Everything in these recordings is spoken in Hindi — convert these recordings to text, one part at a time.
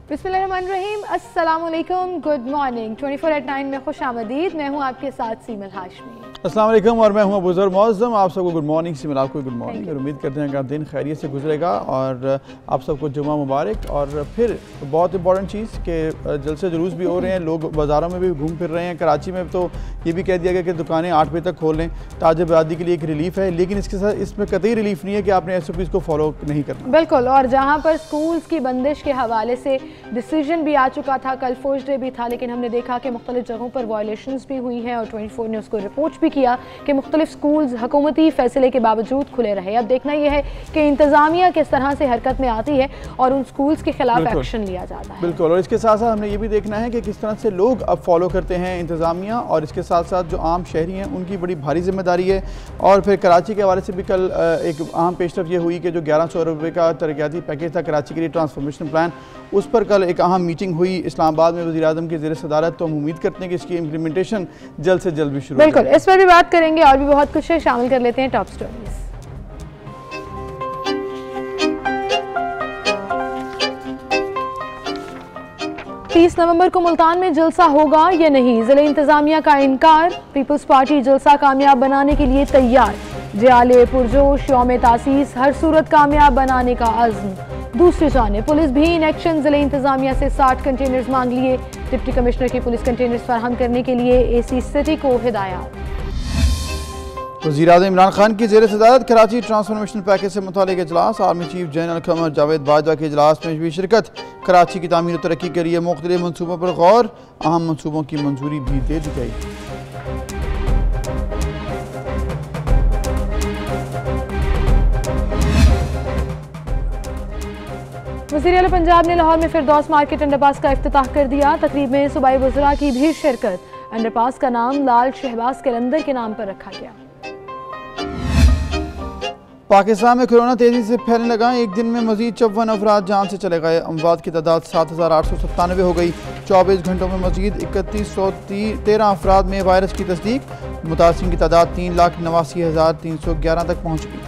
बिस्मिल्लाहिर्रहमानिर्रहीम, अस्सलाम वालेकुम, गुड मॉर्निंग। 24/9 में खुश आमदीद। मैं हूँ आपके साथ सीमल हाशमी। अस्सलाम वालेकुम और मैं हूँ अबूज़र मौज़म। आप सबको गुड मॉर्निंग। सिमल आपको गुड मॉर्निंग और उम्मीद करते हैं कि दिन खैरियत से गुजरेगा और आप सबको जुमा मुबारक। और फिर बहुत इंपॉर्टेंट चीज़ कि जलसे जुलूस भी हो रहे हैं, लोग बाज़ारों में भी घूम फिर रहे हैं। कराची में तो ये भी कह दिया गया कि दुकानें 8 बजे तक खोल लें, ताज आबादी के लिए एक रिलीफ है, लेकिन इसके साथ इसमें कतई रिलीफ नहीं है कि आपने SOPs को फॉलो नहीं करना। बिल्कुल। और जहाँ पर स्कूल्स की बंदिश के हवाले से डिसीजन भी आ चुका था, कल फोर्स डे भी था, लेकिन हमने देखा कि मुख्तलिफ जगहों पर वायलेशंस भी हुई हैं और 24 ने उसको रिपोर्ट भी किया कि मुख्तलिफ स्कूल्स हुकूमती फैसले के बावजूद खुले रहे। अब देखना यह है कि इंतज़ामिया किस तरह से हरकत में आती है और उन स्कूल्स के खिलाफ एक्शन लिया जाता है। बिल्कुल। और इसके साथ साथ हमने ये भी देखना है कि किस तरह से लोग अब फॉलो करते हैं इंतज़ामिया, और इसके साथ साथ जो आम शहरी हैं उनकी बड़ी भारी जिम्मेदारी है। और फिर कराची के हवाले से भी कल एक अहम पेशरफ ये हुई कि जो 1100 रुपये का तरक्याती पैकेज था कराची के लिए, ट्रांसफॉर्मेशन प्लान, उस पर कल एक अहम मीटिंग हुई इस्लामाबाद में वज़ीर-ए-आज़म के ज़ेर सदारत। तो हम उम्मीद करते हैं कि इसकी इम्प्लीमेंटेशन जल्द से जल्द भी शुरू। बिल्कुल, इस पर भी बात करेंगे और भी बहुत कुछ है। शामिल कर लेते हैं टॉप स्टोरीज। 30 नवंबर को मुल्तान में जलसा होगा या नहीं, ज़िले इंतजामिया का इनकार। पीपल्स पार्टी जलसा कामयाब बनाने के लिए तैयार। जियाले पुरजोश, यौम तासीस हर सूरत कामयाब बनाने का अज़्म। दूसरी जानिब पुलिस भी इन एक्शन, ज़िले इंतजामिया से 60 कंटेनर्स मांग लिए। डिप्टी कमिश्नर की पुलिस कंटेनर्स फराहम करने के लिए AC सिटी को हिदायत। वज़ीर-ए-आज़म इमरान खान की ज़ेर सदारत कराची ट्रांसफॉर्मेशन पैकेज से मुतालिक इजलास। Army chief general Qamar Javed Bajwa के इजलास में भी शिरकत। कराची की तामीर और तरक्की के लिए मुख्तलिफ मनसूबों पर गौर, अहम मनसूबों की मंजूरी भी दे दी गई। वज़ीर-ए-आला पंजाब ने लाहौर में फिरदौस मार्केट अंडरपास का इफ्तिताह कर दिया। तकरीब में सूबाई वज़रा की भी शिरकत। अंडरपास का नाम लाल शहबाज कलंदर के नाम पर रखा गया। पाकिस्तान में कोरोना तेजी से फैलने लगा। एक दिन में मजीद 54 अफराद जान से चले गए। अमवात की तादाद 7897 हो गई। 24 घंटों में मजीद 3113 अफराद में वायरस की तस्दीक। मुतासिरीन की तादाद 3,89,311 तक पहुँच गई।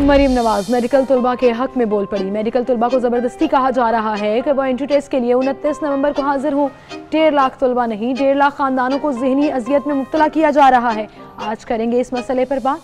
मरीम नवाज मेडिकल तलबा के हक में बोल पड़ी। मेडिकल तलबा को ज़बरदस्ती कहा जा रहा है कि वह एंट्री टेस्ट के लिए 29 नवंबर को हाजिर हों। 1.5 लाख तलबा नहीं, 1.5 लाख खानदानों को ज़हनी अजियत में मुब्तला किया जा रहा है। आज करेंगे इस मसले पर बात।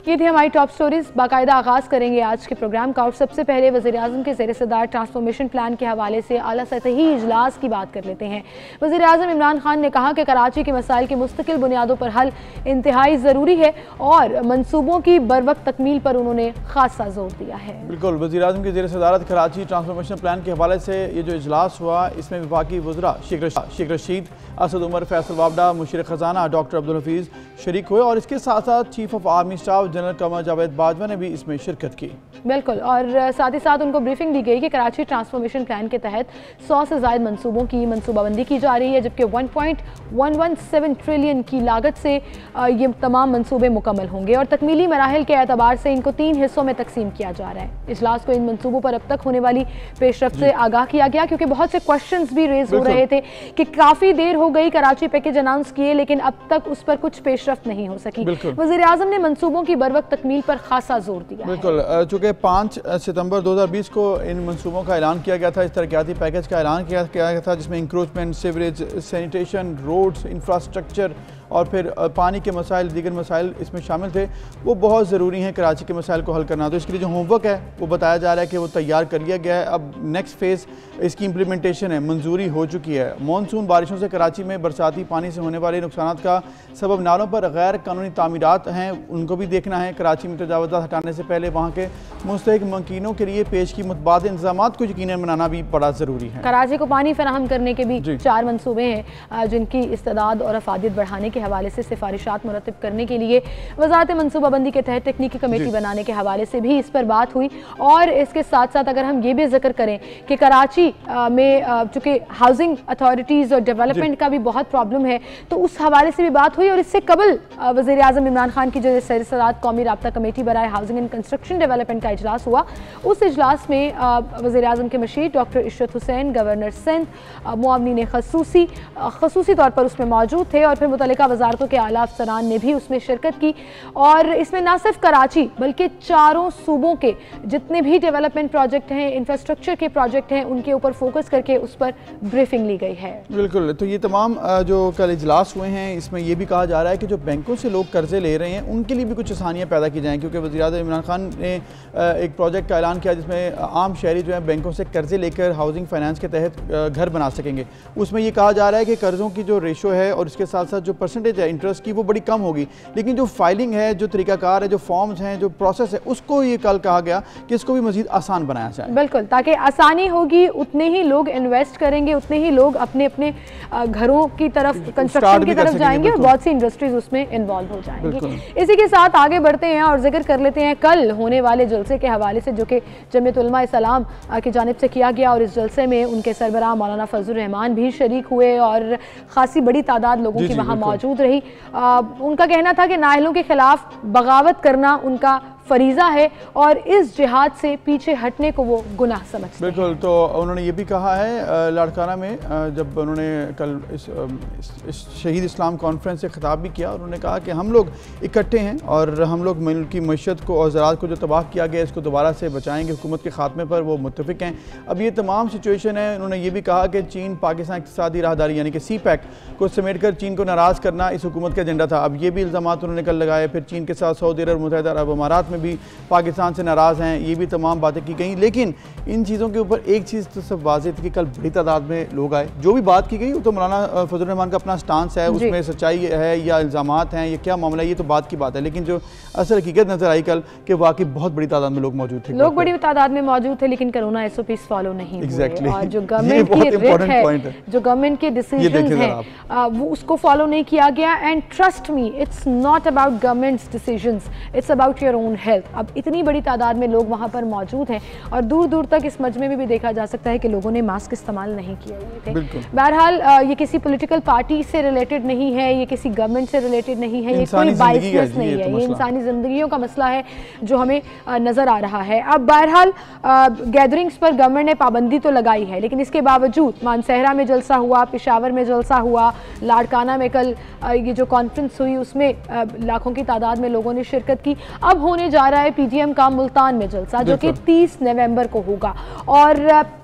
ये थी हमारी टॉप स्टोरीज। बाकायदा आगाज़ करेंगे आज के प्रोग्राम का और सबसे पहले वज़ीर-ए-आज़म के ज़ेर सदार ट्रांसफॉर्मेशन प्लान के हवाले से आला सतही इजलास की बात कर लेते हैं। वज़ीर-ए-आज़म इमरान खान ने कहा कि कराची के मसाइल की मुस्तकिल बुनियादों पर हल इंतहाई ज़रूरी है और मनसूबों की बरवक्त तकमील पर उन्होंने खासा जोर दिया है। बिल्कुल। वज़ीर-ए-आज़म के ज़ेर सदारत कराची ट्रांसफॉर्मेशन प्लान के हवाले से ये जो इजलास हुआ, इसमें विभागी वज़रा शेख रशीद, असद उमर, फैसल वाबडा, मुशीर ख़जाना डॉक्टर अब्दुल हफीज़ शरीक हुए और इसके साथ साथ chief of army staff general Qamar Javed Bajwa ने भी इसमें शिरकत की। बिल्कुल। और साथ ही साथ उनको ब्रीफिंग दी गई कि कराची ट्रांसफॉर्मेशन प्लान के तहत 100 से ज़ायद मनसूबों की मनसूबाबंदी की जा रही है, जबकि 1.117 ट्रिलियन की लागत से ये तमाम मनसूबे मुकम्मल होंगे और तकमीली मराहिल के एतबार से इनको 3 हिस्सों में तकसीम किया जा रहा है। इजलास को इन मनसूबों पर अब तक होने वाली पेशरफ्त से आगाह किया गया, क्योंकि बहुत से क्वेश्चन भी रेज हो रहे थे कि काफ़ी देर हो गई कराची पैकेज अनाउंस किए, लेकिन अब तक उस पर कुछ पेशरफ्त नहीं हो सकी। वज़ीर-ए-आज़म ने मनसूबों की बरवक्त तकमील पर खासा जोर दिया। बिल्कुल। चूँकि 5 सितंबर 2020 को इन मनसूबों का ऐलान किया गया था, इस तरक्याती पैकेज का ऐलान किया गया था, जिसमें encroachment, sewerage, sanitation, roads, infrastructure और फिर पानी के मसाइल, दीगर मसाइल इसमें शामिल थे। वो बहुत ज़रूरी हैं कराची के मसाइल को हल करना। तो इसके लिए जो होमवर्क है वो बताया जा रहा है कि वो तैयार कर लिया गया है। अब नेक्स्ट फेज़ इसकी इम्प्लीमेंटेशन है, मंजूरी हो चुकी है। मानसून बारिशों से कराची में बरसाती पानी से होने वाले नुकसान का सबब नालों पर गैर कानूनी तामीरात हैं, उनको भी देखना है। कराची में तजावुज़ात हटाने से पहले वहाँ के मुस्तहिक मकीनों के लिए पेश की मुतबाद इंतजाम को यकीनन बनाना भी बड़ा ज़रूरी है। कराची को पानी फराहम करने के भी 4 मनसूबे हैं, जिनकी इस्तेदाद और अफादियत बढ़ाने के हवाले से सिफारिशात मुरतब करने के लिए वज़ारत मनसूबाबंदी के तहत टेक्निकी कमेटी बनाने के हवाले से भी इस पर बात हुई। और इसके साथ साथ अगर हम ये भी जिक्र करें कि कराची में चूँकि हाउसिंग अथॉरिटीज़ और डेवलपमेंट का भी बहुत प्रॉब्लम है, तो उस हवाले से भी बात हुई। और इससे कबल वज़ीर-ए-आज़म इमरान खान की जो सदारत कौमी राब्ता कमेटी बराए हाउसिंग एंड कंस्ट्रक्शन डेवलपमेंट का इजलास हुआ, उस इजलास में वज़ीर-ए-आज़म के मशीर डॉक्टर इशरत हुसैन, गवर्नर सिंध, मुआवनीन खसूसी तौर पर उसमें मौजूद थे और फिर मुतल्लिका वजारतों के आला अफसरान ने भी उसमें शिरकत की और इसमें ना सिर्फ कराची बल्कि चारों सूबों के जितने भी डेवलपमेंट प्रोजेक्ट हैं, इंफ्रास्ट्रक्चर के प्रोजेक्ट हैं, उनके ऊपर फोकस करके उस पर ब्रीफिंग ली गई है। बिल्कुल, तो ये तमाम जो कल इजलास हुए हैं इसमें यह भी कहा जा रहा है कि जो बैंकों से लोग कर्जे ले रहे हैं उनके लिए भी कुछ आसानियाँ पैदा की जाएँ, क्योंकि वज़ीर-ए-आज़म इमरान खान ने एक प्रोजेक्ट का ऐलान किया जिसमें आम शहरी जो है बैंकों से कर्जे लेकर हाउसिंग फाइनेंस के तहत घर बना सकेंगे। उसमें ये कहा जा रहा है कि कर्ज़ों की जो रेशो है और इसके साथ साथ जो परसेंटेज है इंटरेस्ट की वो बड़ी कम होगी, लेकिन जो फाइलिंग है, जो तरीकाकार है, जो फॉर्म्स हैं, जो प्रोसेस है, उसको ये कल कहा गया कि इसको भी मजीद आसान बनाया जाए। बिल्कुल, ताकि आसानी होगी, उतने ही लोग इन्वेस्ट करेंगे, उतने ही लोग अपने अपने घरों की तरफ, कंस्ट्रक्शन की तरफ जाएंगे और बहुत सी इंडस्ट्रीज उसमें इन्वॉल्व हो जाएंगी। इसी के साथ आगे बढ़ते हैं और जिक्र कर लेते हैं कल होने वाले जलसे के हवाले से, जो कि जमीयत उलमा इस्लाम की जानिब से किया गया और इस जलसे में उनके सरबराह मौलाना फजलुर रहमान भी शरीक हुए और खासी बड़ी तादाद लोगों की वहाँ मौजूद रही। उनका कहना था कि नाअहलों के खिलाफ बगावत करना उनका फरीज़ा है और इस जिहाद से पीछे हटने को वो गुनाह समझते हैं। बिल्कुल, तो उन्होंने ये भी कहा है लाड़काना में जब उन्होंने कल इस शहीद इस्लाम कॉन्फ्रेंस से खिताब भी किया, उन्होंने कहा कि हम लोग इकट्ठे हैं और हम लोग मुल्क की मईशत को और ज़राअत को जो तबाह किया गया इसको दोबारा से बचाएंगे। हुकूमत के खात्मे पर वो मुत्तफिक हैं। अब ये तमाम सिचुएशन है। उन्होंने ये भी कहा कि चीन पाकिस्तान इक़्तिसादी राहदारी यानी कि CPEC को समेट कर चीन को नाराज़ करना इस हुकूमत का एजेंडा था। अब ये भी इल्ज़ाम उन्होंने कल लगाए। फिर चीन के साथ सऊदी अरब, मुत्तहिदा अरब अमारात में भी पाकिस्तान से नाराज़ हैं, ये भी तमाम बातें की गई। लेकिन इन चीज़ों के ऊपर एक चीज़ तो सब वाज़ेह थी कि कल बड़ी तादाद में लोग आए। जो भी बात की गई वो तो मौलाना फजलुर रहमान का अपना स्टांस है, उसमें सच्चाई है या इल्ज़ामात हैं, ये क्या मामला है, ये तो बात की बात है। लेकिन जो असल हकीकत नज़र आई कल कि वाकई बहुत बड़ी तादाद में लोग मौजूद थे। लोग बड़ी तादाद में मौजूद थे, लेकिन कोरोना SOPs फॉलो नहीं हुए और जो गवर्नमेंट की रिट है, जो गवर्नमेंट के डिसीजंस हैं वो उसको फॉलो नहीं किया गया। And trust me, it's not about governments decisions, it's about your own health. अब इतनी बड़ी तादाद में लोग वहाँ पर मौजूद हैं और दूर दूर तक इस मजमे में भी देखा जा सकता है कि लोगों ने मास्क इस्तेमाल नहीं किए हुए थे। बहरहाल ये किसी पॉलिटिकल पार्टी से रिलेटेड नहीं है, ये किसी गवर्नमेंट से रिलेटेड नहीं है, ये कोई बाइसनेस नहीं है, ये इंसानी ज़िंदगियों का मसला है जो हमें नज़र आ रहा है। अब बहरहाल गैदरिंग्स पर गवर्नमेंट ने पाबंदी तो लगाई है, लेकिन इसके बावजूद मानसहरा में जलसा हुआ, पेशावर में जलसा हुआ, लाड़काना में कल ये जो कॉन्फ्रेंस हुई उसमें लाखों की तादाद में लोगों ने शिरकत की। अब होने जा रहा है PDM का मुल्तान में जलसा, जो कि 30 नवंबर को होगा और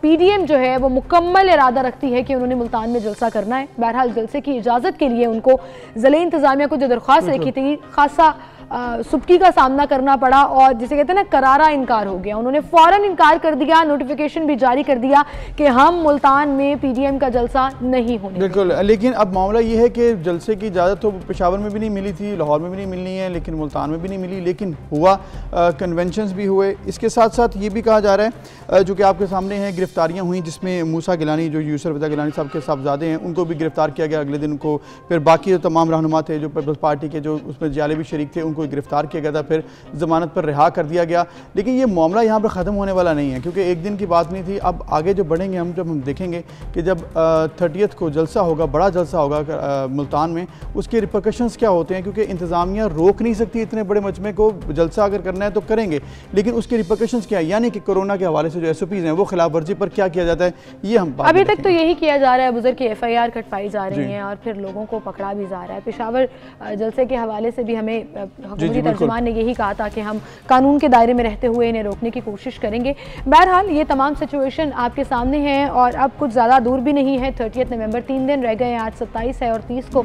PDM जो है वो मुकम्मल इरादा रखती है कि उन्होंने मुल्तान में जलसा करना है। बहरहाल जलसे की इजाज़त के लिए उनको ज़िले इंतज़ामिया को जो दरख्वास्त लिखी थी, खासा सुबकी का सामना करना पड़ा और जिसे कहते हैं ना करारा इनकार हो गया। उन्होंने फ़ौरन इनकार कर दिया, नोटिफिकेशन भी जारी कर दिया कि हम मुल्तान में PDM का जलसा नहीं होने। बिल्कुल, लेकिन अब मामला ये है कि जलसे की इजाज़त तो पेशावर में भी नहीं मिली थी, लाहौर में भी नहीं मिलनी है, लेकिन मुल्तान में भी नहीं मिली, लेकिन हुआ, कन्वेंशंस भी हुए। इसके साथ साथ ये भी कहा जा रहा है जो कि आपके सामने है, गिरफ्तारियाँ हुई जिसमें मूसा गिलानी जो यूसुफ रज़ा गिलानी साहब के साहबजादे हैं उनको भी गिरफ्तार किया गया अगले दिन उनको। फिर बाकी जो तमाम रहनुमा थे जो पीपल्स पार्टी के जो उसमें जियाले भी शरीक थे उनको गिरफ्तार किया गया था, फिर ज़मानत पर रिहा कर दिया गया। लेकिन ये मामला यहाँ पर ख़त्म होने वाला नहीं है, क्योंकि एक दिन की बात नहीं थी। अब आगे जो बढ़ेंगे हम, जब हम देखेंगे कि जब 30th को जलसा होगा, बड़ा जलसा होगा मुल्तान में, उसके रिपरकशंस क्या होते हैं, क्योंकि इंतज़ामिया रोक नहीं सकती इतने बड़े मजमे को। जलसा अगर करना है तो करेंगे, लेकिन उसके रिपरकशंस क्या है, यानी कि कोरोना के हवाले से जो SOPs हैं वो खिलाफ वर्जी पर क्या किया जाता है, ये हम अभी तक तो यही किया जा रहा है। बुजुर्ग की FIR कटवाई जा रही है और फिर लोगों को पकड़ा भी जा रहा है। पेशावर जलसे के हवाले से भी हमें हुकूमती तर्जुमान ने यही कहा था कि हम कानून के दायरे में रहते हुए इन्हें रोकने की कोशिश करेंगे। बहरहाल ये तमाम सिचुएशन आपके सामने है और अब कुछ ज़्यादा दूर भी नहीं है। 30 नवंबर 3 दिन रह गए हैं, आज 27 है और 30 को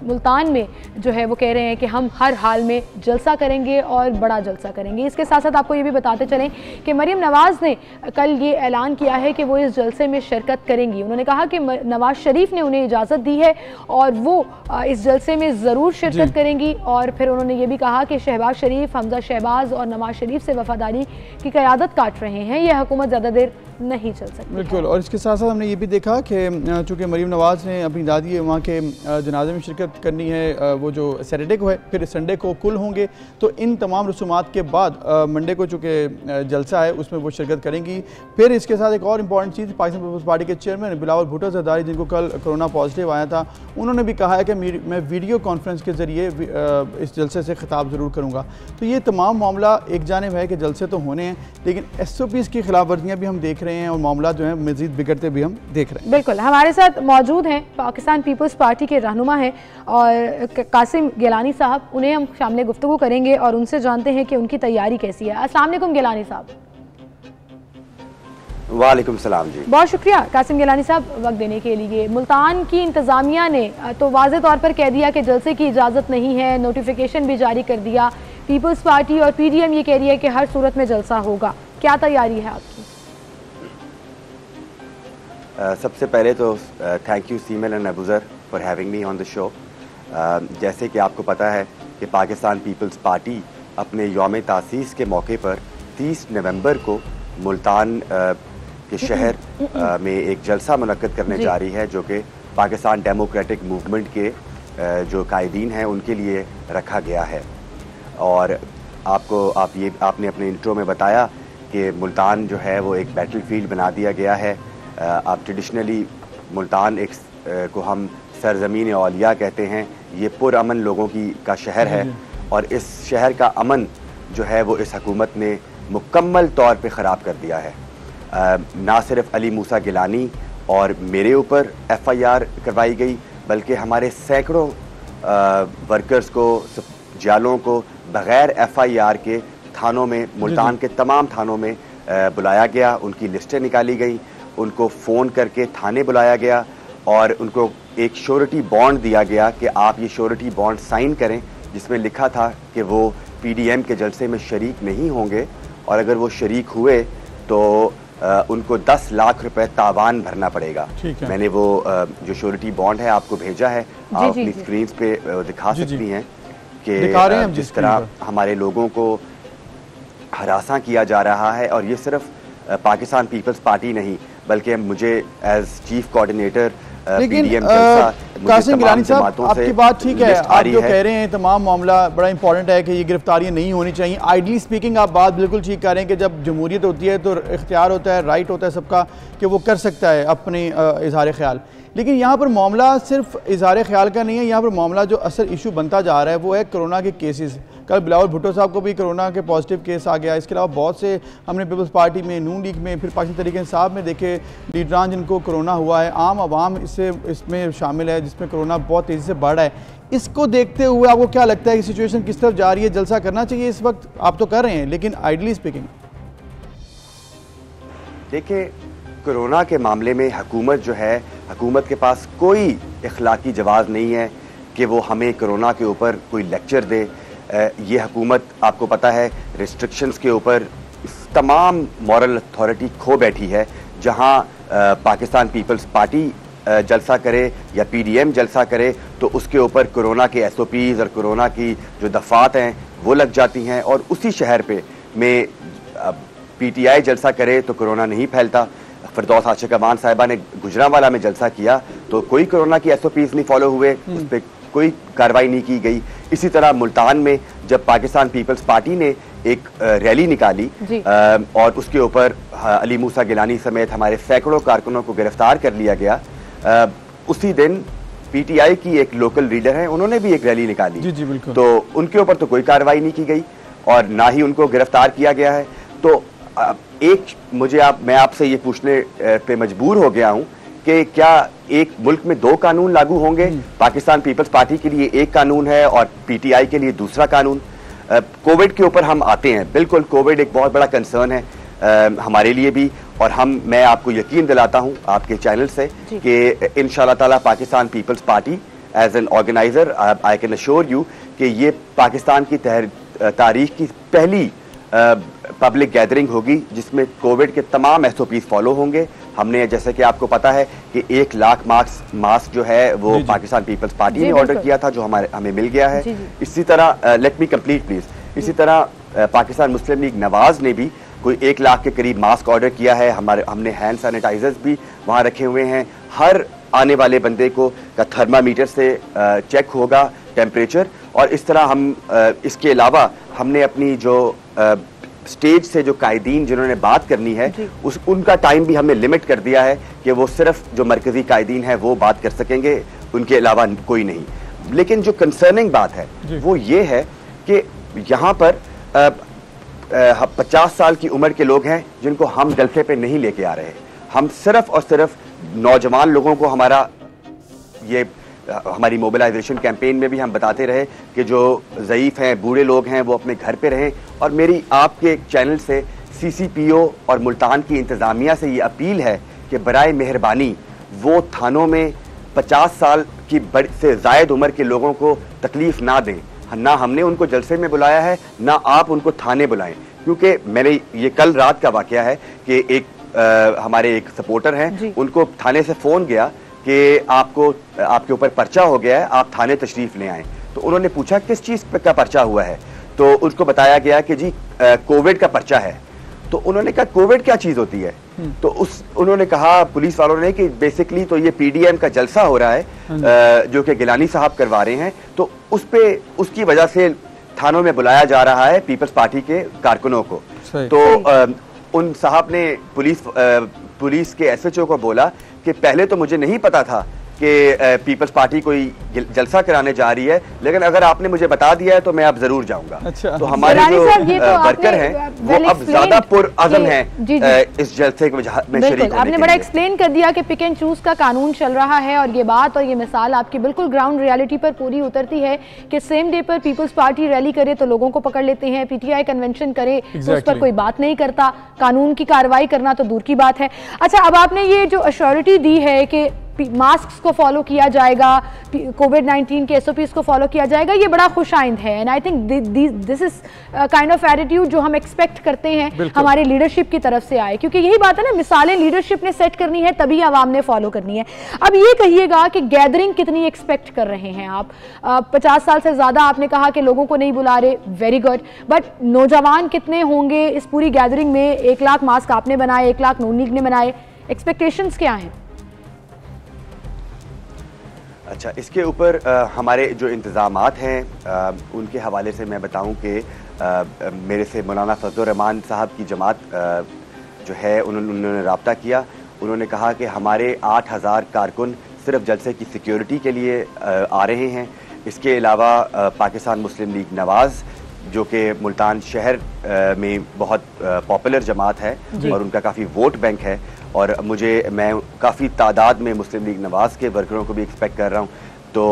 मुल्तान में जो है वो कह रहे हैं कि हम हर हाल में जलसा करेंगे और बड़ा जलसा करेंगे। इसके साथ साथ आपको ये भी बताते चलें कि मरीम नवाज़ ने कल ये ऐलान किया है कि वो इस जलसे में शिरकत करेंगी। उन्होंने कहा कि नवाज शरीफ ने उन्हें इजाज़त दी है और वो इस जलसे में ज़रूर शिरकत करेंगी। और फिर उन्होंने ये भी कहा कि शहबाज शरीफ, हमजा शहबाज और नवाज शरीफ से वफादारी की क़यादत काट रहे हैं, यह हुकूमत ज़्यादा देर नहीं चल सकती। बिल्कुल, और इसके साथ साथ हमने ये भी देखा कि चूँकि मरीम नवाज़ ने अपनी दादी वहाँ के जनाजे में शिरकत करनी है, वो जो सैटरडे को है, फिर संडे को कुल होंगे, तो इन तमाम रसूमात के बाद मंडे को चूँकि जलसा है उसमें वो शिरकत करेंगी। फिर इसके साथ एक और इम्पॉर्टेंट चीज़, पाकिस्तान पीपल्स पार्टी के चेयरमैन बिलावल भुट्टो ज़रदारी, जिनको कल कोरोना पॉजिटिव आया था, उन्होंने भी कहा है कि मैं वीडियो कॉन्फ्रेंस के ज़रिए इस जलसे से खिताब ज़रूर करूँगा। तो ये तमाम मामला एक जानिब है कि जलसे तो होने हैं, लेकिन SOPs की खिलाफ वर्जियाँ भी हम देख रहे हैं रहे हैं और मामला जो है मज़ीद बिगड़ते भी हम देख रहे हैं। बिल्कुल, हमारे साथ मौजूद हैं पाकिस्तान पीपल्स पार्टी के रहनुमा हैं और कासिम गिलानी साहब, उन्हें हम शामिल गुफ्तगू करेंगे और उनसे जानते हैं कि उनकी तैयारी कैसी है। अस्सलाम वालेकुम गिलानी साहब। वालेकुम सलाम जी। बहुत शुक्रिया कासिम गिलानी साहब वक्त देने के लिए। मुल्तान की इंतज़ामिया ने तो वाज़े तौर पर कह दिया कि जलसे की इजाज़त नहीं है, नोटिफिकेशन भी जारी कर दिया। पीपल्स पार्टी और PDM ये कह रही है कि हर सूरत में जलसा होगा, क्या तैयारी है आपकी? सबसे पहले तो thank you Seemal and Abuzar for having me on the show. जैसे कि आपको पता है कि पाकिस्तान पीपल्स पार्टी अपने यौम तासीस के मौके पर 30 नवंबर को मुल्तान के शहर में एक जलसा मुनक्कद करने जा रही है, जो कि पाकिस्तान डेमोक्रेटिक मूवमेंट के जो कायदीन हैं उनके लिए रखा गया है। और आपने अपने इंट्रो में बताया कि मुल्तान जो है वो एक बैटल फील्ड बना दिया गया है। आप ट्रेडिशनली मुल्तान एक को हम सरजमीन औलिया कहते हैं। ये पुरअमन लोगों का शहर है और इस शहर का अमन जो है वो इस हुकूमत ने मुकम्मल तौर पे ख़राब कर दिया है। ना सिर्फ अली मूसा गिलानी और मेरे ऊपर FIR करवाई गई, बल्कि हमारे सैकड़ों वर्कर्स को, जालों को बग़ैर FIR के थानों में, मुल्तान के तमाम थानों में बुलाया गया। उनकी लिस्टें निकाली गई, उनको फ़ोन करके थाने बुलाया गया और उनको एक श्योरिटी बॉन्ड दिया गया कि आप ये श्योरिटी बॉन्ड साइन करें, जिसमें लिखा था कि वो PDM के जलसे में शरीक नहीं होंगे और अगर वो शरीक हुए तो उनको 10 लाख रुपए तावान भरना पड़ेगा। मैंने वो जो श्योरिटी बॉन्ड है आपको भेजा है, आप अपनी स्क्रीन पे दिखा सकती हैं कि जिस तरह हमारे लोगों को हरासा किया जा रहा है। और ये सिर्फ पाकिस्तान पीपल्स पार्टी नहीं, बल्कि मुझे एज चीफ कोऑर्डिनेटर लेकिन कासिम गिलानी साहब, आपकी बात ठीक है, आप जो कह रहे हैं तमाम मामला बड़ा इंपॉर्टेंट है कि ये गिरफ्तारियां नहीं होनी चाहिए। आइडली स्पीकिंग आप बात बिल्कुल ठीक कर रहे हैं कि जब जमहूरियत होती है तो इख्तियार होता है, राइट होता है सबका कि वो कर सकता है अपने इजहार ख्याल। लेकिन यहाँ पर मामला सिर्फ इजहार ख्याल का नहीं है, यहाँ पर मामला जो असल इशू बनता जा रहा है वो है कोरोना के केसेस। कल बिलावल भुट्टो साहब को भी कोरोना के पॉजिटिव केस आ गया। इसके अलावा बहुत से हमने पीपल्स पार्टी में, नून लीग में, फिर पाकिस्तान तहरीक इंसाफ में देखे लीडरान जिनको कोरोना हुआ है। आम आवाम इसमें शामिल है जिसमें कोरोना बहुत तेज़ी से बढ़ रहा है। इसको देखते हुए आपको क्या लगता है कि सिचुएशन किस तरफ जा रही है? जलसा करना चाहिए इस वक्त? आप तो कर रहे हैं, लेकिन आइडली स्पीकिंग देखिए, कोरोना के मामले में हुकूमत जो है, हुकूमत के पास कोई इखलाकी जवाब नहीं है कि वो हमें कोरोना के ऊपर कोई लेक्चर दे। ये हुकूमत, आपको पता है, रिस्ट्रिक्शंस के ऊपर तमाम मॉरल अथॉरिटी खो बैठी है। जहां पाकिस्तान पीपल्स पार्टी जलसा करे या PDM जलसा करे तो उसके ऊपर कोरोना के SOPs और कोरोना की जो दफात हैं वो लग जाती हैं, और उसी शहर पे में PTI जलसा करे तो कोरोना नहीं फैलता। फिरदौस आशिक अमान साहिबा ने गुजरांवाला में जलसा किया तो कोई कोरोना की SOPs नहीं फॉलो हुए, उस पर कोई कार्रवाई नहीं की गई। इसी तरह मुल्तान में जब पाकिस्तान पीपल्स पार्टी ने एक रैली निकाली और उसके ऊपर अली मूसा गिलानी समेत हमारे सैकड़ों कारकुनों को गिरफ्तार कर लिया गया, उसी दिन PTI की एक लोकल लीडर है, उन्होंने भी एक रैली निकाली। तो उनके ऊपर तो कोई कार्रवाई नहीं की गई और ना ही उनको गिरफ्तार किया गया है। तो मैं आपसे ये पूछने पे मजबूर हो गया हूँ कि क्या एक मुल्क में दो कानून लागू होंगे? पाकिस्तान पीपल्स पार्टी के लिए एक कानून है और PTI के लिए दूसरा कानून। कोविड के ऊपर हम आते हैं, बिल्कुल कोविड एक बहुत बड़ा कंसर्न है हमारे लिए भी, और मैं आपको यकीन दिलाता हूं आपके चैनल से कि इंशाल्लाह ताला Pakistan Peoples Party as an organiser I can assure you कि ये पाकिस्तान की तारीख की पहली पब्लिक गैदरिंग होगी जिसमें कोविड के तमाम SOPs फॉलो होंगे। हमने, जैसे कि आपको पता है कि 1 लाख मास्क जो है वो पाकिस्तान पीपल्स पार्टी ने ऑर्डर किया था, जो हमें मिल गया है। इसी तरह लेट मी कंप्लीट प्लीज। इसी तरह पाकिस्तान मुस्लिम लीग नवाज ने भी कोई 1 लाख के करीब मास्क ऑर्डर किया है। हमने हैंड सैनिटाइजर्स भी वहाँ रखे हुए हैं। हर आने वाले बंदे का थर्मामीटर से चेक होगा टेम्परेचर, और इस तरह हम इसके अलावा हमने अपनी जो स्टेज से जो कायदीन जिन्होंने बात करनी है उनका टाइम भी हमने लिमिट कर दिया है कि वो सिर्फ जो मरकजी कायदीन है वो बात कर सकेंगे, उनके अलावा कोई नहीं। लेकिन जो कंसर्निंग बात है वो ये है कि यहाँ पर 50 साल की उम्र के लोग हैं जिनको हम जलसे पे नहीं लेके आ रहे। हम सिर्फ और सिर्फ नौजवान लोगों को हमारी मोबिलाइजेशन कैंपेन में भी हम बताते रहे कि जो ज़ईफ़ हैं, बूढ़े लोग हैं, वो अपने घर पे रहें। और मेरी आपके चैनल से CCPO और मुल्तान की इंतज़ामिया से ये अपील है कि बराए मेहरबानी वो थानों में 50 साल की से ज़ायद उम्र के लोगों को तकलीफ़ ना दें। ना हमने उनको जलसे में बुलाया है, ना आप उनको थाने बुलाएं, क्योंकि मैंने ये कल रात का वाक़या है कि हमारे एक सपोर्टर हैं, उनको थाने से फ़ोन गया कि आपके ऊपर पर्चा हो गया है, आप थाने तशरीफ़ ले आएँ। तो उन्होंने पूछा किस चीज़ का पर्चा हुआ है, तो उसको बताया गया कि जी कोविड का पर्चा है। तो उन्होंने कहा कोविड क्या चीज़ होती है? तो उन्होंने कहा पुलिस वालों ने कि बेसिकली तो ये PDM का जलसा हो रहा है जो कि गिलानी साहब करवा रहे हैं, तो उसकी वजह से थानों में बुलाया जा रहा है पीपल्स पार्टी के कारकुनों को। तो उन साहब ने पुलिस के SHO को बोला कि पहले तो मुझे नहीं पता था कि पीपल्स पार्टी कोई जलसा कराने जा रही है, लेकिन अगर आपने मुझे बता दिया है तो मैं अब जरूर जाऊंगा। अच्छा। तो हमारे जो वर्कर हैं वो अब ज्यादा पुरअज़म हैं इस जलसे में शरीक होने। आपने बड़ा एक्सप्लेन कर दिया कि पिक एंड चूज का कानून चल रहा है, और ये बात और ये मिसाल आपकी बिल्कुल ग्राउंड रियलिटी पर पूरी उतरती है कि सेम डे पर पीपल्स पार्टी रैली करे तो लोगों को पकड़ लेते हैं, PTI कन्वेंशन करे तो उस पर कोई बात नहीं करता, कानून की कार्रवाई करना तो दूर की बात है। अच्छा, अब आपने ये जो अश्योरिटी दी है कि मास्क को फॉलो किया जाएगा, कोविड-19 के SOPs को फॉलो किया जाएगा, ये बड़ा खुशाइंद है। And I think this is kind of attitude जो हम एक्सपेक्ट करते हैं हमारे लीडरशिप की तरफ से आए, क्योंकि यही बात है ना, मिसालें लीडरशिप ने सेट करनी है तभी आवाम ने फॉलो करनी है। अब ये कहिएगा कि गैदरिंग कितनी एक्सपेक्ट कर रहे हैं आप? 50 साल से ज़्यादा आपने कहा कि लोगों को नहीं बुला रहे, वेरी गुड, बट नौजवान कितने होंगे इस पूरी गैदरिंग में? 1 लाख मास्क आपने बनाए, 1 लाख नून लीग ने बनाए, एक्सपेक्टेशंस क्या हैं? अच्छा, इसके ऊपर हमारे जो इंतज़ामात हैं उनके हवाले से मैं बताऊं कि मेरे से मौलाना फजलुर रहमान साहब की जमात जो है उन्होंने रब्ता किया। उन्होंने कहा कि हमारे 8000 कारकुन सिर्फ जलसे की सिक्योरिटी के लिए आ रहे हैं। इसके अलावा पाकिस्तान मुस्लिम लीग नवाज़ जो कि मुल्तान शहर में बहुत पॉपुलर जमात है और उनका काफ़ी वोट बैंक है, और मैं काफ़ी तादाद में मुस्लिम लीग नवाज़ के वर्करों को भी एक्सपेक्ट कर रहा हूँ। तो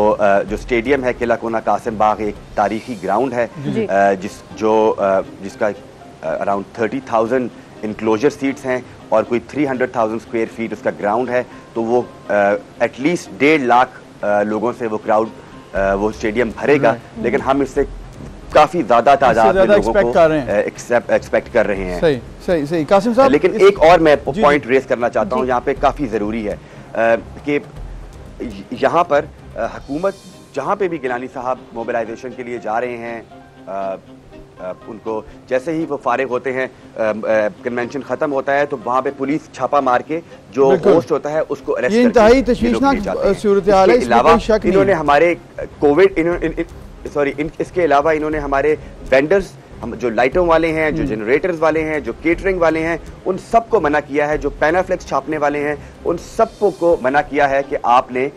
जो स्टेडियम है किला कोना कासिम बाग एक तारीखी ग्राउंड है जिसका अराउंड 30,000 इंक्लोजर सीट्स हैं और कोई 300,000 स्क्वायर फीट उसका ग्राउंड है। तो वो एटलीस्ट 1.5 लाख लोगों से वो क्राउड वो स्टेडियम भरेगा, लेकिन हम इससे काफी ज्यादा तादाद में लोगों को एक्सपेक्ट कर रहे हैं। सही कासिम साहब, लेकिन एक और मैं पॉइंट रेस करना चाहता हूँ यहाँ पे, काफी जरूरी है कि यहाँ पर हुकूमत जहाँ पे भी गिलानी साहब मोबिलाइजेशन के लिए जा रहे हैं, उनको जैसे ही वो फारिग होते हैं, कन्वेंशन खत्म होता है, तो वहाँ पे पुलिस छापा मार के जो होस्ट होता है उसको अरेस्ट करके इंतहाई तशवीशनाक सूरत हाल है। इन्होंने हमारे इसके अलावा इन्होंने हमारे वेंडर्स, हम जो लाइटों वाले हैं, जो जनरेटर्स वाले हैं, जो केटरिंग वाले हैं, उन सबको मना किया है। जो पैनाफ्लेक्स छापने वाले हैं उन सबको को मना किया है कि आपने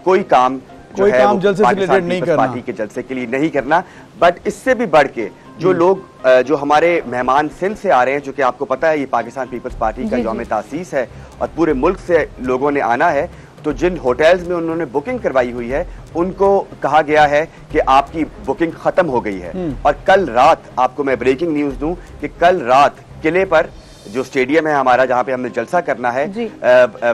कोई काम जो है वो पाकिस्तान पीपल्स पार्टी के जलसे के लिए नहीं करना। बट इससे भी बढ़ के जो लोग जो हमारे मेहमान सिंध से आ रहे हैं, जो कि आपको पता है ये पाकिस्तान पीपल्स पार्टी का यौम तासीस है और पूरे मुल्क से लोगों ने आना है, तो जिन होटल्स में उन्होंने बुकिंग करवाई हुई है उनको कहा गया है कि आपकी बुकिंग खत्म हो गई है। और कल रात आपको मैं ब्रेकिंग न्यूज दूं कि कल रात किले पर जो स्टेडियम है हमारा जहां पे हमने जलसा करना है,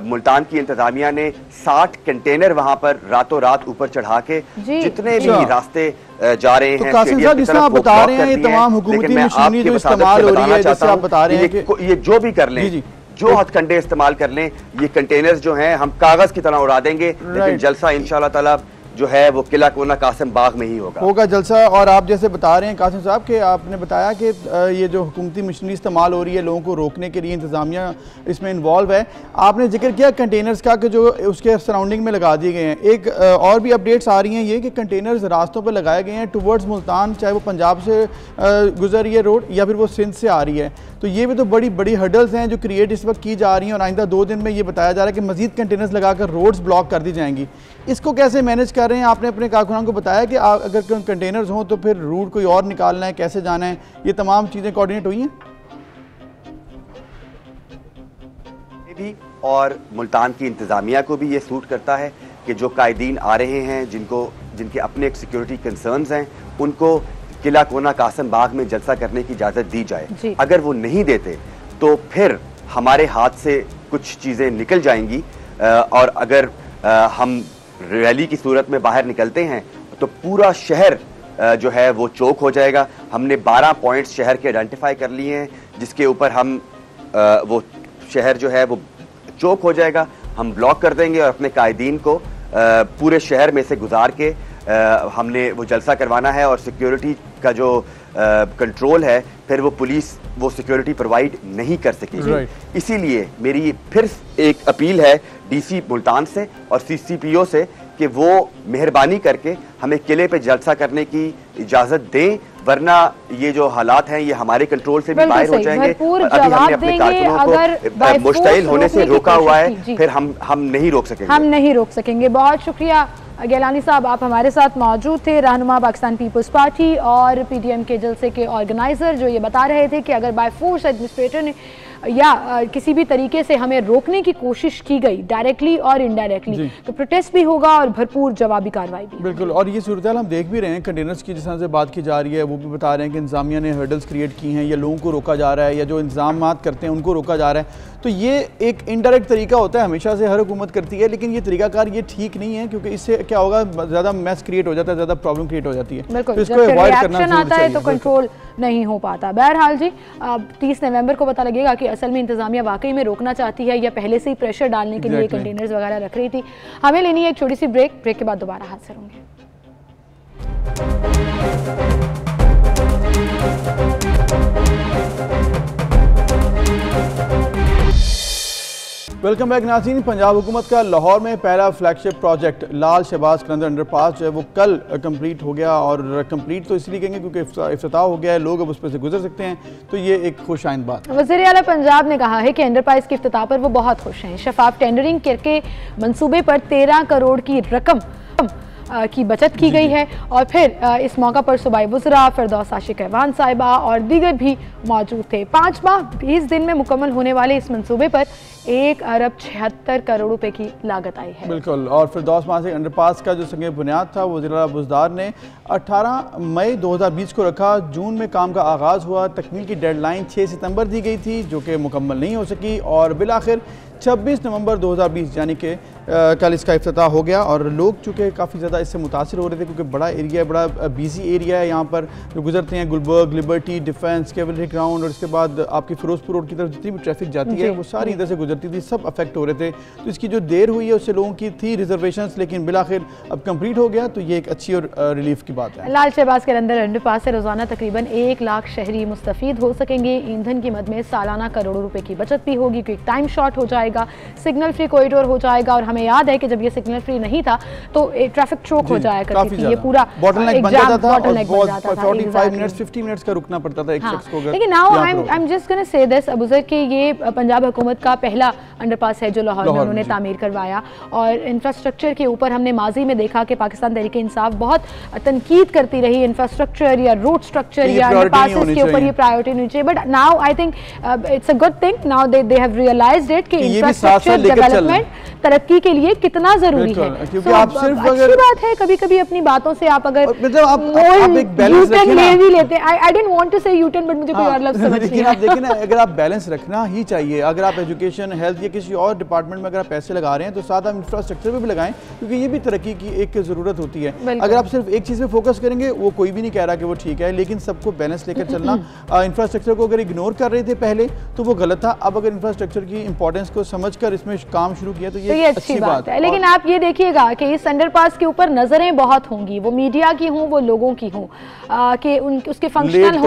मुल्तान की इंतजामिया ने 60 कंटेनर वहां पर रातों रात ऊपर चढ़ा के जितने भी रास्ते जा रहे हैं, कासिम साहब जिसमें आप बता रहे हैं तमाम हुकूमती मशीनरी जो इस्तेमाल हो रही है, जैसे आप बता रहे हैं कि ये जो भी कर लें, जो हथकंडे इस्तेमाल कर लें, ये कंटेनर्स जो हैं हम कागज की तरह उड़ा देंगे, लेकिन जलसा इंशाल्लाह ताला जो है वो किला कोना कासिम बाग में ही होगा जलसा। और आप जैसे बता रहे हैं कासिम साहब कि आपने बताया कि ये जो हुकूमती मशीनरी इस्तेमाल हो रही है लोगों को रोकने के लिए, इंतज़ामिया इसमें इन्वॉल्व है। आपने जिक्र किया कंटेनर्स का कि जो उसके सराउंडिंग में लगा दिए गए हैं। एक और भी अपडेट्स आ रही हैं ये कि कंटेनर्स रास्तों पर लगाए गए हैं टुवर्ड्स मुल्तान, चाहे वो पंजाब से गुजर रही है रोड या फिर वो सिंध से आ रही है। तो ये भी तो बड़ी बड़ी हर्डल्स हैं जो क्रिएट इस वक्त की जा रही हैं, और आइंदा 2 दिन में ये बताया जा रहा है कि मजीद कंटेनर्स लगाकर रोड्स ब्लॉक कर दी जाएंगी। इसको कैसे मैनेज कर कर रहे हैं, आपने अपने कारकुनान को बताया कि अगर कंटेनर्स हों तो फिर रूट कोई और निकालना है, कैसे जाना है, ये तमाम चीज़ें कोऑर्डिनेट हुई हैं भी, और मुल्तान की इंतज़ामिया को भी ये सूट करता है कि जो कायदीन आ रहे हैं, जिनके अपने सिक्योरिटी कंसर्न्स हैं, उनको किला कोना कासम बाग में जलसा करने की इजाज़त दी जाए। अगर वो नहीं देते तो फिर हमारे हाथ से कुछ चीज़ें निकल जाएंगी, और अगर हम रैली की सूरत में बाहर निकलते हैं तो पूरा शहर जो है वो चौक हो जाएगा। हमने 12 पॉइंट्स शहर के आइडेंटिफाई कर लिए हैं, जिसके ऊपर हम वो शहर जो है वो चौक हो जाएगा, हम ब्लॉक कर देंगे और अपने कायदीन को पूरे शहर में से गुजार के हमने वो जलसा करवाना है। और सिक्योरिटी का जो कंट्रोल है, फिर वो पुलिस वो सिक्योरिटी प्रोवाइड नहीं कर सकेगी। इसीलिए मेरी फिर एक अपील है डीसी मुल्तान से और सीसीपीओ से कि वो मेहरबानी करके हमें किले पे जलसा करने की इजाज़त दें, वरना ये जो हालात हैं ये हमारे कंट्रोल से भी बाहर हो जाएंगे। अभी हमने अपने कारकुनों को मुश्तइल होने से रोका हुआ है, फिर हम नहीं रोक सकेंगे। बहुत शुक्रिया गिलानी साहब, आप हमारे साथ मौजूद थे, रहनुमा पाकिस्तान पीपल्स पार्टी और PTM के जलसे के ऑर्गेनाइजर, जो ये बता रहे थे कि अगर बाय फोर्स एडमिनिस्ट्रेटर ने या किसी भी तरीके से हमें रोकने की कोशिश की गई, डायरेक्टली और इनडायरेक्टली, तो प्रोटेस्ट भी होगा और भरपूर जवाबी कार्रवाई भी। बिल्कुल, और ये सूरत हम देख भी रहे हैं, कंटेनर्स की जिस तरह से बात की जा रही है, वो भी बता रहे हैं कि इंतजामिया ने हर्डल्स क्रिएट की हैं, या लोगों को रोका जा रहा है, या जो इंतजाम करते हैं उनको रोका जा रहा है। तो ये एक इनडायरेक्ट तरीका होता है, हमेशा से हर हुकूमत करती है, लेकिन ये तरीकाकार ये ठीक नहीं है, क्योंकि इससे क्या होगा, ज़्यादा मैस क्रिएट हो जाता है, ज़्यादा प्रॉब्लम क्रिएट हो जाती है। बिल्कुल, तो इसको अवॉइड करना आता है तो कंट्रोल नहीं हो पाता। बहरहाल जी, 30 नवंबर को पता लगेगा कि असल में इंतजामिया वाकई में रोकना चाहती है या पहले से ही प्रेशर डालने के लिए कंटेनर्स वगैरह रख रही थी। हमें लेनी है एक छोटी सी ब्रेक के बाद दोबारा हाजिर होंगे। वेलकम बैक नाज़रीन। पंजाब हुकूमत का लाहौर में पहला फ्लैगशिप प्रोजेक्ट लाल शहबाज कलंदर अंडरपास जो है वो कल कंप्लीट हो गया, और कंप्लीट तो इसलिए कहेंगे क्योंकि इफ्तिताह हो गया है, लोग अब उस पर से गुजर सकते हैं, तो ये एक खुशाइंद बात है। वज़ीर आला पंजाब ने कहा है कि अंडरपास के इफ्तिताह पर वो बहुत खुश हैं। शफाफ टेंडरिंग करके मंसूबे पर 13 करोड़ की रकम की बचत की गई है। और फिर इस मौका पर सूबाई वज़रा फिरदौस आशिक ऐवान साहिबा और दीगर भी मौजूद थे। 5 माह 20 दिन में मुकम्मल होने वाले इस मंसूबे पर 1 अरब 76 करोड़ रुपए की लागत आई है। बिल्कुल, और फिरदौस मासिक अंडरपास का जो संग बुनियाद था वो वज़ीर बुज़दार ने 18 मई 2020 को रखा। जून में काम का आगाज़ हुआ, तकमील की डेडलाइन 6 सितंबर दी गई थी, जो कि मुकम्मल नहीं हो सकी, और बिलाखिर 26 नवंबर 2020 यानी कि कल इसका इफ्तिताह हो गया। और लोग चूँकि काफ़ी ज़्यादा इससे मुतासिर हो रहे थे, क्योंकि बड़ा एरिया है, बड़ा बिजी एरिया है, यहाँ पर जो गुजरते हैं Gulberg, Liberty, Defence, Cavalry Ground, और इसके बाद आपकी फिरोजपुर रोड की तरफ जितनी भी ट्रैफिक जाती है वो सारी इधर से गुजरती थी, सब अफेक्ट हो रहे थे। तो इसकी जो देर हुई है उससे लोगों की थी रिजर्वेशंस, लेकिन बिलाखिर अब कंप्लीट हो गया, तो ये एक अच्छी और रिलीफ की बात है। लाल शहबाज के अंदर अंडरपास से रोजाना तकरीबन 1 लाख शहरी मुस्तफीद हो सकेंगे। ईंधन की मद में सालाना करोड़ों रुपए की बचत भी होगी, क्योंकि टाइम शॉर्ट हो जाएगा, सिग्नल फ्री कॉरिडोर हो जाएगा। और हमें याद है कि जब ये सिग्नल फ्री नहीं था तो ट्रैफिक चौक हो जाया करती थी, ये पूरा बॉटलनेक बन जाता था, 45 मिनट्स 50 मिनट्स का रुकना पड़ता था एक शख्स को। लेकिन now I am just gonna say this Abuzar कि ये पंजाब हुकूमत का पहला अंडरपास है जो लाहौर में उन्होंने तामीर करवाया। और इंफ्रास्ट्रक्चर के ऊपर हमने माजी में देखा कि पाकिस्तान तहरीक इंसाफ बहुत तनकीद करती रही इंफ्रास्ट्रक्चर या रोड स्ट्रक्चर या अंडरपासेस के ऊपर, ये प्रायोरिटी होनी चाहिए। But now I think it's a good thing, now they have realised it कि इंफ्रास्ट्रक्चर डेवलपमेंट तरक्की के लिए कितना जरूरी है। क्योंकि आप सिर्फ अच्छी बात है, कभी-कभी अपनी बातों से आप अगर मतलब आप एक बैलेंस रखें ना, भी लेते हैं। आई डिडंट वांट टू से यू-टर्न, बट मुझे कोई और लफ्ज़ समझ नहीं आया। आप देखिए ना, अगर आप बैलेंस रखना ही चाहिए, अगर आप एजुकेशन, हेल्थ या किसी और डिपार्टमेंट में अगर आप पैसे लगा रहे हैं तो साथ आप इंफ्रास्ट्रक्चर पे भी लगाएं, क्योंकि ये भी तरक्की की एक ज़रूरत होती है। अगर आप सिर्फ एक चीज़ पे फोकस करेंगे, वो कोई भी नहीं कह रहा कि वो ठीक है, लेकिन सबको बैलेंस लेकर चलना। इंफ्रास्ट्रक्चर को अगर इग्नोर कर रहे थे पहले तो वो गलत था, अब अगर इंफ्रास्ट्रक्चर की इंपॉर्टेंस को समझकर इसमें काम शुरू किया तो ये अच्छी बात है। लेकिन आप ये देखिएगा कि इस अंडरपास के ऊपर नजरें बहुत होंगी, वो मीडिया की हों, वो लोगों की हों, कि उसके फंक्शनल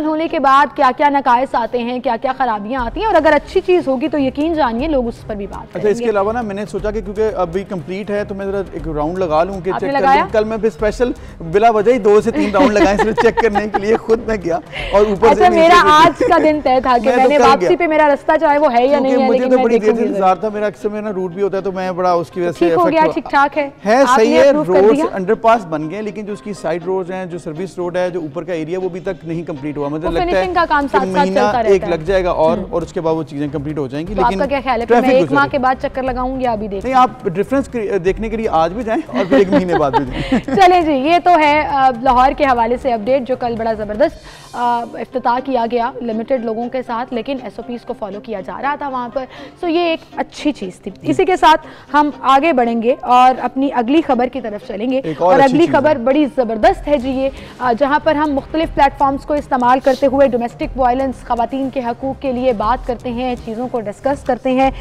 होने के बाद क्या क्या नकायस आते हैं, क्या क्या खराबियां आती हैं, और अगर अच्छी चीज होगी तो यकीन जानिए लोग उस पर भी बात करेंगे। अच्छा, इसके अलावा ना मैंने सोचा कि क्योंकि अभी कंप्लीट है तो मैं जरा एक राउंड लगा लूं कि चेक कर लूं। कल मैं भी स्पेशल बिला वजह ही 2 से 3 राउंड लगाए सिर्फ चेक करने के लिए, खुद मैं गया और ऊपर से मेरा आज का दिन तय था कि मैंने वापसी पे मेरा रास्ता चाहे वो है या नहीं है, मुझे तो बड़ी देर से इंतजार था, मेरा अक्सर मेरा रूट भी होता है तो मैं बड़ा उसकी वजह से ठीक हो गया, ठीक ठाक है सही है। रोड अंडरपास बन गए लेकिन जो उसकी साइड रोड हैं, जो सर्विस रोड है, जो ऊपर का एरिया वो अभी तक नहीं कंप्लीट हुआ। मतलब लगता है का काम साथ साथ चलता एक लग जाएगा और उसके बाद वो चीजें कंप्लीट हो जाएंगी। लेकिन आपका क्या ख्याल है, मैं 1 माह के बाद चक्कर लगाऊंगी अभी देख? नहीं, आप डिफरेंस देखने के लिए आज भी जाएं और फिर 1 महीने बाद भी जाएं। चलें जी, ये तो है लाहौर के हवाले से अपडेट, जो कल बड़ा ज़बरदस्त इफ्तिताह किया गया लिमिटेड लोगों के साथ, लेकिन SOPs को फॉलो किया जा रहा था वहाँ पर। सो ये एक अच्छी चीज़ थी। इसी के साथ हम आगे बढ़ेंगे और अपनी अगली खबर की तरफ चलेंगे। और अगली खबर बड़ी ज़बरदस्त है जी, ये जहाँ पर हम मुख्तलिफ प्लेटफॉर्म्स को इस्तेमाल करते हुए डोमेस्टिक वायलेंस, ख़वातीन के हकूक़ के लिए बात करते हैं, चीज़ों को डिस्कस करते हैं।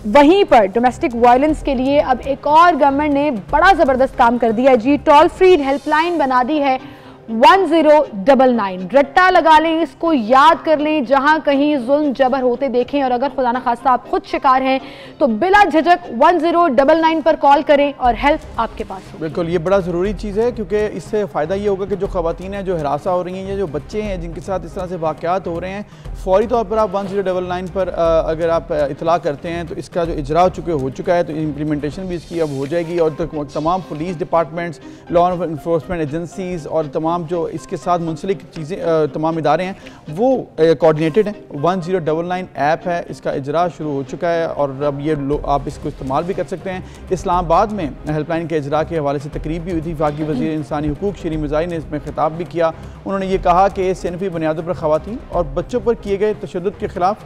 वहीं पर डोमेस्टिक वायलेंस के लिए अब एक और गवर्नमेंट ने बड़ा ज़बरदस्त काम कर दिया है जी। टोल फ्री हेल्पलाइन बना दी है 1099। रट्टा लगा लें, इसको याद कर लें, जहां कहीं जुल्म जबर होते देखें और अगर खुदा न खास्ता आप खुद शिकार हैं तो बिला झिझक 1099 पर कॉल करें और हेल्प आपके पास हो। बिल्कुल, ये बड़ा ज़रूरी चीज़ है क्योंकि इससे फ़ायदा ये होगा कि जो ख़वातीन हैं जो हरासा हो रही हैं या जो बच्चे हैं जिनके साथ इस तरह से वाक़यात हो रहे हैं, फौरी तौर पर आप 1099 पर अगर आप इतला करते हैं तो इसका जो इजरा हो चुका है तो इम्प्लीमेंटेशन भी इसकी अब हो जाएगी। और तमाम police departments, law enforcement agencies और तमाम जो इसके साथ मुंसलिक चीज़ें तमाम इदारे हैं वो कोऑर्डिनेटेड हैं। 1099 ऐप है, इसका इजरा शुरू हो चुका है और अब ये आप इसको इस्तेमाल भी कर सकते हैं। इस्लामाबाद में हेल्पलाइन के इजरा के हवाले से तकरीब भी हुई थी। वफाकी वज़ीर इंसानी हुकूक शरी मिज़ाई ने इसमें खिताब भी किया। उन्होंने ये कहा कि सिनफी बुनियादों पर ख़वातीन और बच्चों पर किए गए तशद्दुद के खिलाफ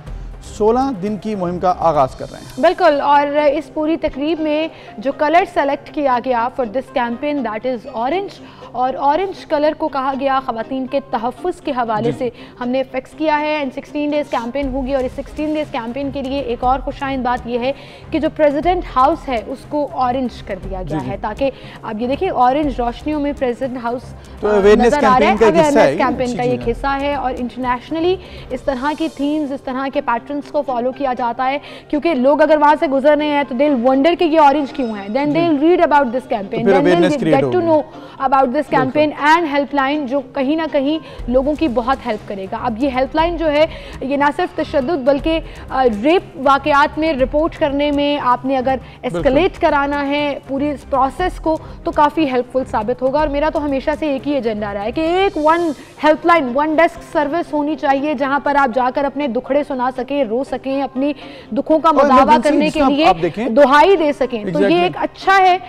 16 दिन की मुहिम का आगाज़ कर रहे हैं। बिल्कुल, और इस पूरी तकरीब में जो कलर सेलेक्ट किया गया for this campaign that is orange, और ऑरेंज कलर को कहा गया ख़वातीन के तहफ़्फ़ुज़ के हवाले से हमने फिक्स किया है। एंड 16 डेज़ कैंपेन होगी और इस 16 डेज़ कैंपेन के लिए एक और खुशाइन बात यह है कि जो प्रेसिडेंट हाउस है उसको ऑरेंज कर दिया गया है, ताकि आप ये देखिए ऑरेंज रोशनियों में प्रेसिडेंट हाउस नज़र आ रहा है। अवेयरनेस कैंपेन का एक हिस्सा है और इंटरनेशनली इस तरह की थीम्स, इस तरह के पैटर्न्स को फॉलो किया जाता है क्योंकि लोग अगर वहाँ से गुजर रहे हैं तो दे विल वंडर कि ये ऑरेंज क्यों है, then they will read about this campaign, then they will get to know about this campaign and helpline, जो कहीं ना कहीं लोगों की बहुत हेल्प करेगा। अब ये हेल्पलाइन जो है ये ना सिर्फ तशद्दुद बल्कि रेप वाकयात में रिपोर्ट करने में आपने अगर एस्केलेट कराना है पूरी इस प्रोसेस को तो काफ़ी हेल्पफुल साबित होगा। और मेरा तो हमेशा से एक ही एजेंडा रहा है कि एक one helpline, one desk service होनी चाहिए जहां पर आप जाकर अपने दुखड़े सुना सकें, रो सकें, अपनी दुखों का मुदावा करने के लिए दुहाई दे सकें। तो ये एक अच्छा है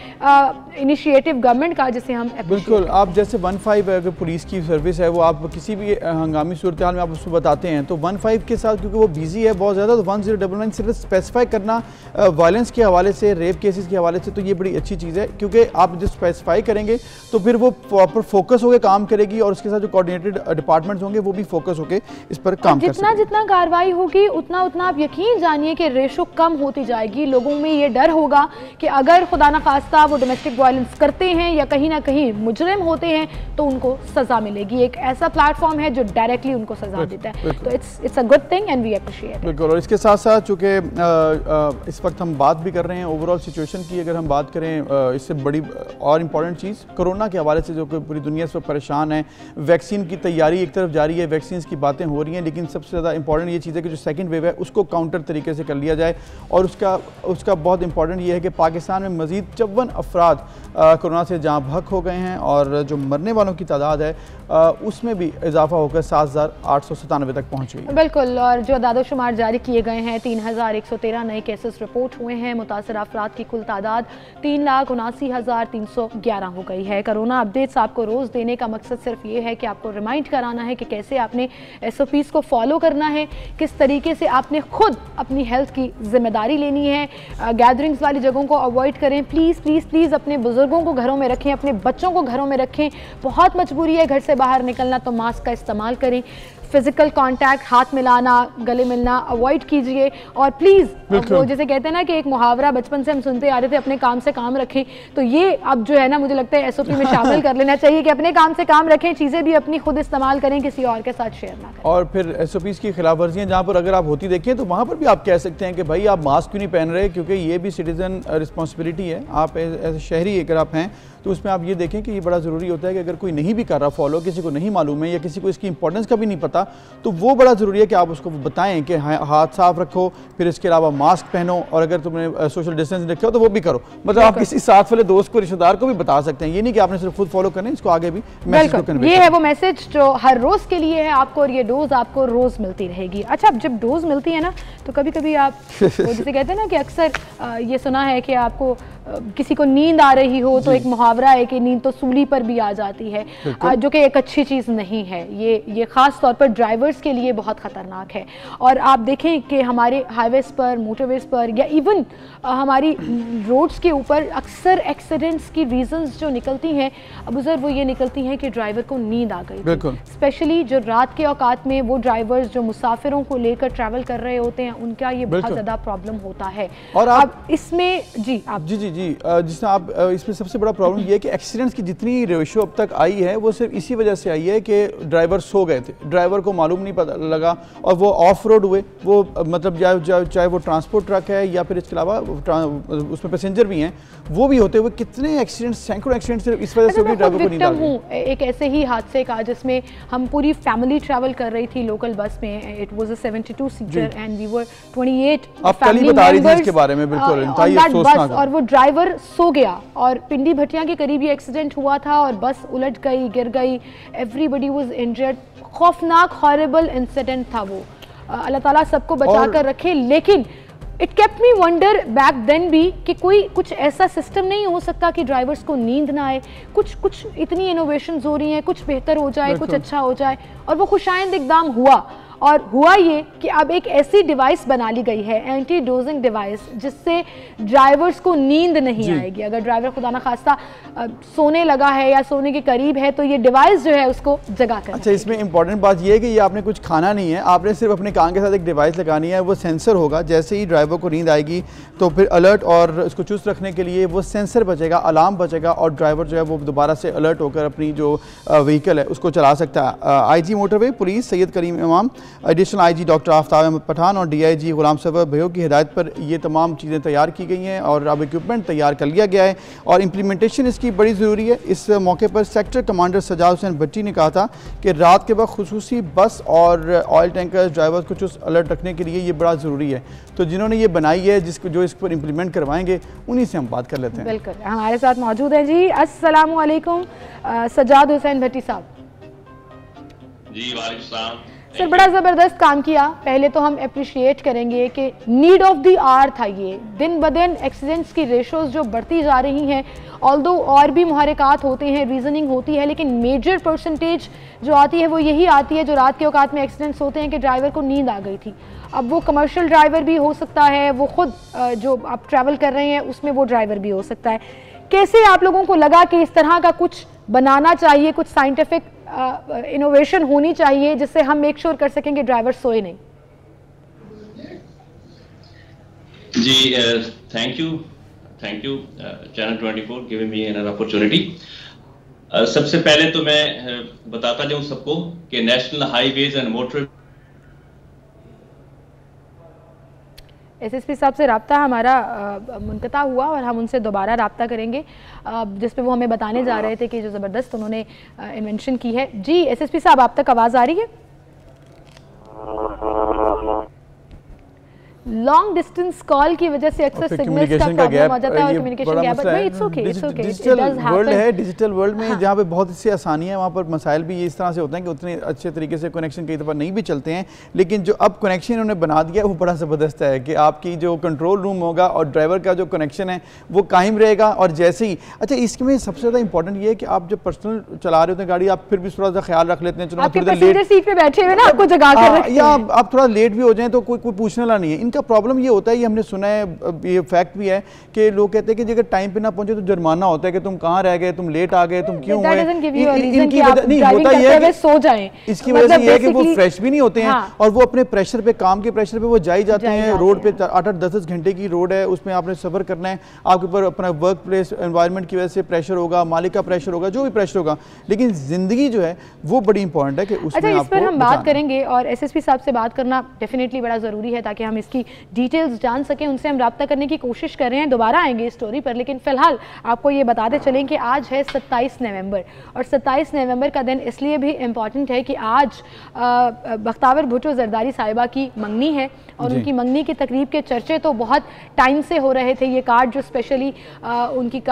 इनिशिएटिव गवर्नमेंट का जिसे हम बिल्कुल। आप जैसे 15 अगर पुलिस की सर्विस है वो आप किसी भी हंगामी सूरत हाल में आप उसको बताते हैं तो 15 के साथ क्योंकि वो बिजी है बहुत ज़्यादा, तो 1099 सिर्फ स्पेसिफाई करना वायलेंस के हवाले से, रेप केसेस के हवाले से, तो ये बड़ी अच्छी चीज़ है क्योंकि आप जब स्पेसिफाई करेंगे तो फिर वो प्रॉपर फोकस होकर काम करेगी और उसके साथ जो कोऑर्डिनेटेड डिपार्टमेंट्स होंगे वो भी फोकस होकर इस पर काम कर जितना जितना कार्रवाई होगी उतना उतना आप यकीन जानिए कि रेशो कम होती जाएगी। लोगों में ये डर होगा कि अगर खुदा न खास्ता वो डोमेस्टिक वायलेंस करते हैं या कहीं ना कहीं मुजरिम होते हैं तो उनको सजा मिलेगी। एक ऐसा प्लेटफॉर्म है जो डायरेक्टली उनको सजा देता है, तो it's a good thing and we appreciate. बिल्कुल। और इसके साथ साथ चूँकि इस वक्त हम बात भी कर रहे हैं ओवरऑल सिचुएशन की, अगर हम बात करें इससे बड़ी और इम्पॉर्टेंट चीज़ कोरोना के हवाले से जो कि पूरी दुनिया इस पर परेशान है, वैक्सीन की तैयारी एक तरफ जारी है, वैक्सीन की बातें हो रही हैं, लेकिन सबसे ज़्यादा इंपॉर्टेंट ये चीज़ है कि जो सेकंड वेव है उसको काउंटर तरीके से कर लिया जाए। और उसका बहुत इंपॉर्टेंट ये है कि पाकिस्तान में मज़ीद 54 अफराद कोरोना से जहाँ भक हो गए हैं और जो मरने वालों की तादाद है उसमें भी इजाफा होकर 7,897 तक पहुँच गई। बिल्कुल। और जो दादोशुमार जारी किए गए हैं 3,113 नए केसेस रिपोर्ट हुए हैं। मुतासर अफराद की कुल तादाद 3,79,311 हो गई है। कोरोना अपडेट्स आपको रोज़ देने का मकसद सिर्फ ये है कि आपको रिमाइंड कराना है कि कैसे आपने SOPs को फॉलो करना है, किस तरीके से आपने खुद अपनी हेल्थ की जिम्मेदारी लेनी है। गैदरिंग्स वाली जगहों को अवॉइड करें प्लीज़ प्लीज़ प्लीज़। अपने बुजुर्गों को घरों में रखें, अपने बच्चों को घरों में रखें। बहुत मजबूरी है घर से बाहर निकलना तो मास्क का इस्तेमाल करें। फिजिकल कांटेक्ट, हाथ मिलाना, गले मिलना अवॉइड कीजिए। और प्लीज़ वो जैसे कहते हैं ना कि एक मुहावरा बचपन से हम सुनते आ रहे थे, अपने काम से काम रखें, तो ये अब जो है ना मुझे लगता है SOP में शामिल कर लेना चाहिए कि अपने काम से काम रखें, चीज़ें भी अपनी खुद इस्तेमाल करें, किसी और के साथ शेयर ना करें। और फिर SOPs की खिलाफ वर्जियाँ जहाँ पर अगर आप होती देखें तो वहाँ पर भी आप कह सकते हैं कि भाई आप मास्क क्यों नहीं पहन रहे, क्योंकि ये भी सिटीज़न रिस्पॉन्सिबिलिटी है। आप एज शहरी अगर आप हैं तो उसमें आप ये देखें कि ये बड़ा ज़रूरी होता है कि अगर कोई नहीं भी कर रहा फॉलो, किसी को नहीं मालूम है या किसी को इसकी इंपॉर्टेंस का भी नहीं पता, तो वो बड़ा ज़रूरी है कि आप उसको बताएं कि हाथ साफ रखो, फिर इसके अलावा मास्क पहनो, और अगर तुमने सोशल डिस्टेंस रखे हो तो वो भी करो। मतलब आप किसी साथ वाले दोस्त को, रिश्तेदार को भी बता सकते हैं, ये नहीं कि आपने सिर्फ खुद फॉलो करना है, इसको आगे भी मैसेज को कन्वे। ये है वो मैसेज जो हर रोज के लिए है आपको, और ये डोज आपको रोज मिलती रहेगी। अच्छा, जब डोज मिलती है ना तो कभी कभी आप जैसे कहते हैं ना कि अक्सर ये सुना है कि आपको किसी को नींद आ रही हो तो एक मुहावरा है कि नींद तो सूली पर भी आ जाती है, जो कि एक अच्छी चीज़ नहीं है। ये ख़ास तौर पर ड्राइवर्स के लिए बहुत ख़तरनाक है। और आप देखें कि हमारे हाईवेज़ पर, मोटरवेज़ पर या इवन हमारी रोड्स के ऊपर अक्सर एक्सीडेंट्स की रीजंस जो निकलती हैं अबूज़र, वो ये निकलती हैं कि ड्राइवर को नींद आ गई। स्पेशली जो रात के औकात में वो ड्राइवर्स जो मुसाफिरों को लेकर ट्रैवल कर रहे होते हैं, उनका ये बहुत ज़्यादा प्रॉब्लम होता है। और आप इसमें जी जिससे आप इसमें सबसे बड़ा प्रॉब्लम ये है कि एक्सीडेंट्स की जितनी रेशो अब तक आई है वो सिर्फ इसी वजह से आई है कि ड्राइवर सो गए थे, ड्राइवर को मालूम नहीं पता लगा और वो ऑफ रोड हुए। वो मतलब चाहे वो ट्रांसपोर्ट ट्रक है या फिर इसके अलावा उसमें पैसेंजर भी हैं, वो भी होते हुए कितने एक्सीडेंट्स, सैकड़ों एक्सीडेंट सिर्फ इस वजह से हुए ड्राइवर को नींद आ गई। एक ऐसे ही हादसे का जिसमें हम पूरी फैमिली ट्रैवल कर रही थी लोकल बस में। It was a 72 seater and we were 28 family members इसके बारे में। बिल्कुल बस, और वो ड्राइवर सो गया और पिंडी भटिया के करीब ये एक्सीडेंट हुआ था और बस उलट गई, गिर गई, एवरीबडी वाज इंजर्ड। खौफनाक हॉरिबल इंसिडेंट था वो। अल्लाह ताला सबको बचा कर रखे। लेकिन it kept me wonder back then भी कि कुछ ऐसा सिस्टम नहीं हो सकता कि ड्राइवर्स को नींद ना आए। कुछ इतनी इनोवेशंस हो रही हैं, कुछ बेहतर हो जाए, कुछ अच्छा हो जाए, और वो खुशाइंद इकदाम हुआ। और हुआ ये कि अब एक ऐसी डिवाइस बना ली गई है, एंटी डोजिंग डिवाइस, जिससे ड्राइवर्स को नींद नहीं आएगी। अगर ड्राइवर खुदा ना खास्ता सोने लगा है या सोने के करीब है तो ये डिवाइस जो है उसको जगा कर। अच्छा, इसमें इंपॉर्टेंट बात ये है कि ये आपने कुछ खाना नहीं है, आपने सिर्फ अपने कान के साथ एक डिवाइस लगानी है। वो सेंसर होगा, जैसे ही ड्राइवर को नींद आएगी तो फिर अलर्ट और उसको चुस्त रखने के लिए वो सेंसर बचेगा, अलार्म बचेगा, और ड्राइवर जो है वो दोबारा से अलर्ट होकर अपनी जो व्हीकल है उसको चला सकता है। IG motorway police Syed Karim Imam, additional IG doctor Aftab Ahmed Pathan और DIG गुलाम सरवर भयो की हिदायत पर ये तमाम चीज़ें तैयार की गई हैं और अब इक्विपमेंट तैयार कर लिया गया है और इम्प्लीमेंटेशन इसकी बड़ी ज़रूरी है। इस मौके पर सेक्टर कमांडर सजाद हुसैन भट्टी ने कहा था कि रात के वक्त खुसूसी बस और ऑयल टैंकर्स ड्राइवर्स को चुस्त अलर्ट रखने के लिए ये बड़ा ज़रूरी है। तो जिन्होंने ये बनाई है, जो इस पर इम्प्लीमेंट करवाएंगे, उन्हीं से हम बात कर लेते हैं। बिल्कुल, हमारे साथ मौजूद है जी। अस्सलाम वालेकुम सजाद हुसैन भट्टी साहब। जी वालेकुम सलाम सर, बड़ा ज़बरदस्त काम किया। पहले तो हम अप्रिशिएट करेंगे कि नीड ऑफ द आवर था ये। दिन ब दिन एक्सीडेंट्स की रेशोज़ जो बढ़ती जा रही हैं, ऑल्दो और भी मुहरकात होते हैं, रीजनिंग होती है, लेकिन मेजर परसेंटेज जो आती है वो यही आती है जो रात के औकात में एक्सीडेंट्स होते हैं कि ड्राइवर को नींद आ गई थी। अब वो कमर्शियल ड्राइवर भी हो सकता है, वो खुद जो आप ट्रैवल कर रहे हैं उसमें वो ड्राइवर भी हो सकता है। कैसे आप लोगों को लगा कि इस तरह का कुछ बनाना चाहिए, कुछ साइंटिफिक इनोवेशन होनी चाहिए जिससे हम मेक श्योर कर सकें कि ड्राइवर सोए नहीं? जी thank you channel 24 giving me an opportunity. सबसे पहले तो मैं बताता जाऊं सबको कि national highways and motor SSP साहब से रब्ता हमारा मुनक़ता हुआ और हम उनसे दोबारा रब्ता करेंगे, जिस पे वो हमें बताने जा रहे थे कि जो ज़बरदस्त उन्होंने इन्वेंशन की है। जी SSP साहब, आप तक आवाज़ आ रही है? लॉन्ग डिस्टेंस कॉल की वजह से अक्सर सिग्नल्स का प्रॉब्लम आ जाता है और communication gap, but it's okay, it's okay, digital world है। डिजिटल वर्ल्ड में जहाँ पे बहुत सी आसानियाँ, वहाँ पर मसाइल भी इस तरह से होते हैं कि उतने अच्छे तरीके से कनेक्शन कई दफ़ा नहीं भी चलते हैं, लेकिन जो अब कनेक्शन उन्होंने बना दिया वो बड़ा ज़बरदस्त है कि आपकी जो कंट्रोल रूम होगा और ड्राइवर का जो कनेक्शन है वो कायम रहेगा। और जैसे ही अच्छा, इसमें सबसे ज़्यादा इंपॉर्टेंट ये है कि आप जब पर्सनल चला रहे होते हैं गाड़ी, आप फिर भी थोड़ा सा ख्याल रख लेते हैं, चलो पैसेंजर सीट पे बैठे हुए ना, आपको जगा कर रखते हैं, या आप थोड़ा लेट भी हो जाएं तो कोई पूछने वाला नहीं है। इनका प्रॉब्लम ये होता है, ये हमने सुना है, ये फैक्ट भी है कि लोग कहते हैं कि अगर टाइम पे ना पहुंचे तो जुर्माना होता है कि तुम कहाँ रह गए, तुम लेट आ गए, तुम क्यों हुए। इनकी वजह नहीं होता है सो जाएं, इसकी वजह से ये है कि वो फ्रेश भी नहीं होते हैं और वो अपने प्रेशर पे, काम के प्रेशर पे वो जाई जाते हैं। रोड पे 8-8, 10-10 घंटे की रोड है, उसमें आपने सफर करना है, आपके ऊपर अपना वर्क प्लेस एनवायरनमेंट की वजह से प्रेशर होगा, मालिक का प्रेशर होगा, जो भी प्रेशर होगा, लेकिन जिंदगी जो है वो बड़ी इंपॉर्टेंट है कि उसमें इस पर हम बात करेंगे और SSP साहब से बात करना डेफिनेटली बड़ा ज़रूरी है ताकि हम इसकी उनकी डिटेल्स जान सकें, उनसे हम रब्ता करने की कोशिश कर रहे हैं। दोबारा आएंगे इस स्टोरी पर, लेकिन फ़िलहाल आपको ये बताते चलें कि आज है 27 नवंबर, और 27 नवंबर का दिन इसलिए भी इम्पॉर्टेंट है कि आज बख्तावर भुट्टो जरदारी साहिबा की मंगनी है, और उनकी मंगनी की तकरीब के चर्चे तो बहुत टाइम से हो रहे थे। ये कार्ड जो स्पेशली उनकी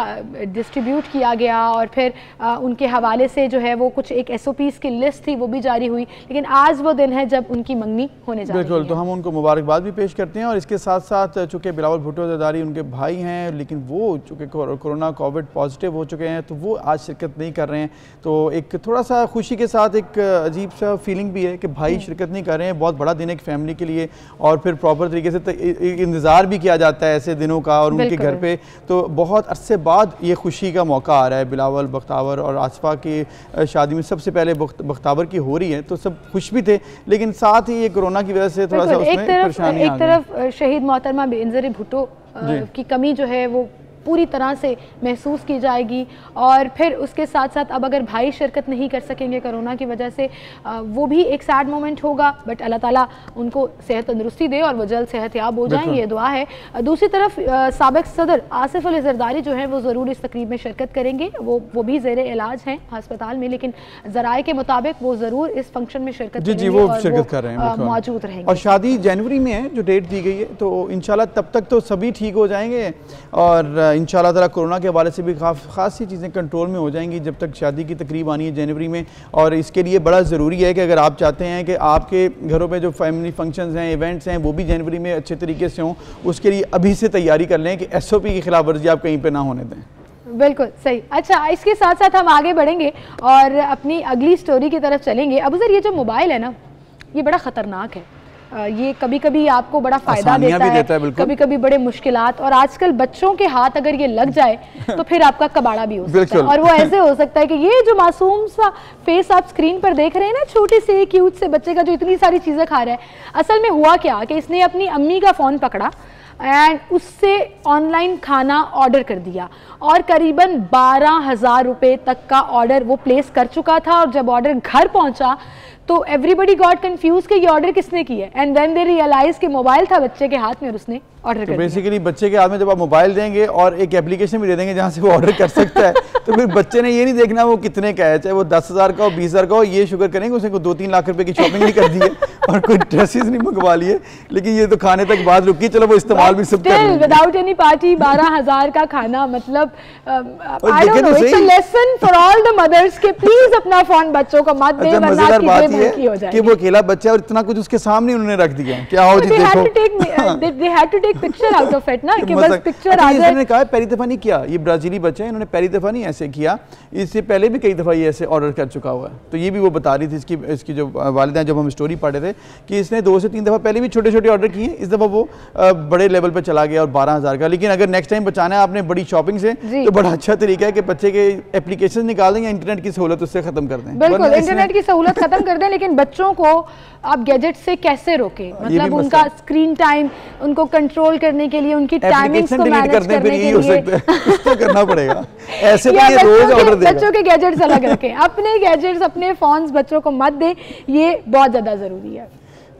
डिस्ट्रीब्यूट किया गया, और फिर उनके हवाले से जो है वो कुछ एक SOPs की लिस्ट थी वो भी जारी हुई, लेकिन आज वो दिन है जब उनकी मंगनी होने जा रही है। बिल्कुल, तो हम उनको मुबारकबाद भी पेश करते हैं, और इसके साथ साथ चूँकि बिलावल भुट्टो जरदारी उनके भाई हैं, लेकिन वो चूँकि कोरोना कोविड पॉजिटिव हो चुके हैं तो वो आज शिरकत नहीं कर रहे हैं। तो एक थोड़ा सा खुशी के साथ एक अजीब सा फीलिंग भी है कि भाई शिरकत नहीं कर रहे हैं। बहुत बड़ा दिन है एक फैमिली के लिए, और फिर प्रॉपर तरीके से इंतज़ार भी किया जाता है ऐसे दिनों का, और उनके घर पे तो बहुत अरसे बाद ये खुशी का मौका आ रहा है। बिलावल, बख्तावर और आसफा की शादी में सबसे पहले बख्तावर की हो रही है, तो सब खुश भी थे, लेकिन साथ ही ये कोरोना की वजह से थोड़ा सा उसमें परेशानी आ गई। एक तरफ शहीद मोहतरमा बेनज़ीर भुट्टो की कमी जो है वो पूरी तरह से महसूस की जाएगी, और फिर उसके साथ साथ अब अगर भाई शिरकत नहीं कर सकेंगे कोरोना की वजह से, वो भी एक सैड मोमेंट होगा। बट अल्लाह ताला उनको सेहत तंदुरुस्ती दे और वो जल्द सेहतयाब हो जाएं, ये दुआ है। दूसरी तरफ साबिक सदर आसिफ अली जरदारी जो है वो ज़रूर इस तकरीब में शिरकत करेंगे। वो भी ज़ेरे इलाज हैं अस्पताल में, लेकिन ज़राए के मुताबिक वो ज़रूर इस फंक्शन में शिरकत करेंगे, वो शिरकत कर रहे हैं, मौजूद रहेंगे। और शादी जनवरी में है जो डेट दी गई है, तो इंशाल्लाह तब तक तो सभी ठीक हो जाएंगे, और इंशाल्लाह ताला कोरोना के हवाले से भी खास सी चीज़ें कंट्रोल में हो जाएंगी जब तक शादी की तकरीब आनी है जनवरी में। और इसके लिए बड़ा ज़रूरी है कि अगर आप चाहते हैं कि आपके घरों पे जो फैमिली फंक्शंस हैं, इवेंट्स हैं, वो भी जनवरी में अच्छे तरीके से हों, उसके लिए अभी से तैयारी कर लें कि SOP की खिलाफ वर्जी आप कहीं पर ना होने दें। बिल्कुल सही। अच्छा, इसके साथ साथ हम आगे बढ़ेंगे और अपनी अगली स्टोरी की तरफ चलेंगे। अब सर, ये जो मोबाइल है ना, ये बड़ा ख़तरनाक है। ये कभी कभी आपको बड़ा फ़ायदा देता है, कभी कभी बड़े मुश्किलात, और आजकल बच्चों के हाथ अगर ये लग जाए तो फिर आपका कबाड़ा भी हो सकता है। और वो ऐसे हो सकता है कि ये जो मासूम सा फेस आप स्क्रीन पर देख रहे हैं ना, छोटे से क्यूट से बच्चे का जो इतनी सारी चीज़ें खा रहा है, असल में हुआ क्या कि इसने अपनी अम्मी का फ़ोन पकड़ा एंड उससे ऑनलाइन खाना ऑर्डर कर दिया, और करीबन 12,000 रुपये तक का ऑर्डर वो प्लेस कर चुका था। और जब ऑर्डर घर पहुंचा तो एवरीबडी गॉट कंफ्यूज कि ये ऑर्डर किसने किया, एंड देन दे रियलाइज कि मोबाइल था बच्चे के हाथ में और उसने ऑर्डर कर दिया। बेसिकली बच्चे के हाथ में जब आप मोबाइल देंगे और एक एप्लीकेशन भी दे देंगे जहाँ से वो ऑर्डर कर सकता है, तो फिर बच्चे ने ये नहीं देखना वो कितने का है, चाहे वो 10,000 का हो, 20,000 का हो, ये शुक्र करेंगे उसने को 2-3 लाख रुपए की शॉपिंग नहीं कर दी है और कोई ड्रेसेस नहीं मंगवा लिए, लेकिन ये तो खाने तक बात रुकी, चलो वो इस्तेमाल भी सब कर विदाउट एनी पार्टी 12,000 का खाना, मतलब I don't know, it's a lesson for all the mothers कि प्लीज अपना फोन बच्चों को मत दें, वरना आपकी जेब हल्की हो जाएगी। कि वो अकेला बच्चा और इतना कुछ उसके सामने उन्होंने रख दिया, क्या हो जी देखो, they had to take picture out of it ना, कि बस पिक्चर आ जाए। इन्होंने कहा पहली दफा नहीं किया, ये ब्राजीली बच्चा है, इन्होंने पहली दफा नहीं ऐसे किया, इससे पहले भी कई दफा ये ऐसे ऑर्डर कर चुका हुआ है। तो ये भी वो बता रही थी इसकी जो वालिदा, जब हम स्टोरी पढ़े थे, कि इसने 2 से 3 दफा पहले भी छोटे छोटे ऑर्डर किए, इस दफा वो बड़े लेवल पे चला गया और 12,000 का। लेकिन अगर नेक्स्ट टाइम बचाना है आपने बड़ी शॉपिंग से, तो बड़ा अच्छा तरीका है कि बच्चे के एप्लीकेशन निकाल दें या इंटरनेट की सहूलत उससे खत्म कर दें। बिल्कुल, इंटरनेट की सहूलत खत्म कर दें, लेकिन बच्चों को आप गैजेट से कैसे रोकें, मतलब उनका स्क्रीन टाइम, उनको कंट्रोल करने के लिए, उनकी टाइमिंग्स को मैनेज करने के लिए कुछ तो करना पड़ेगा। ऐसे तो ये रोज ऑर्डर देगा। बच्चों के गैजेट्स अलग रखें, अपने गैजेट्स, अपने फोन्स बच्चों को मत दें, ये बहुत ज़्यादा ज़रूरी है।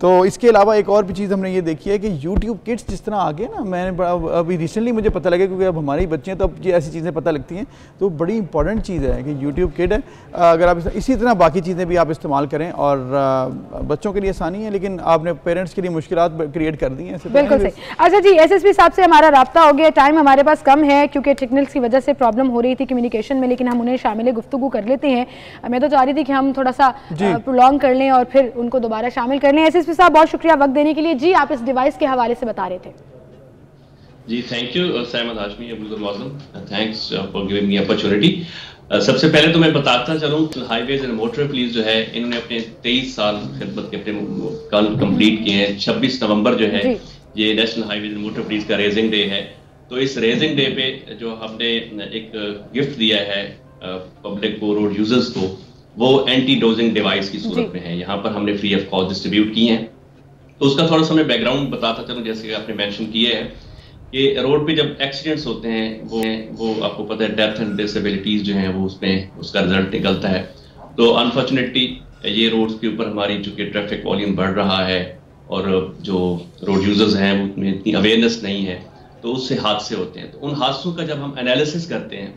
तो इसके अलावा एक और भी चीज़ हमने ये देखी है कि YouTube किड्स जिस तरह आ गए ना, मैंने अभी रिसेंटली मुझे पता लगा, क्योंकि अब हमारी बच्चे हैं तो अब ये ऐसी चीज़ें पता लगती हैं, तो बड़ी इंपॉर्टेंट चीज़ है कि YouTube किड है। अगर आप इसी तरह बाकी चीज़ें भी आप इस्तेमाल करें, और बच्चों के लिए आसानी है, लेकिन आपने पेरेंट्स के लिए मुश्किलात क्रिएट कर दी हैं। बिल्कुल सही। अच्छा जी, SSP साहब से हमारा रब्ता हो गया, टाइम हमारे पास कम है क्योंकि टेक्निकल की वजह से प्रॉब्लम हो रही थी कम्युनिकेशन में, लेकिन हम उन्हें शामिल गुफ्तगू कर लेते हैं। मैं तो चाह रही थी कि हम थोड़ा सा प्रोलॉन्ग कर लें और फिर उनको दोबारा शामिल कर लें। SSP साहब, बहुत शुक्रिया वक्त देने के लिए। जी, आप इस डिवाइस के हवाले से बता रहे थे। जी, thank you Sahmad Hashmi, Abdul Mauzam, thanks for giving me opportunity. सबसे पहले तो मैं बताता चलूं, हाईवेज एंड मोटर पुलिस जो है, इन्होंने अपने 23 साल खिदमत के अपने कल कंप्लीट किए हैं। 26 नवंबर जो है ये national highways and motor police का रेजिंग डे है। तो इस रेजिंग डे पे जो हमने एक गिफ्ट दिया है पब्लिक को, रोड यूजर्स को, वो एंटी डोजिंग डिवाइस की सूरत में है। यहाँ पर हमने फ्री ऑफ कॉस्ट डिस्ट्रीब्यूट किए हैं। तो उसका थोड़ा सा मैं बैकग्राउंड बताता चलूं, जैसे कि आपने मेंशन किए हैं कि रोड पे जब एक्सीडेंट्स होते हैं, वो आपको पता है डेथ एंड डिसेबिलिटीज जो हैं वो उसमें उसका रिजल्ट निकलता है। तो अनफॉर्चुनेटली ये रोड्स के ऊपर हमारी चूंकि ट्रैफिक वॉल्यूम बढ़ रहा है और जो रोड यूजर्स हैं उनमें इतनी अवेयरनेस नहीं है, तो उससे हादसे होते हैं। तो उन हादसों का जब हम एनालिसिस करते हैं,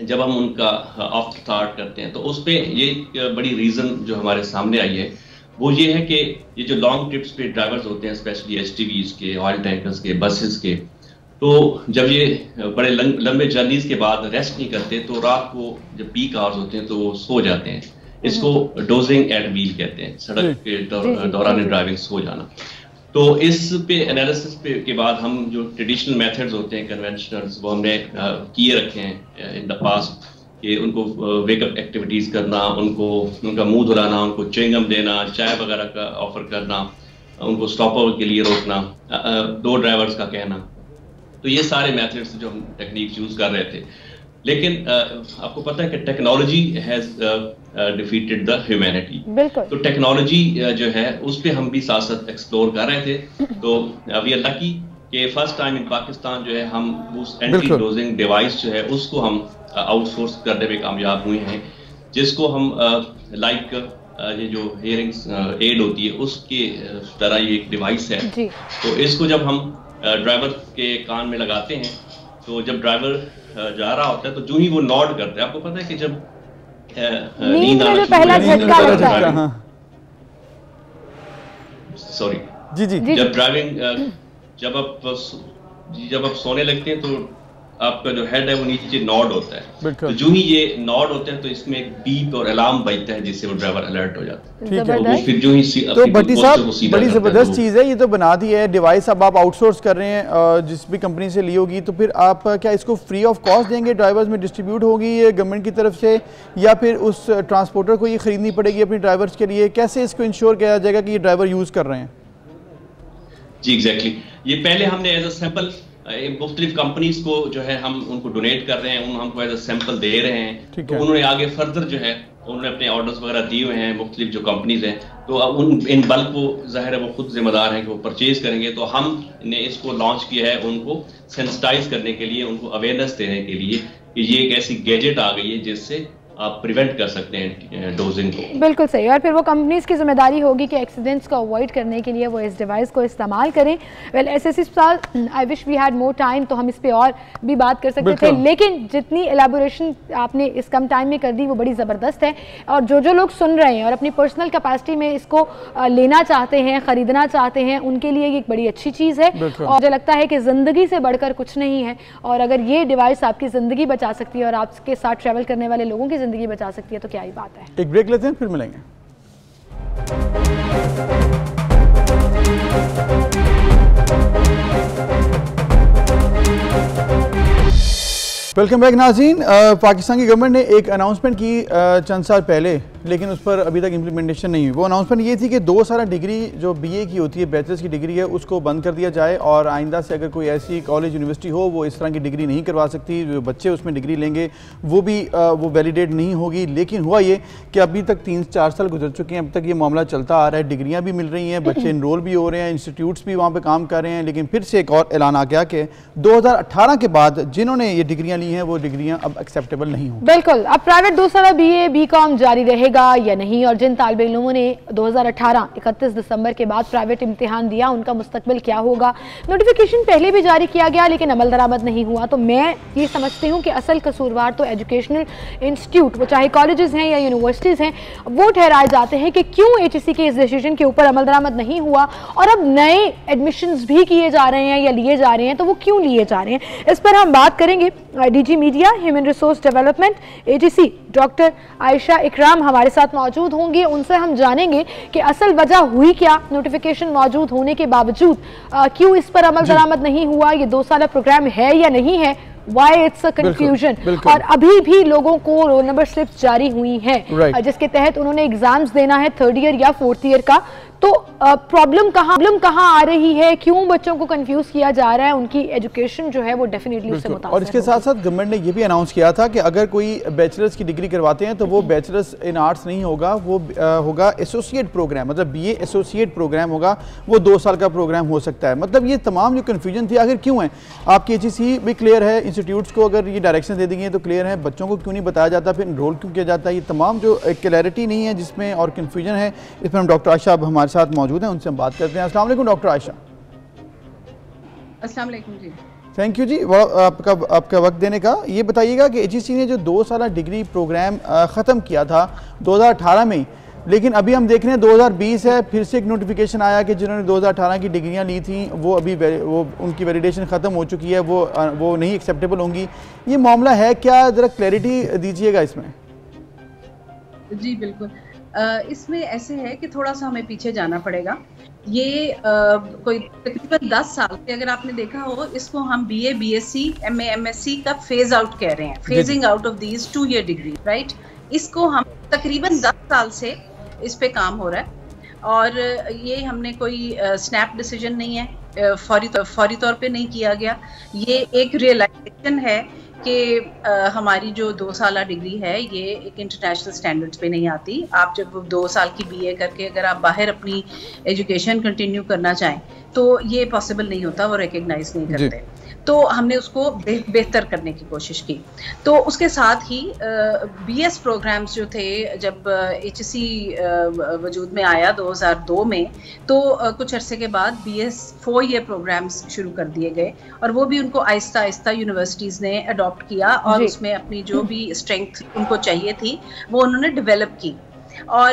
जब हम उनका आफ्टर थॉट करते हैं, तो उस पर ये बड़ी रीज़न जो हमारे सामने आई है वो ये है कि ये जो लॉन्ग ट्रिप्स पे ड्राइवर्स होते हैं, स्पेशली एचटीवीज के, ऑयल टैंकर्स के, बसेस के, तो जब ये बड़े लंबे जर्नीज के बाद रेस्ट नहीं करते तो रात को जब पीक आवर्स होते हैं तो वो सो जाते हैं। इसको डोजिंग एट व्हील कहते हैं, सड़क के दौरान ड्राइविंग सो जाना। तो इस पे एनालिसिस पे के बाद हम जो ट्रेडिशनल मेथड्स होते हैं, कन्वेंशनल्स, वो हमने किए रखे हैं इन द पास्ट, कि उनको वेकअप एक्टिविटीज करना, उनका मुंह धुलाना, उनको च्युइंगम देना, चाय वगैरह का ऑफर करना, उनको स्टॉपर के लिए रोकना, दो ड्राइवर्स का कहना। तो ये सारे मेथड्स जो हम टेक्निक्स यूज कर रहे थे, लेकिन आपको पता है कि technology has defeated the humanity. तो टेक्नोलॉजी जो है उस पे हम भी साथ साथ एक्सप्लोर कर रहे थे। तो वी आर लकी कि फर्स्ट टाइम इन पाकिस्तान जो है हम उस एंटी डोजिंग डिवाइस जो है उसको हम आउटसोर्स करने में कामयाब हुए हैं, जिसको हम ये जो हियरिंग एड होती है उसके तरह ये एक डिवाइस है। तो इसको जब हम ड्राइवर के कान में लगाते हैं, तो जब ड्राइवर जा रहा होता है तो जो ही वो नॉड करते हैं, आपको पता है कि जब नींद आना पहला झटका लगता है, सॉरी जी, जब ड्राइविंग जब आप सोने लगते हैं तो आपका जो हेड है वो नीचे नॉड होता है। तो जो ही ये नॉड होता है तो इसमें एक बीप और अलार्म बजता है, जिससे वो ड्राइवर अलर्ट हो जाता है। ठीक है, फिर जो ही तो भट्टी साहब बड़ी जबरदस्त चीज़ है, ये तो बना दी है डिवाइस। अब आप आउटसोर्स कर रहे हैं जिस भी कंपनी से ली होगी, तो फिर आप क्या इसको फ्री ऑफ कॉस्ट देंगे, ड्राइवर्स में डिस्ट्रीब्यूट होगी ये गवर्नमेंट की तरफ से, या फिर उस ट्रांसपोर्टर को ये खरीदनी पड़ेगी अपने ड्राइवर्स के लिए? कैसे इसको इंश्योर किया जाएगा कि ये ड्राइवर यूज़ कर रहे हैं? जी एग्जैक्टली, ये पहले हमने एज अ सैंपल मुख्तलिफ कंपनीज को जो है हम उनको डोनेट कर रहे हैं, हमको एज अ सैंपल दे रहे हैं। तो उन्होंने आगे फर्दर जो है उन्होंने अपने ऑर्डर्स वगैरह दिए हुए हैं मुख्तलिफ जो कंपनीज हैं, तो इन बल्क को ज़ाहिर है वो खुद जिम्मेदार हैं कि वो परचेज करेंगे। तो हमने इसको लॉन्च किया है उनको सेंसिटाइज करने के लिए, उनको अवेयरनेस देने के लिए कि ये एक ऐसी गैजेट आ गई है जिससे आप प्रिवेंट कर सकते हैं डोजिंग को। बिल्कुल सही। और फिर वो कंपनीज की जिम्मेदारी होगी कि एक्सीडेंट्स को अवॉइड करने के लिए वो इस डिवाइस को इस्तेमाल करें। वेल एसएससी साहब, I wish we had more time, तो हम इस पे और भी बात कर सकते थे, लेकिन जितनी एलैबोरेशन आपने इस कम टाइम में कर दी वो बड़ी ज़बरदस्त है। और जो लोग सुन रहे हैं और अपनी पर्सनल कैपेसिटी में इसको लेना चाहते हैं, ख़रीदना चाहते हैं, उनके लिए ये एक बड़ी अच्छी चीज़ है। और मुझे लगता है कि ज़िंदगी से बढ़कर कुछ नहीं है, और अगर ये डिवाइस आपकी ज़िंदगी बचा सकती है और आपके साथ ट्रैवल करने वाले लोगों की ज़िंदगी बचा सकती है, तो क्या ही बात है। एक ब्रेक लेते हैं, फिर मिलेंगे। वेलकम बैक नाज़रीन। पाकिस्तान की गवर्नमेंट ने एक अनाउंसमेंट की चंद साल पहले, लेकिन उस पर अभी तक इम्प्लीमेंटेशन नहीं हुई। वो अनाउंसमेंट ये थी कि 2 साल डिग्री जो बीए की होती है, बैचलर्स की डिग्री है, उसको बंद कर दिया जाए, और आइंदा से अगर कोई ऐसी कॉलेज यूनिवर्सिटी हो वो इस तरह की डिग्री नहीं करवा सकती। जो बच्चे उसमें डिग्री लेंगे वो भी वो वैलिडेट नहीं होगी। लेकिन हुआ ये कि अभी तक 3-4 साल गुजर चुके हैं, अब तक ये मामला चलता आ रहा है, डिग्रियाँ भी मिल रही हैं, बच्चे इनरोल भी हो रहे हैं, इंस्टीट्यूट्स भी वहाँ पर काम कर रहे हैं। लेकिन फिर से एक और ऐलान आ गया कि 2018 के बाद जिन्होंने ये डिग्रियाँ ली हैं वो डिग्रियाँ अब एक्सेप्टेबल नहीं होंगी। बिल्कुल, अब प्राइवेट 2 साल बीए बीकॉम जारी रहेगा या नहीं, और जिन तालिब इल्मों ने 2018 31 दिसंबर के बाद प्राइवेट इम्तिहान दिया उनका मुस्तकबिल क्या होगा। नोटिफिकेशन पहले भी जारी किया गया लेकिन अमल दरामद नहीं हुआ। तो मैं ये समझती हूँ कि असल कसूरवार तो एजुकेशनल इंस्टीट्यूट, वो चाहे कॉलेजेस हैं या यूनिवर्सिटीज़ हैं, वो ठहराए जाते हैं कि क्यों एचईसी के इस डिसीजन के ऊपर अमल दरामद नहीं हुआ, और अब नए एडमिशन्स भी किए जा रहे हैं या लिए जा रहे हैं, तो वो क्यों लिए जा रहे हैं, इस पर हम बात करेंगे। DG media human resource development HEC doctor Ayesha इकराम हमारे साथ मौजूद होंगे। उनसे हम जानेंगे कि असल वजह हुई क्या, नोटिफिकेशन मौजूद होने के बावजूद क्यों इस पर अमल दरामद नहीं हुआ, ये 2 साल प्रोग्राम है या नहीं है, वाई इट्स अ कंफ्यूजन। और अभी भी लोगों को रोल नंबर स्लिप्स जारी हुई हैं जिसके तहत उन्होंने एग्जाम्स देना है 3rd ईयर या 4th ईयर का। तो प्रॉब्लम कहाँ आ रही है, क्यों बच्चों को कंफ्यूज किया जा रहा है, उनकी एजुकेशन जो है वो डेफिनेटली उससे मुतासिर। और इसके साथ साथ गवर्नमेंट ने ये भी अनाउंस किया था कि अगर कोई बैचलर्स की डिग्री करवाते हैं तो वो बैचलर्स इन आर्ट्स नहीं होगा, वो होगा एसोसिएट प्रोग्राम, मतलब बीए एसोसिएट प्रोग्राम होगा, वो 2 साल का प्रोग्राम हो सकता है। मतलब ये तमाम जो कन्फ्यूजन थी आखिर क्यों है, आपकी एचईसी भी क्लियर है, इंस्टीट्यूट्स को अगर ये डायरेक्शन दे दी गई तो क्लियर है, बच्चों को क्यों नहीं बताया जाता, फिर इनरोल क्यों किया जाता है, ये तमाम जो क्लैरिटी नहीं है जिसमें और कन्फ्यूजन है, इस पर हम डॉक्टर आयशा हमारे साथ मौजूद हैं, उनसे हम बात करते हैं। अस्सलाम वालेकुम डॉक्टर आयशा। अस्सलाम वालेकुम जी। थैंक यू जी आपका वक्त देने का। ये बताइएगा कि HEC ने जो 2 साल डिग्री प्रोग्राम ख़त्म किया था 2018 में, लेकिन अभी हम देख रहे हैं 2020 है, फिर से एक नोटिफिकेशन आया कि जिन्होंने 2018 की डिग्रियां ली थी वो अभी वो उनकी वैलिडेशन ख़त्म हो चुकी है, वो नहीं एक्सेप्टेबल होंगी। ये मामला है क्या, ज़रा क्लैरिटी दीजिएगा इसमें। जी बिल्कुल, इसमें ऐसे है कि थोड़ा सा हमें पीछे जाना पड़ेगा। ये कोई तकरीबन 10 साल से अगर आपने देखा हो, इसको हम BA BSc MA MSc का फेज आउट कह रहे हैं, phasing out of these 2 year degree, right. इसको हम तकरीबन 10 साल से इस पे काम हो रहा है और ये हमने कोई स्नैप डिसीजन नहीं है, फौरी तौर पे नहीं किया गया। ये एक रियलाइजेशन है कि हमारी जो 2 साल डिग्री है ये एक इंटरनेशनल स्टैंडर्ड्स पे नहीं आती। आप जब 2 साल की BA करके अगर आप बाहर अपनी एजुकेशन कंटिन्यू करना चाहें तो ये पॉसिबल नहीं होता, वो रिकग्नाइज नहीं करते। तो हमने उसको बेहतर करने की कोशिश की। तो उसके साथ ही BS प्रोग्राम्स जो थे, जब HEC वजूद में आया 2002 में, तो कुछ अरसे के बाद BS 4 ईयर प्रोग्राम्स शुरू कर दिए गए और वो भी उनको आहिस्ता आहिस्ता यूनिवर्सिटीज़ ने अडॉप्ट किया और उसमें अपनी जो भी स्ट्रेंथ उनको चाहिए थी वो उन्होंने डेवलप की। और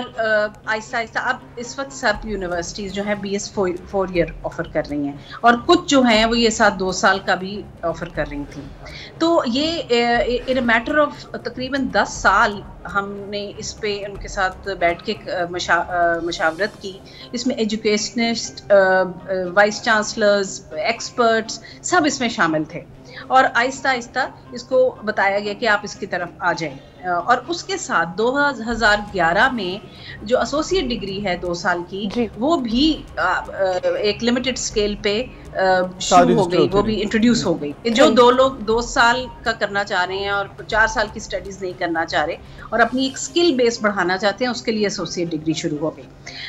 आहिस्ता आहिस्ता अब इस वक्त सब यूनिवर्सिटीज़ जो हैं BS 4 ईयर ऑफ़र कर रही हैं और कुछ जो हैं वो ये साथ 2 साल का भी ऑफ़र कर रही थी। तो ये इन अ मैटर ऑफ तकरीबन 10 साल हमने इस पे उनके साथ बैठ के मशावरत की। इसमें एजुकेशनिस्ट, वाइस चांसलर्स, एक्सपर्ट्स सब इसमें शामिल थे और आहिस्ता आहिस्ता इसको बताया गया कि आप इसकी तरफ आ जाएं। और उसके साथ 2011 में जो एसोसिएट डिग्री है 2 साल की, वो भी एक लिमिटेड स्केल पे शुरू हो गई, वो भी इंट्रोड्यूस हो गई। जो 2 लोग 2 साल का करना चाह रहे हैं और 4 साल की स्टडीज नहीं करना चाह रहे और अपनी एक स्किल बेस बढ़ाना चाहते हैं, उसके लिए एसोसिएट डिग्री शुरू हो गई।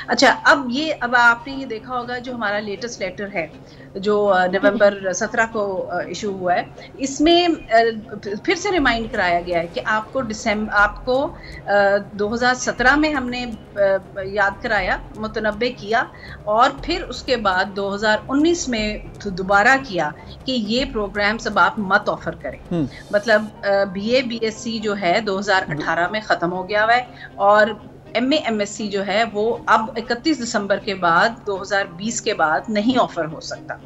अच्छा, अब आपने ये देखा होगा जो हमारा लेटेस्ट लेटर है जो नवंबर 17 को इशू हुआ है, इसमें फिर से रिमाइंड कराया गया है कि आपको 2017 में हमने याद कराया, मुतनब्बे किया और फिर उसके बाद 2019 में दोबारा किया कि ये प्रोग्राम्स अब आप मत ऑफर करें। मतलब BA BSc जो है 2018 में ख़त्म हो गया है और MA MSc जो है वो अब 31 दिसंबर के बाद 2020 के बाद नहीं ऑफर हो सकता।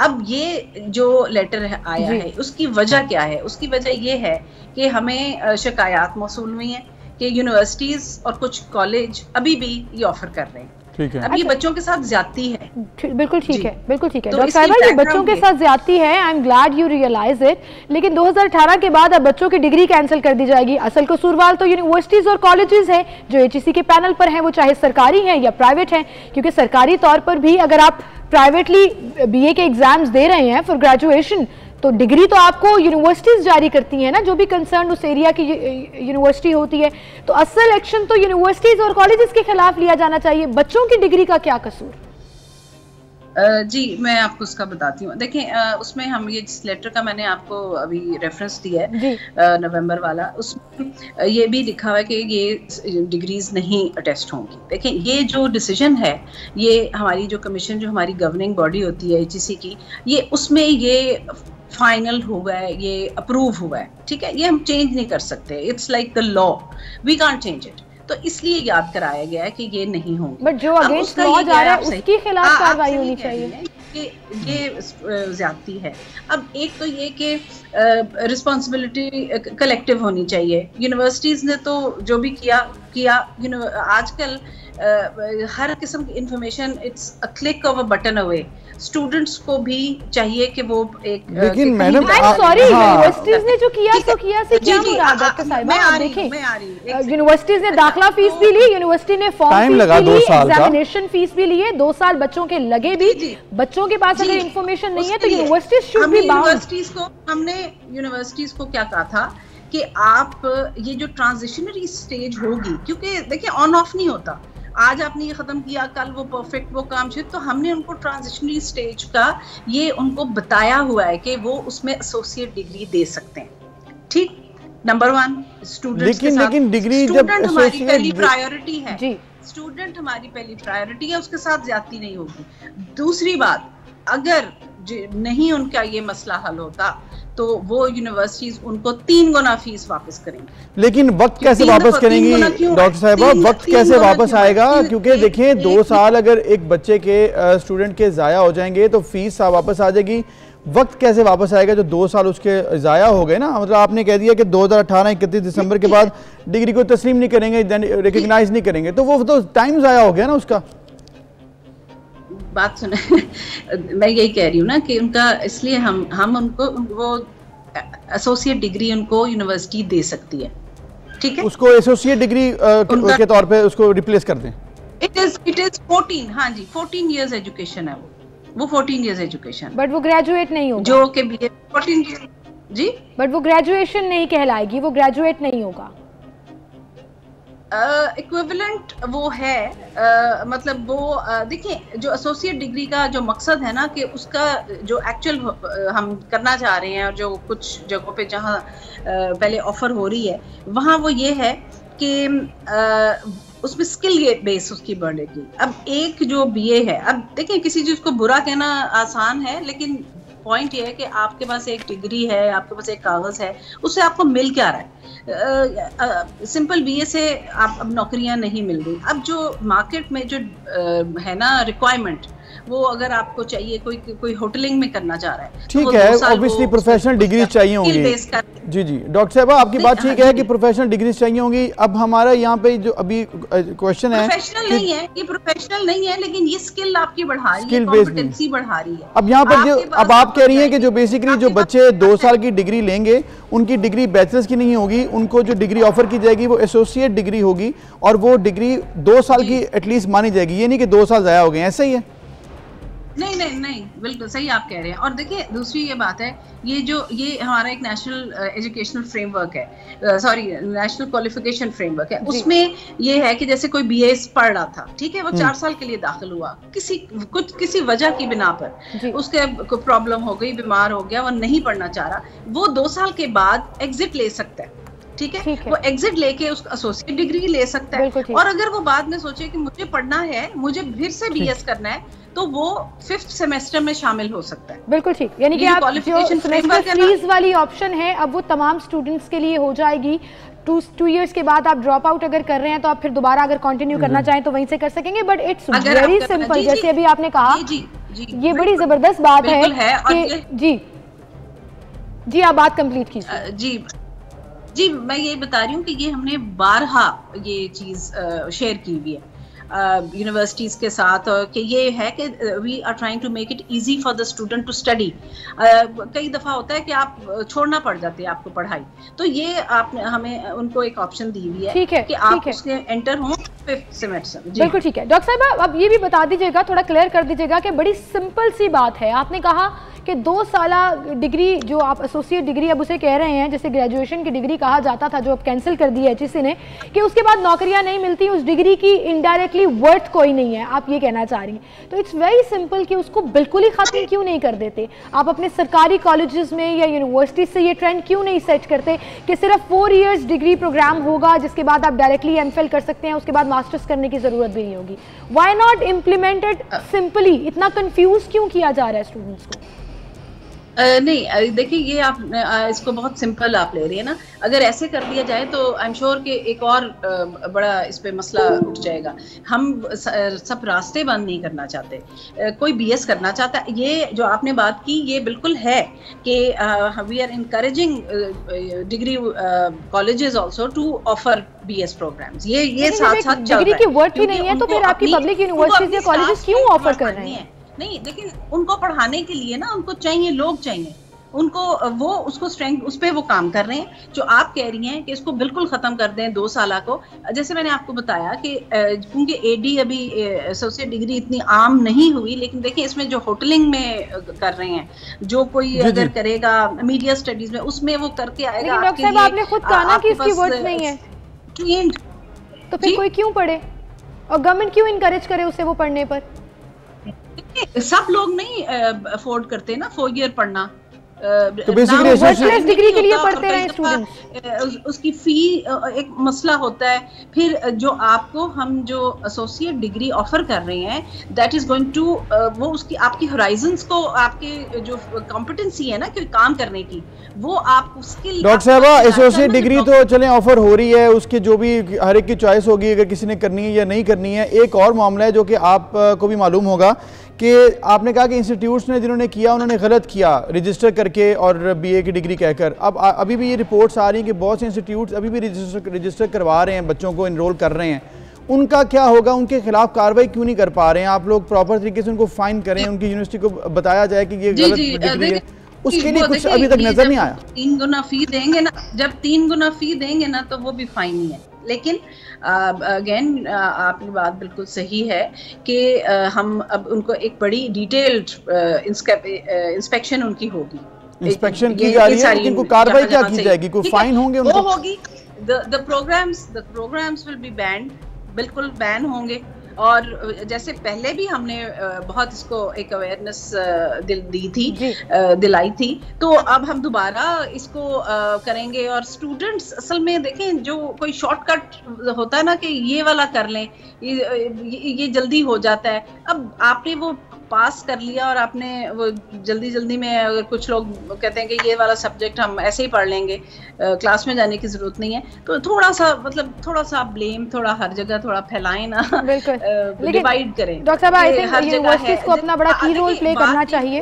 अब ये जो लेटर आया है उसकी वजह क्या है? उसकी वजह ये है कि हमें शिकायत मौसूल हुई है कि यूनिवर्सिटीज और कुछ कॉलेज अभी भी ये ऑफर कर रहे हैं। अब ये बच्चों के साथ ज्यादती है। बिल्कुल ठीक है, बिल्कुल ठीक है डॉक्टर साहिबा, ये बच्चों के साथ ज्यादती है। I am glad you realise it. लेकिन 2018 के बाद अब बच्चों की डिग्री कैंसिल कर दी जाएगी। असल कसूरवार तो यूनिवर्सिटीज और कॉलेजेस हैं जो HEC के पैनल पर हैं, वो चाहे सरकारी हैं या प्राइवेट हैं। क्योंकि सरकारी तौर पर भी अगर आप प्राइवेटली BA के एग्जाम्स दे रहे हैं फॉर ग्रेजुएशन तो डिग्री तो आपको यूनिवर्सिटीज जारी करती हैं ना, जो भी कंसर्न उस एरिया की यूनिवर्सिटी होती है। तो असल एक्शन तो यूनिवर्सिटीज और कॉलेजेस के खिलाफ लिया जाना चाहिए। बच्चों की डिग्री का क्या कसूर? जी मैं आपको उसका बताती हूँ। देखें, उसमें हम ये जिस लेटर का मैंने आपको अभी रेफरेंस दिया है नवंबर वाला, उसमें ये भी लिखा हुआ है कि ये डिग्रीज नहीं अटेस्ट होंगी। देखें, ये जो डिसीजन है ये हमारी जो कमीशन, जो हमारी गवर्निंग बॉडी होती है HEC की, ये उसमें ये फाइनल हुआ है, ये अप्रूव हुआ है, ठीक है। ये हम चेंज नहीं कर सकते, it's like the law, we can't change it. तो इसलिए याद कराया गया है कि ये नहीं होंगे। बट जो अगेंस्ट लॉ जा रहा है उसके खिलाफ कार्रवाई होनी चाहिए। ये ज्यादती है। अब एक तो ये कि रिस्पॉन्सिबिलिटी कलेक्टिव होनी चाहिए। यूनिवर्सिटीज ने तो जो भी किया आजकल हर किस्म की information it's a click of a button away. Students को भी चाहिए कि वो एक, लेकिन मैडम सॉरी, यूनिवर्सिटीज ने जो किया तो किया से क्या मुराद है डॉक्टर साहिबा? आप देखें, यूनिवर्सिटीज ने दाखिला फीस भी ली, यूनिवर्सिटी ने फॉर्म फीस भी ली, एग्जामिनेशन फीस भी लिए, 2 साल बच्चों के लगे भी। बच्चों के पास अगर इंफॉर्मेशन नहीं है तो यूनिवर्सिटीज शुड बी बाउंड। हमने यूनिवर्सिटीज को क्या कहा था कि आप ये जो ट्रांजिशनरी स्टेज होगी, क्योंकि देखिए ऑन ऑफ नहीं होता, आज आपने ये खत्म किया, कल वो परफेक्ट वो काम चाहिए, तो हमने उनको ट्रांजिशनरी स्टेज का ये उनको बताया हुआ है कि वो उसमें एसोसिएट डिग्री दे सकते हैं। ठीक, नंबर 1 स्टूडेंट्स के साथ, लेकिन डिग्री जब हमारी पहली प्रायोरिटी है जी। स्टूडेंट हमारी पहली प्रायोरिटी है, उसके साथ ज्यादती नहीं होगी। दूसरी बात, अगर नहीं उनका ये मसला हल होता तो वो यूनिवर्सिटीज उनको 3 गुना फीस वापस करेंगी। लेकिन वक्त कैसे वापस करेंगी डॉक्टर साहिबा, वक्त कैसे वापस आएगा? क्योंकि देखिए 2 साल अगर एक बच्चे के स्टूडेंट के ज़ाया हो जाएंगे तो फीस वापस आ जाएगी, वक्त कैसे वापस आएगा जो 2 साल उसके ज़ाया हो गए ना? मतलब आपने कह दिया कि 2018 31 दिसंबर के बाद डिग्री को तस्लीम नहीं करेंगे, रिकग्नाइज नहीं करेंगे, तो वो तो टाइम ज़ाया हो गया ना उसका। बात सुने मैं यही कह रही हूँ ना कि उनका, इसलिए हम उनको वो एसोसिएट डिग्री उनको यूनिवर्सिटी दे सकती है, ठीक है? उसको एसोसिएट डिग्री के तौर पे उसको रिप्लेस कर दें। इट इज 14, हाँ जी 14 इयर्स एजुकेशन है वो 14 इयर्स एजुकेशन, बट वो ग्रेजुएट नहीं होगा जो कि बीए 14 ईयर जी, बट वो ग्रेजुएशन नहीं कहलाएगी, वो ग्रेजुएट नहीं होगा। इक्विवेलेंट वो है, मतलब वो देखिए जो एसोसिएट डिग्री का जो मकसद है ना कि उसका जो एक्चुअल हम करना चाह रहे हैं और जो कुछ जगहों पे जहाँ पहले ऑफर हो रही है वहाँ वो ये है कि उसमें स्किल बेस उसकी बढ़ेगी। अब एक जो बीए है, अब देखिए किसी चीज को बुरा कहना आसान है, लेकिन पॉइंट ये है कि आपके पास एक डिग्री है, आपके पास एक कागज है, उससे आपको मिल क्या रहा है? सिंपल बीए से आप अब नौकरियां नहीं मिल रही। अब जो मार्केट में जो है ना रिक्वायरमेंट, वो अगर आपको चाहिए, कोई होटलिंग में करना चाह रहा है, ठीक है, ऑब्वियसली प्रोफेशनल डिग्री चाहिए होंगी। जी जी डॉक्टर साहब आपकी बात ठीक है कि प्रोफेशनल डिग्री चाहिए होंगी। अब हमारा यहाँ पे जो अभी क्वेश्चन है, प्रोफेशनल नहीं है, ये प्रोफेशनल नहीं है, लेकिन ये स्किल आपकी बढ़ा रही है, कॉम्पिटेंसी बढ़ा रही है। अब यहाँ पर जो अब आप कह रही हैं कि जो बेसिकली जो बच्चे 2 साल की डिग्री लेंगे उनकी डिग्री बैचलर्स की नहीं होगी, उनको जो डिग्री ऑफर की जाएगी वो एसोसिएट डिग्री होगी और वो डिग्री 2 साल की एटलीस्ट मानी जाएगी, ये नहीं कि 2 साल ज़ाया हो गए। ऐसा ही है? नहीं, बिल्कुल सही आप कह रहे हैं। और देखिए दूसरी ये बात है, ये हमारा एक नेशनल एजुकेशनल फ्रेमवर्क है, सॉरी नेशनल क्वालिफिकेशन फ्रेमवर्क है, उसमें ये है कि जैसे कोई बीएस पढ़ रहा था, ठीक है, वो 4 साल के लिए दाखिल हुआ, किसी वजह की बिना पर उसके कोई प्रॉब्लम हो गई, बीमार हो गया, वो नहीं पढ़ना चाह रहा, वो 2 साल के बाद एग्जिट ले सकता है, ठीक है? वो एग्जिट लेके उसको एसोसिएट डिग्री ले सकता है। और अगर वो बाद में सोचे कि मुझे पढ़ना है, मुझे फिर से बीएस करना है, तो वो 5th सेमेस्टर में शामिल हो सकता है। बिल्कुल ठीक, यानी कि आप जो सेमेस्टर फीस वाली ऑप्शन है अब वो तमाम स्टूडेंट्स के लिए हो जाएगी। 2 इयर्स के बाद आप ड्रॉप आउट अगर कर रहे हैं तो आप फिर दोबारा अगर कंटिन्यू करना चाहें तो वहीं से कर सकेंगे। बट इट्स वेरी सिंपल, जैसे अभी आपने कहा, ये बड़ी जबरदस्त बात है कि जी आप बात कंप्लीट कीजिए। जी मैं ये बता रही हूँ कि ये हमने 12 ये चीज शेयर की हुई है यूनिवर्सिटीज के साथ, कि ये है कि we are trying to make it easy for the student to study. कई दफा होता है कि आप छोड़ना पड़ जाती है आपको पढ़ाई, तो ये आपने हमें उनको एक ऑप्शन दी हुई है कि आप उसके एंटर हों 5th सेमेस्टर। बिल्कुल ठीक है। डॉक्टर साहब अब ये भी बता दीजिएगा, थोड़ा क्लियर कर दीजिएगा कि बड़ी सिंपल सी बात है, आपने कहा कि 2 साल डिग्री जो आप एसोसिएट डिग्री अब उसे कह रहे हैं, जैसे ग्रेजुएशन की डिग्री कहा जाता था, जो अब कैंसिल कर दी है HEC ने, कि उसके बाद नौकरियां नहीं मिलती, उस डिग्री की इनडायरेक्टली वर्थ कोई नहीं है, आप ये कहना चाह रही हैं। तो इट्स वेरी सिंपल कि उसको बिल्कुल ही खत्म क्यों नहीं कर देते? आप अपने सरकारी कॉलेजेस में या यूनिवर्सिटी से ये ट्रेंड क्यों नहीं सेट करते कि सिर्फ 4 इयर्स डिग्री प्रोग्राम होगा जिसके बाद आप डायरेक्टली MPhil कर सकते हैं, उसके बाद मास्टर्स करने की जरूरत भी नहीं होगी? Why not implemented simply? इतना कंफ्यूज क्यों किया जा रहा है स्टूडेंट्स को? नहीं देखिए, ये आप इसको बहुत सिंपल आप ले रही है ना। अगर ऐसे कर दिया जाए तो आई एम श्योर कि एक और बड़ा इस पे मसला उठ जाएगा। हम सब रास्ते बंद नहीं करना चाहते, कोई BS करना चाहता है। ये जो आपने बात की ये बिल्कुल है कि we are encouraging degree colleges also to offer BS programmes. ये साथ साथ डिग्री की वर्थ ही नहीं है तो फिर आपकी पब्लिक यूनिवर्सिटीज या कॉलेजेस क्यों ऑफर कर रहे हैं? नहीं, लेकिन उनको पढ़ाने के लिए ना उनको चाहिए, लोग चाहिए उनको, वो उसको स्ट्रेंथ उस पर वो काम कर रहे हैं। जो आप कह रही हैं कि इसको बिल्कुल खत्म कर दें 2 साल को, जैसे मैंने आपको बताया कि क्योंकि AD अभी एसोसिएट डिग्री इतनी आम नहीं हुई, लेकिन देखिए इसमें जो होटलिंग में कर रहे हैं, जो कोई अगर करेगा मीडिया स्टडीज में, उसमें वो करके आएगा। डॉक्टर साहब आपने खुद कहा ना कि इसकी वर्थ नहीं है, तो फिर कोई क्यों पढ़े और गवर्नमेंट क्यों इनकरेज करे उसे वो पढ़ने पर? सब लोग नहीं अफोर्ड करते ना 4 ईयर पढ़ना, तो बेसिकली वर्चुअल डिग्री के लिए पढ़ते रहे स्टूडेंट्स, उसकी फी एक मसला होता है। फिर जो आपको हम जो एसोसिएट डिग्री ऑफर कर रहे हैं दैट इज गोइंग टू, वो उसकी आपकी होराइजंस को, आपके जो कॉम्पिटेंसी है ना कि काम करने की, वो आप स्किल। डॉक्टर साहबा एसोसिएट डिग्री तो चलें ऑफर हो रही है, उसके जो भी हर एक की चॉइस होगी अगर किसी ने करनी है या नहीं करनी है। एक और मामला है जो कि आपको भी मालूम होगा कि आपने कहा कि इंस्टीट्यूट्स ने जिन्होंने किया उन्होंने गलत किया रजिस्टर करके और बीए की डिग्री कहकर। अब अभी भी ये रिपोर्ट्स आ रही हैं कि बहुत से इंस्टीट्यूट्स अभी भी रजिस्टर करवा रहे हैं, बच्चों को इनरोल कर रहे हैं। उनका क्या होगा, उनके खिलाफ कार्रवाई क्यों नहीं कर पा रहे हैं? आप लोग प्रॉपर तरीके से उनको फाइन करें, उनकी यूनिवर्सिटी को बताया जाए कि ये गलत डिग्री है, उसके लिए कुछ अभी तक नजर नहीं आया। 3 गुना फी देंगे ना, जब 3 गुना फी देंगे ना तो वो भी फाइन ही है। लेकिन अगेन आपकी बात बिल्कुल सही है कि हम अब उनको एक बड़ी डिटेल्ड इंस्पेक्शन उनकी होगी, इंस्पेक्शन की जा रही है, लेकिन कोई कार्रवाई क्या की जाएगी? कोई फाइन होंगे उनको? वो होगी, the programmes will be banned, बिल्कुल बैन होंगे। और जैसे पहले भी हमने बहुत इसको एक अवेयरनेस दिलाई थी, तो अब हम दोबारा इसको करेंगे। और स्टूडेंट्स असल में देखें, जो कोई शॉर्टकट होता है ना कि ये वाला कर लें, ये जल्दी हो जाता है। अब आपने वो पास कर लिया और आपने वो जल्दी में, अगर कुछ लोग कहते हैं कि ये वाला सब्जेक्ट हम ऐसे ही पढ़ लेंगे, क्लास में जाने की जरूरत नहीं है, तो थोड़ा सा ब्लेम थोड़ा हर जगह थोड़ा फैलाएं ना, डिवाइड करें। डॉक्टर साहब आई थिंक यूनिवर्सिटीज को अपना बड़ा की रोल प्ले करना चाहिए।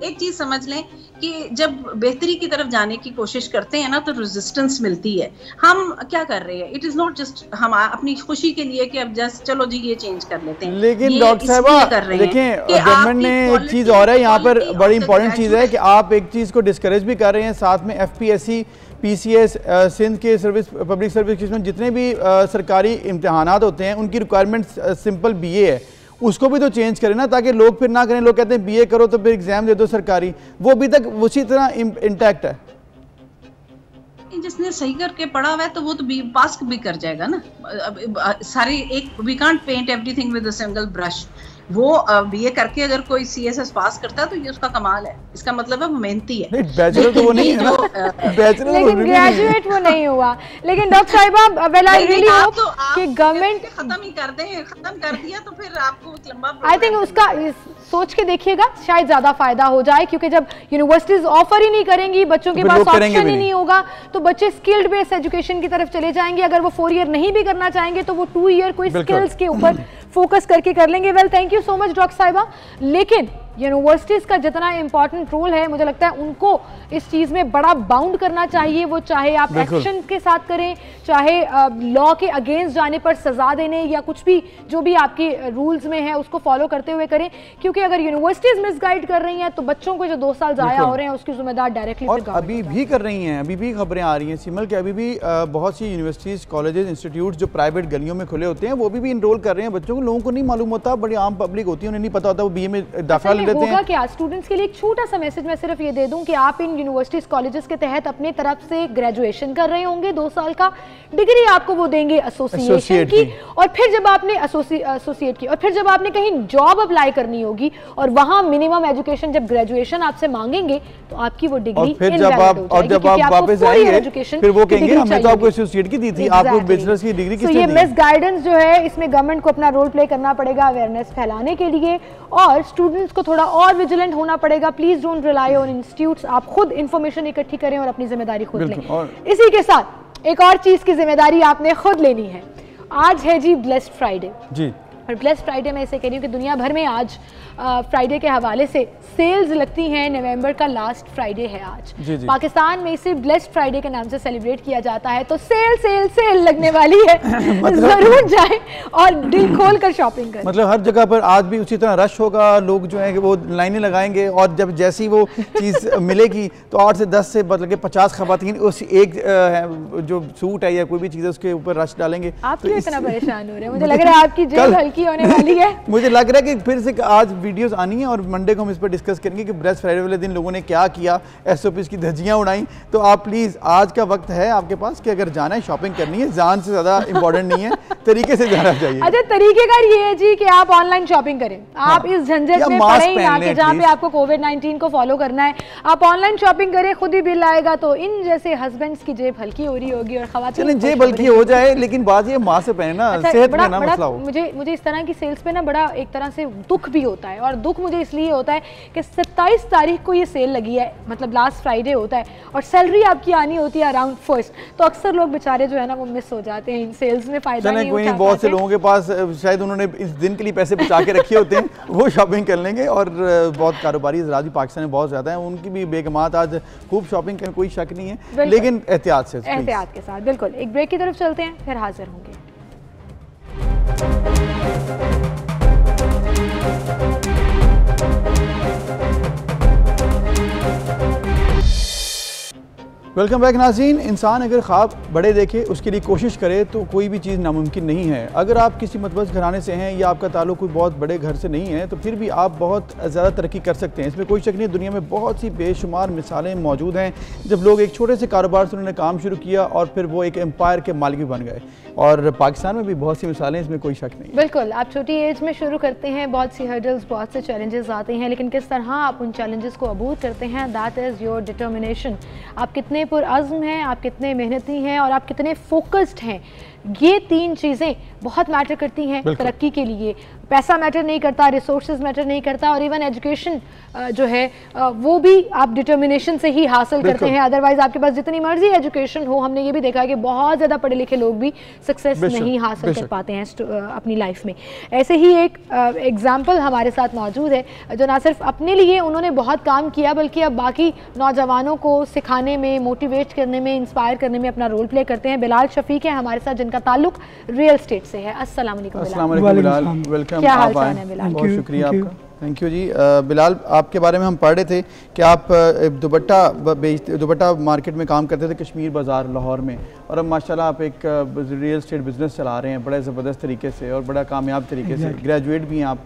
एक चीज समझ लें कि जब बेहतरी की तरफ जाने की कोशिश करते हैं ना तो रेजिस्टेंस मिलती है। हम क्या कर रहे हैं, इट इज नॉट जस्ट हम अपनी खुशी के लिए कि अब जस्ट चलो जी ये चेंज कर लेते हैं। लेकिन डॉक्टर साहब देखें, गवर्नमेंट ने एक चीज और है यहाँ पर, बड़ी इंपॉर्टेंट चीज है कि आप एक चीज को डिस्करेज भी कर रहे हैं, साथ में FPSC PCS सिंध के सर्विस पब्लिक सर्विस में जितने भी सरकारी इम्तिहानात होते हैं उनकी रिक्वायरमेंट सिंपल BA है, उसको भी तो चेंज करें ना, ताकि लोग फिर ना करें। लोग कहते हैं BA करो तो फिर एग्जाम दे दो सरकारी, वो अभी तक उसी तरह इंटैक्ट है। जिसने सही करके पढ़ा हुआ है तो वो तो पास भी कर जाएगा ना। सारी एक we can't paint everything with a single brush. वो BA करके अगर कोई CSS पास करता है तो ये उसका कमाल है, इसका मतलब है वो मेहनती है। बैचलर तो वो नहीं है ना, बैचलर लेकिन ग्रेजुएट वो नहीं हुआ। लेकिन डॉक्टर साहिबा वेल आई रियली होप कि गवर्नमेंट खत्म ही कर दे, खत्म कर दिया तो फिर आपको लंबा, आई थिंक उसका सोच के देखिएगा शायद ज्यादा फायदा हो जाए, क्योंकि जब यूनिवर्सिटीज ऑफर ही नहीं करेंगी, बच्चों के पास ऑप्शन ही नहीं होगा, तो बच्चे स्किल्ड बेस्ड एजुकेशन की तरफ चले जाएंगे। अगर वो 4 ईयर नहीं भी करना चाहेंगे तो वो 2 ईयर कोई स्किल्स के ऊपर फोकस करके कर लेंगे। Well thank you so much doctor साहिबा। लेकिन यूनिवर्सिटीज का जितना इंपॉर्टेंट रोल है, मुझे लगता है उनको इस चीज में बड़ा बाउंड करना चाहिए। वो चाहे आप एक्शन के साथ करें, चाहे लॉ के अगेंस्ट जाने पर सजा देने या कुछ भी जो भी आपके रूल्स में है उसको फॉलो करते हुए करें, क्योंकि अगर यूनिवर्सिटीज मिसगाइड कर रही हैं तो बच्चों को जो 2 साल जाया हो रहे हैं उसकी जिम्मेदार डायरेक्टली और अभी भी कर रही हैं। अभी भी खबरें आ रही हैं सिमल के, अभी भी बहुत सी यूनिवर्सिटीज, कॉलेजेस, इंस्टीट्यूट जो प्राइवेट गलियों में खुले होते हैं वो भी इनरोल कर रहे हैं बच्चों को। लोगों को नहीं मालूम होता, बड़ी आम पब्लिक होती है, उन्हें नहीं पता होता, वो BA में दाखिला लेते हैं। होगा क्या स्टूडेंट्स के लिए एक छोटा सा मैसेज मैं सिर्फ ये दे दूं कि आप इन यूनिवर्सिटीज कॉलेजेस के तहत अपने तरफ से ग्रेजुएशन कर रहे होंगे, 2 साल का डिग्री आपको वो देंगे एसोसिएशन की, और फिर जब आपने एसोसिएट की और फिर जब आपने कहीं जॉब अप्लाई करनी होगी और वहां मिनिमम एजुकेशन जब ग्रेजुएशन आपसे मांगेंगे तो आपकी वो डिग्री फिर जब आप वापस आएंगे फिर वो कहेंगे हमने तो आपको एसोसिएट की दी थी, आपको बैचलर्स की डिग्री किसने दी? ये मिस गाइडेंस जो है इसमें गवर्नमेंट को अपना रोल प्ले करना पड़ेगा अवेयरनेस फैलाने के लिए, और स्टूडेंट्स को थोड़ा और विजिलेंट होना पड़ेगा। Please don't rely on institutes, आप खुद इंफॉर्मेशन इकट्ठी करें और अपनी जिम्मेदारी खुद लें। इसी के साथ एक और चीज की जिम्मेदारी आपने खुद लेनी है। आज है जी ब्लेस्ड फ्राइडे जी, और ब्लेस्ड फ्राइडे मैं इसे कह रही हूँ कि दुनिया भर में आज फ्राइडे के हवाले से सेल्स लगती हैं। नवंबर का लास्ट फ्राइडे है आज। जी जी। पाकिस्तान में इसे ब्लेस्ड फ्राइडे के नाम से सेलिब्रेट किया जाता है, तो सेल सेल सेल लगने वाली है। मतलब जरूर जाएं और दिल खोल कर शॉपिंग करें। मतलब हर जगह पर आज भी उसी तरह रश होगा, लोग जो है कि वो लाइनें लगाएंगे, और जब जैसी वो चीज़ मिलेगी तो 8 से 10 से बल्कि 50 खवातीन उस एक जो सूट है या कोई भी चीज़ है उसके ऊपर रश डालेंगे। आप क्यों इतना परेशान हो रहे हैं? मुझे लग रहा है आपकी जेब हल्की होने वाली है। मुझे लग रहा है कि फिर से आज वीडियोस आनी है और मंडे को हम इस पर डिस्कस करेंगे कि ब्रेस्ट फ्राइडे वाले दिन लोगों ने क्या किया, SOPs की धज्जियां उड़ाई। तो आप प्लीज़ आज का वक्त है आपके पास कि अगर जाना है शॉपिंग करनी है, जान से ज़्यादा इंपॉर्टेंट नहीं है, तरीके से जाना चाहिए। अच्छा, तरीकेकार ये है जी कि आप ऑनलाइन शॉपिंग करें, आप इस झंझट में पड़े ही ना कि जहाँ पे आपको कोविड-19 को फॉलो करना है, आप ऑनलाइन शॉपिंग करें, खुद ही बिल आएगा तो इन जैसे हस्बैंड्स की जेब हल्की हो रही होगी और खवातीन जेब हल्की हो जाए, लेकिन बात ये मास्क पहने ना, सेहत में ना मसला हो। मुझे इस तरह की सेल्स पे ना बड़ा एक तरह से दुख भी होता है, और दुख मुझे इसलिए होता है कि 27 तारीख को ये सेल लगी है, मतलब लास्ट फ्राइडे होता है, और सैलरी आपकी आनी होती है अराउंड 1st, तो अक्सर लोग बेचारे जो है ना वो मिस हो जाते हैं इन सेल्स में, फायदा नहीं उठा पाते। बहुत से लोगों के पास शायद उन्होंने इस दिन के लिए पैसे बचा के रखे होते हैं, वो शॉपिंग कर लेंगे। और बहुत कारोबारी हज़रात भी पाकिस्तान में बहुत ज़्यादा हैं, उनकी भी बेगमात आज खूब शॉपिंग करें, कोई शक नहीं है, लेकिन एहतियात से, एहतियात के साथ। बिल्कुल, एक ब्रेक की तरफ चलते हैं, फिर हाजिर होंगे। वेलकम बैक नाज़रीन। इंसान अगर ख्वाब बड़े देखे, उसके लिए कोशिश करे तो कोई भी चीज़ नामुमकिन नहीं है। अगर आप किसी मतबस घराने से हैं या आपका ताल्लुक कोई बहुत बड़े घर से नहीं है तो फिर भी आप बहुत ज़्यादा तरक्की कर सकते हैं, इसमें कोई शक नहीं है। दुनिया में बहुत सी बेशुमार मिसालें मौजूद हैं जब लोग एक छोटे से कारोबार से उन्होंने काम शुरू किया और फिर वो एक एम्पायर के मालिक भी बन गए, और पाकिस्तान में भी बहुत सी मिसालें, इसमें कोई शक नहीं। बिल्कुल, आप छोटी एज में शुरू करते हैं, बहुत सी हर्डल्स, बहुत से चैलेंजेस आते हैं, लेकिन किस तरह आप उन चैलेंजेस को अबूर करते हैं, दैट इज़ योर डिटर्मिनेशन। आप कितने पुरअज़्म हैं, आप कितने मेहनती हैं और आप कितने फोकस्ड हैं, ये 3 चीज़ें बहुत मैटर करती हैं तरक्की के लिए। पैसा मैटर नहीं करता, रिसोर्सेज मैटर नहीं करता, और इवन एजुकेशन जो है वो भी आप डिटर्मिनेशन से ही हासिल करते हैं। अदरवाइज आपके पास जितनी मर्जी एजुकेशन हो, हमने ये भी देखा है कि बहुत ज़्यादा पढ़े लिखे लोग भी सक्सेस नहीं हासिल कर पाते हैं अपनी लाइफ में। ऐसे ही एक एग्जाम्पल हमारे साथ मौजूद है जो ना सिर्फ अपने लिए उन्होंने बहुत काम किया, बल्कि अब बाकी नौजवानों को सिखाने में, मोटिवेट करने में, इंस्पायर करने में अपना रोल प्ले करते हैं। बिलाल शफीक है हमारे साथ, जिनका ताल्लुक रियल एस्टेट से है। अस्सलाम वालेकुम बिलाल, वेलकम। क्या हाल चाल है बिलाल? बहुत शुक्रिया आपका, थैंक यू जी। बिलाल, आपके बारे में हम पढ़ रहे थे कि आप दुपट्टा मार्केट में काम करते थे कश्मीर बाज़ार लाहौर में, और अब माशाल्लाह आप एक रियल एस्टेट बिज़नेस चला रहे हैं बड़े ज़बरदस्त तरीके से और बड़ा कामयाब तरीके से, ग्रेजुएट भी हैं आप।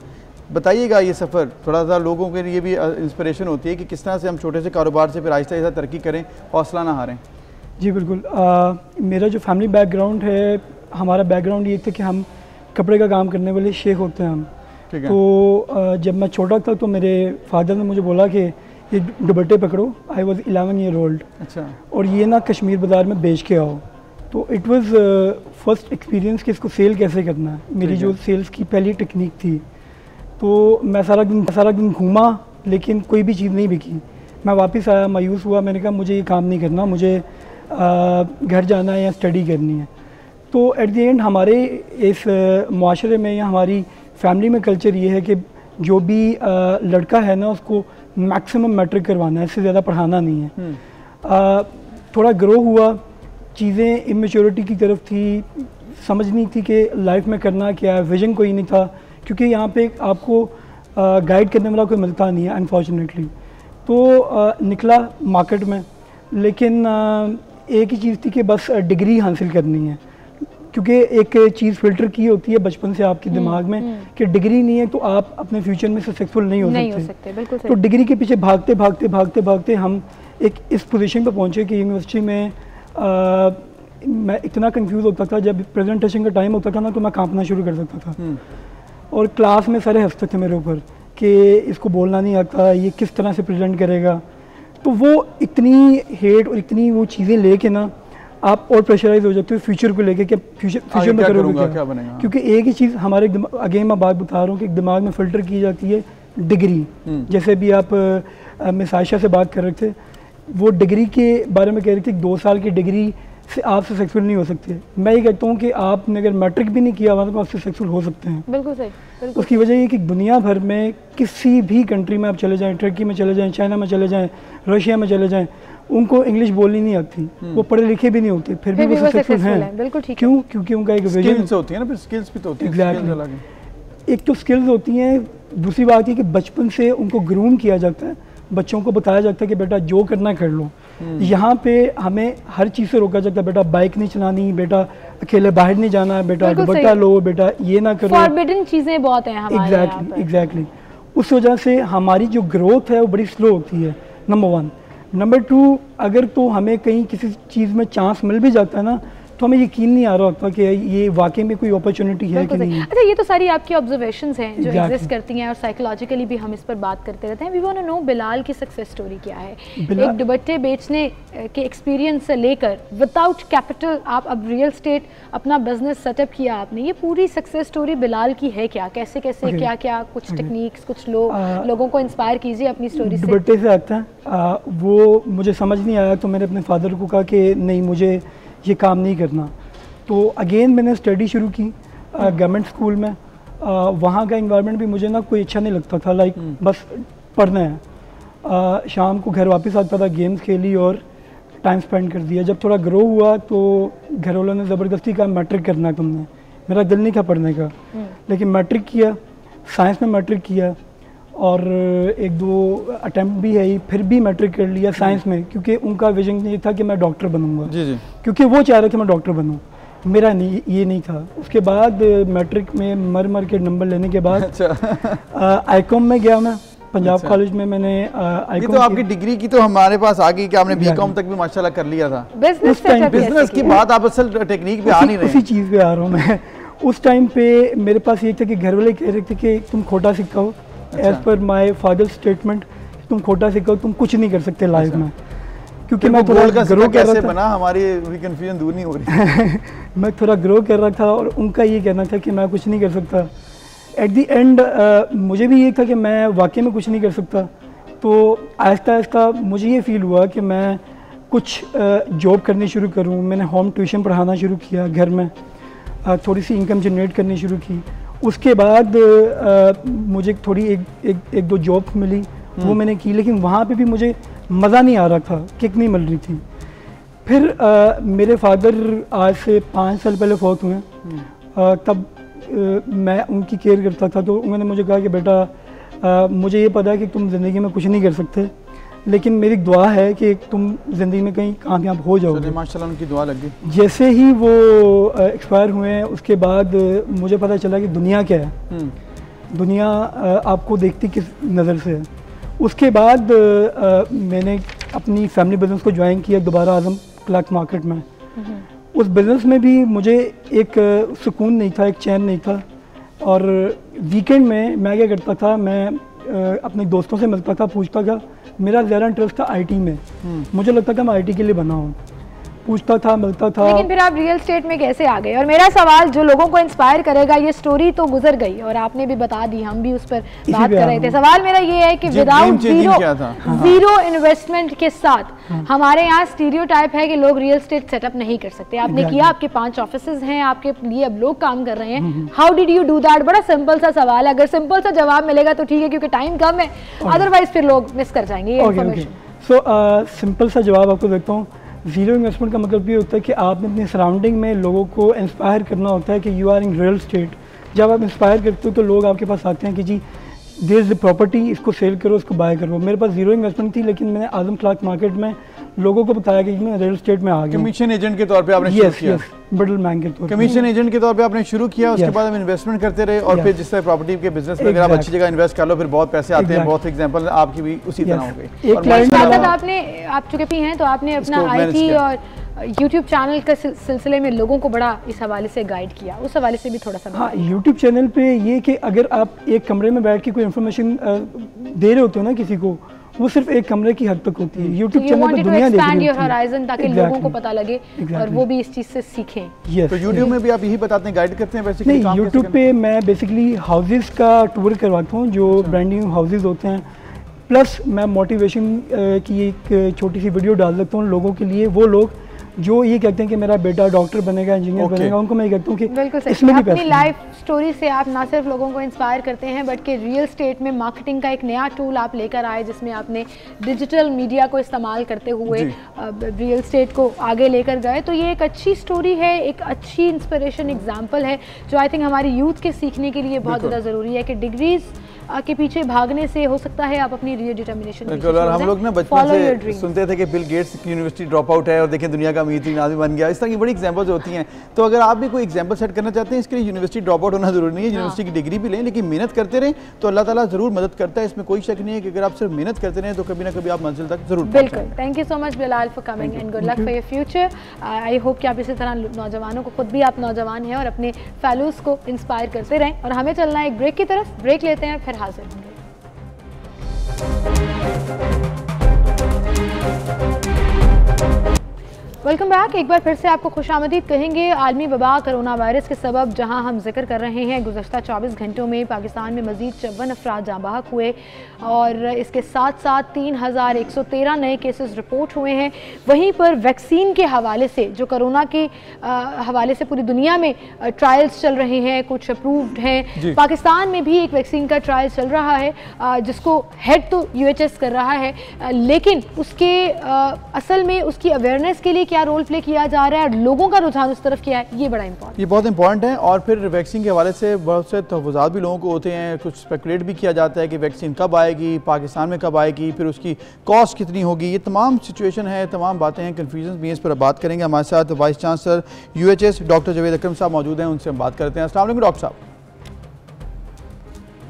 बताइएगा ये सफ़र, थोड़ा सा लोगों के लिए भी इंस्पिरेशन होती है कि किस तरह से हम छोटे से कारोबार से फिर आहिस्ता आहिस्ता तरक्की करें, हौसला ना हारें। जी बिल्कुल, मेरा जो फैमिली बैकग्राउंड है, हमारा बैकग्राउंड ये था कि हम कपड़े का काम करने वाले शेख होते हैं हम। तो जब मैं छोटा था तो मेरे फादर ने मुझे बोला कि ये दुपट्टे पकड़ो, आई वॉज 11 ईयर ओल्ड, अच्छा, और ये ना कश्मीर बाज़ार में बेच के आओ। तो इट वाज फर्स्ट एक्सपीरियंस कि इसको सेल कैसे करना है, मेरी जो सेल्स की पहली टेक्निक थी। तो मैं सारा दिन घूमा लेकिन कोई भी चीज़ नहीं बिकी। मैं वापस आया, मायूस हुआ, मैंने कहा मुझे ये काम नहीं करना, मुझे घर जाना है या स्टडी करनी है। तो एट द एंड हमारे इस माशरे में या हमारी फैमिली में कल्चर ये है कि जो भी लड़का है ना उसको मैक्सिमम मैट्रिक करवाना है, इससे ज़्यादा पढ़ाना नहीं है। थोड़ा ग्रो हुआ, चीज़ें इमेच्योरिटी की तरफ थी, समझ नहीं थी कि लाइफ में करना क्या है, विजन कोई नहीं था, क्योंकि यहाँ पे आपको गाइड करने वाला कोई मिलता नहीं है अनफॉर्चुनेटली। तो निकला मार्केट में, लेकिन एक ही चीज़ थी कि बस डिग्री हासिल करनी है, क्योंकि एक चीज़ फिल्टर की होती है बचपन से आपके दिमाग में कि डिग्री नहीं है तो आप अपने फ्यूचर में सक्सेसफुल नहीं हो सकते। बिल्कुल सही। तो डिग्री के पीछे भागते हम एक इस पोजीशन पर पहुंचे कि यूनिवर्सिटी में मैं इतना कंफ्यूज होता था, जब प्रेजेंटेशन का टाइम होता था ना तो मैं कांपना शुरू कर सकता था, और क्लास में सारे हंसते थे मेरे ऊपर कि इसको बोलना नहीं आता, ये किस तरह से प्रेजेंट करेगा। तो वो इतनी हेट और इतनी वो चीज़ें लेके ना आप और प्रेशराइज हो जाते हो फ्यूचर को लेके कि फ्यूचर में करोगे क्या बनेगा। क्योंकि एक ही चीज़ हमारे अगेन मैं बात बता रहा हूँ कि एक दिमाग में फ़िल्टर की जाती है डिग्री। जैसे भी आप मिस आयशा से बात कर रहे थे, वो डिग्री के बारे में कह रही थी, 2 साल की डिग्री से आप सक्सेसफुल नहीं हो सकते। मैं ये कहता हूँ कि आपने अगर मैट्रिक भी नहीं किया हुआ तो आप सक्सेसफुल हो सकते हैं। बिल्कुल सही, बिल्कुल। उसकी वजह ये कि दुनिया भर में किसी भी कंट्री में आप चले जाएं, टर्की में चले जाएं, चाइना में चले जाएं, रशिया में चले जाएं, उनको इंग्लिश बोलनी नहीं आती, वो पढ़े लिखे भी नहीं होते, फिर भी वो सक्सेसफुल हैं। बिल्कुल ठीक। क्यों? क्योंकि उनका एक विजन होती है ना, फिर स्किल्स भी तो होती है। एग्जैक्टली, एक तो स्किल्स होती हैं, दूसरी बात ये कि बचपन से उनको ग्रूम किया जाता है, बच्चों को बताया जाता है कि बेटा जो करना कर लो। यहाँ पे हमें हर चीज़ से रोका जाता है, बेटा बाइक नहीं चलानी, बेटा अकेले बाहर नहीं जाना, बेटा दुपट्टा लो, बेटा ये ना करो। फॉरबिडन चीज़ें बहुत हैं हमारे यहाँ पे। एग्जैक्टली। उस वजह से हमारी जो ग्रोथ है वो बड़ी स्लो होती है, नंबर 1। नंबर 2, अगर तो हमें कहीं किसी चीज़ में चांस मिल भी जाता है ना, तो हमें यकीन नहीं आ रहा होता कि ये वाकई में कोई अपॉर्चुनिटी है कि नहीं। अच्छा, ये तो सारी आपकी ऑब्जर्वेशंस हैं जो एग्जिस्ट करती हैं और साइकोलॉजिकली भी हम इस पर बात करते रहते हैं। We want to know Bilal की सक्सेस स्टोरी क्या है। एक दुपट्टे बेचने के एक्सपीरियंस से लेकर विदाउट कैपिटल आप अब रियल स्टेट अपना बिजनेस सेटअप किया आपने, ये पूरी सक्सेस स्टोरी बिलाल की है क्या? कैसे कैसे क्या क्या कुछ टेक्निक्स, कुछ लोगों को इंस्पायर कीजिए अपनी स्टोरी से। दुपट्टे से आता है, वो मुझे समझ नहीं आया तो मैंने अपने फादर को कहा कि नहीं, मुझे ये काम नहीं करना। तो अगेन मैंने स्टडी शुरू की गवर्नमेंट स्कूल में। वहाँ का इन्वायरमेंट भी मुझे ना कोई अच्छा नहीं लगता था, लाइक बस पढ़ना है। शाम को घर वापस आता था, गेम्स खेली और टाइम स्पेंड कर दिया। जब थोड़ा ग्रो हुआ तो घर वालों ने ज़बरदस्ती कहा मैट्रिक करना है तुमने। मेरा दिल नहीं था पढ़ने का, लेकिन मैट्रिक किया, साइंस में मैट्रिक किया और 1-2 अटैम्प्ट भी है, फिर भी मैट्रिक कर लिया साइंस में, क्योंकि उनका विजन ये था कि मैं डॉक्टर बनूंगा। जी जी। क्योंकि वो चाह रहे थे मैं डॉक्टर बनूं, मेरा नहीं, ये नहीं था। उसके बाद मैट्रिक में मर के नंबर लेने के बाद आईकॉम में गया मैं, पंजाब कॉलेज में मैंने आईकॉम। तो आपकी डिग्री की तो हमारे पास आ गई कि आपने बीकॉम तक भी माशाल्लाह कर लिया था। बिजनेस की बात आप असल टेक्निक पे आ नहीं रहे। उसी चीज़ पे आ रहा हूँ मैं। उस टाइम पे मेरे पास ये था कि घर वाले कह रहे थे कि तुम खोटा सिक्का हो, as per my father statement, तुम खोटा सिक्का हो, तुम कुछ नहीं कर सकते लाइफ में। क्योंकि मैं थोड़ा ग्रो कर रहा था, बना हमारी कंफ्यूजन दूर नहीं हो रही। मैं थोड़ा ग्रो कर रहा था और उनका ये कहना था कि मैं कुछ नहीं कर सकता। एट दी एंड मुझे भी ये था कि मैं वाकई में कुछ नहीं कर सकता। तो आहिस्ता आहिस्ता मुझे ये फील हुआ कि मैं कुछ जॉब करनी शुरू करूँ। मैंने होम ट्यूशन पढ़ाना शुरू किया घर में, थोड़ी सी इनकम जनरेट करनी शुरू की। उसके बाद मुझे थोड़ी एक दो जॉब मिली, वो मैंने की, लेकिन वहाँ पे भी मुझे मज़ा नहीं आ रहा था, किक नहीं मिल रही थी। फिर मेरे फादर आज से 5 साल पहले फौत हुए। तब मैं उनकी केयर करता था, तो उन्होंने मुझे कहा कि बेटा मुझे ये पता है कि तुम ज़िंदगी में कुछ नहीं कर सकते, लेकिन मेरी दुआ है कि तुम ज़िंदगी में कहीं कामयाब हो जाओगे। माशाल्लाह उनकी दुआ लग गई। जैसे ही वो एक्सपायर हुए हैं उसके बाद मुझे पता चला कि दुनिया क्या है, दुनिया आपको देखती किस नज़र से है। उसके बाद मैंने अपनी फैमिली बिजनेस को ज्वाइन किया दोबारा आजम क्लॉक मार्केट में। उस बिज़नेस में भी मुझे एक सुकून नहीं था, एक चैन नहीं था। और वीकेंड में मैं क्या करता था, मैं अपने दोस्तों से मिलता था, पूछता था। मेरा ज़्यादा इंटरेस्ट था आईटी में, मुझे लगता था मैं आईटी के लिए बना हूँ। पूछता था, मिलता था। लेकिन फिर आप रियल स्टेट में कैसे आ गए? और मेरा सवाल जो लोगों को इंस्पायर करेगा, ये स्टोरी तो गुजर गई और आपने भी बता दी, हम भी उस पर बात कर रहे थे। सवाल मेरा ये है कि विदाउट जीरो इन्वेस्टमेंट के साथ हमारे यहाँ स्टीरियोटाइप है कि लोग रियल स्टेट सेटअप नहीं कर सकते। आपने किया, आपके 5 ऑफिसेज हैं, आपके लिए अब लोग काम कर रहे हैं। How did you do that? बड़ा सिंपल सा सवाल है, अगर सिंपल सा जवाब मिलेगा तो ठीक है, क्योंकि टाइम कम है, अदरवाइज फिर लोग मिस कर जाएंगे ये इन्फॉर्मेशन। सो सिंपल सा जवाब आपको देता हूँ। ज़ीरो इन्वेस्टमेंट का मतलब ये होता है कि आपने अपनी सराउंडिंग में लोगों को इंस्पायर करना होता है कि you are in real estate. जब आप इंस्पायर करते हो तो लोग आपके पास आते हैं कि जी देयर इज़ द प्रॉपर्टी, इसको सेल करो, इसको बाय करो। मेरे पास ज़ीरो इन्वेस्टमेंट थी, लेकिन मैंने आजम क्लॉक मार्केट में लोगों को बताया कि मैं रियल स्टेट में आ गया। कमीशन एजेंट के तौर पे आपने शुरू किया? मिडल मैन के तौर पे कमीशन एजेंट के तौर पे आपने शुरू किया। उसके बाद हम इन्वेस्टमेंट करते रहे और फिर जिस तरह प्रॉपर्टी के बिजनेस में अगर आप अच्छी जगह इन्वेस्ट कर लो फिर बहुत पैसे आते हैं। बहुत एग्जांपल आपकी भी उसी तरह हो गई। एक क्लाइंट आप चुके भी हैं, तो आपने अपना आईटी और यूट्यूब चैनल के सिलसिले में लोगों को बड़ा इस हवाले से गाइड किया, उस हवाले से भी थोड़ा सा। हाँ, यूट्यूब चैनल पे ये कि अगर आप एक कमरे में बैठ के कोई इन्फॉर्मेशन दे रहे होते हो ना किसी को, वो सिर्फ एक कमरे की हद तक होती है। यूट्यूब चैनल पे दुनिया देख रही है, ताकि लोगों को पता लगे और वो भी इस चीज़ से सीखें। तो यूट्यूब में भी आप यही बताते हैं, गाइड करते हैं बेसिकली? नहीं, यूट्यूब पे मैं बेसिकली हाउसेस का टूर करवाता हूँ, जो ब्रांड न्यू हाउसेस होते हैं। प्लस मैं मोटिवेशन की एक छोटी सी वीडियो डाल देता हूँ लोगों के लिए। वो लोग जो ये कहते हैं कि मेरा बेटा डॉक्टर बनेगा, इंजीनियर बनेगा, उनको मैं कहता हूँ कि बिल्कुल अपनी लाइफ स्टोरी से आप ना सिर्फ लोगों को इंस्पायर करते हैं, बट कि रियल स्टेट में मार्केटिंग का एक नया टूल आप लेकर आए, जिसमें आपने डिजिटल मीडिया को इस्तेमाल करते हुए रियल स्टेट को आगे लेकर गए। तो ये एक अच्छी स्टोरी है, एक अच्छी इंस्पिरेशन एग्जाम्पल है, जो आई थिंक हमारी यूथ के सीखने के लिए बहुत ज़्यादा ज़रूरी है कि डिग्रीज के पीछे भागने से हो सकता है आप अपनी डिटर्मिनेशन। हम लोग ना बचपन से सुनते थे कि बिल गेट्स की यूनिवर्सिटी ड्रॉप आउट है और देखें दुनिया का अमीर तरीन आदमी बन गया, इस तरह की बड़ी एग्जांपल्स होती हैं। तो अगर आप भी कोई एग्जांपल सेट करना चाहते हैं, इसके लिए यूनिवर्सिटी ड्रॉप आउट होना जरूरी नहीं है, यूनिवर्सिटी की डिग्री भी लें लेकिन मेहनत करते रहें तो अल्लाह ताला जरूर मदद करता है। इसमें कोई शक नहीं है कि अगर आप सिर्फ मेहनत करते रहें तो कभी ना कभी आप मंजिल तक जरूर। बिल्कुल, thank you so much Bilal for coming and good luck for your future. I hope कि आप इसी तरह नौजवानों को, खुद भी आप नौजवान हैं और अपने फेलोज को इंस्पायर करते रहें। और हमें चलना है एक ब्रेक की तरफ, ब्रेक लेते हैं फिर हाजिर होंगे। Welcome back. एक बार फिर से आपको खुशामदीद कहेंगे। आलमी वबा कोरोना वायरस के सबब जहां हम जिक्र कर रहे हैं, गुज़श्ता 24 घंटों में पाकिस्तान में मज़ीद 54 अफराद जाँ बहक हुए और इसके साथ साथ 3113 नए केसेस रिपोर्ट हुए हैं। वहीं पर वैक्सीन के हवाले से, जो कोरोना के हवाले से पूरी दुनिया में ट्रायल्स चल रहे हैं, कुछ अप्रूव्ड हैं, पाकिस्तान में भी एक वैक्सीन का ट्रायल चल रहा है जिसको हेड तो UHS कर रहा है, लेकिन उसके असल में उसकी अवेयरनेस के लिए क्या रोल प्ले किया जा रहा है और लोगों का रुझान उस तरफ क्या है, ये बड़ा इंपॉर्टेंट, ये बहुत इंपॉर्टेंट है। और फिर वैक्सीन के हवाले से बहुत से तहफ़्फ़ुज़ात भी लोगों को होते हैं, कुछ स्पेकुलेट भी किया जाता है कि वैक्सीन कब आएगी, पाकिस्तान में कब आएगी, फिर उसकी कॉस्ट कितनी होगी। ये तमाम सिचुएशन है, तमाम बातें हैं, कन्फ्यूजन भी हैं। इस पर बात करेंगे। हमारे साथ vice chancellor UHS doctor Javed Akram साहब मौजूद हैं, उनसे हम बात करते हैं। अस्सलाम वालेकुम डॉक्टर साहब।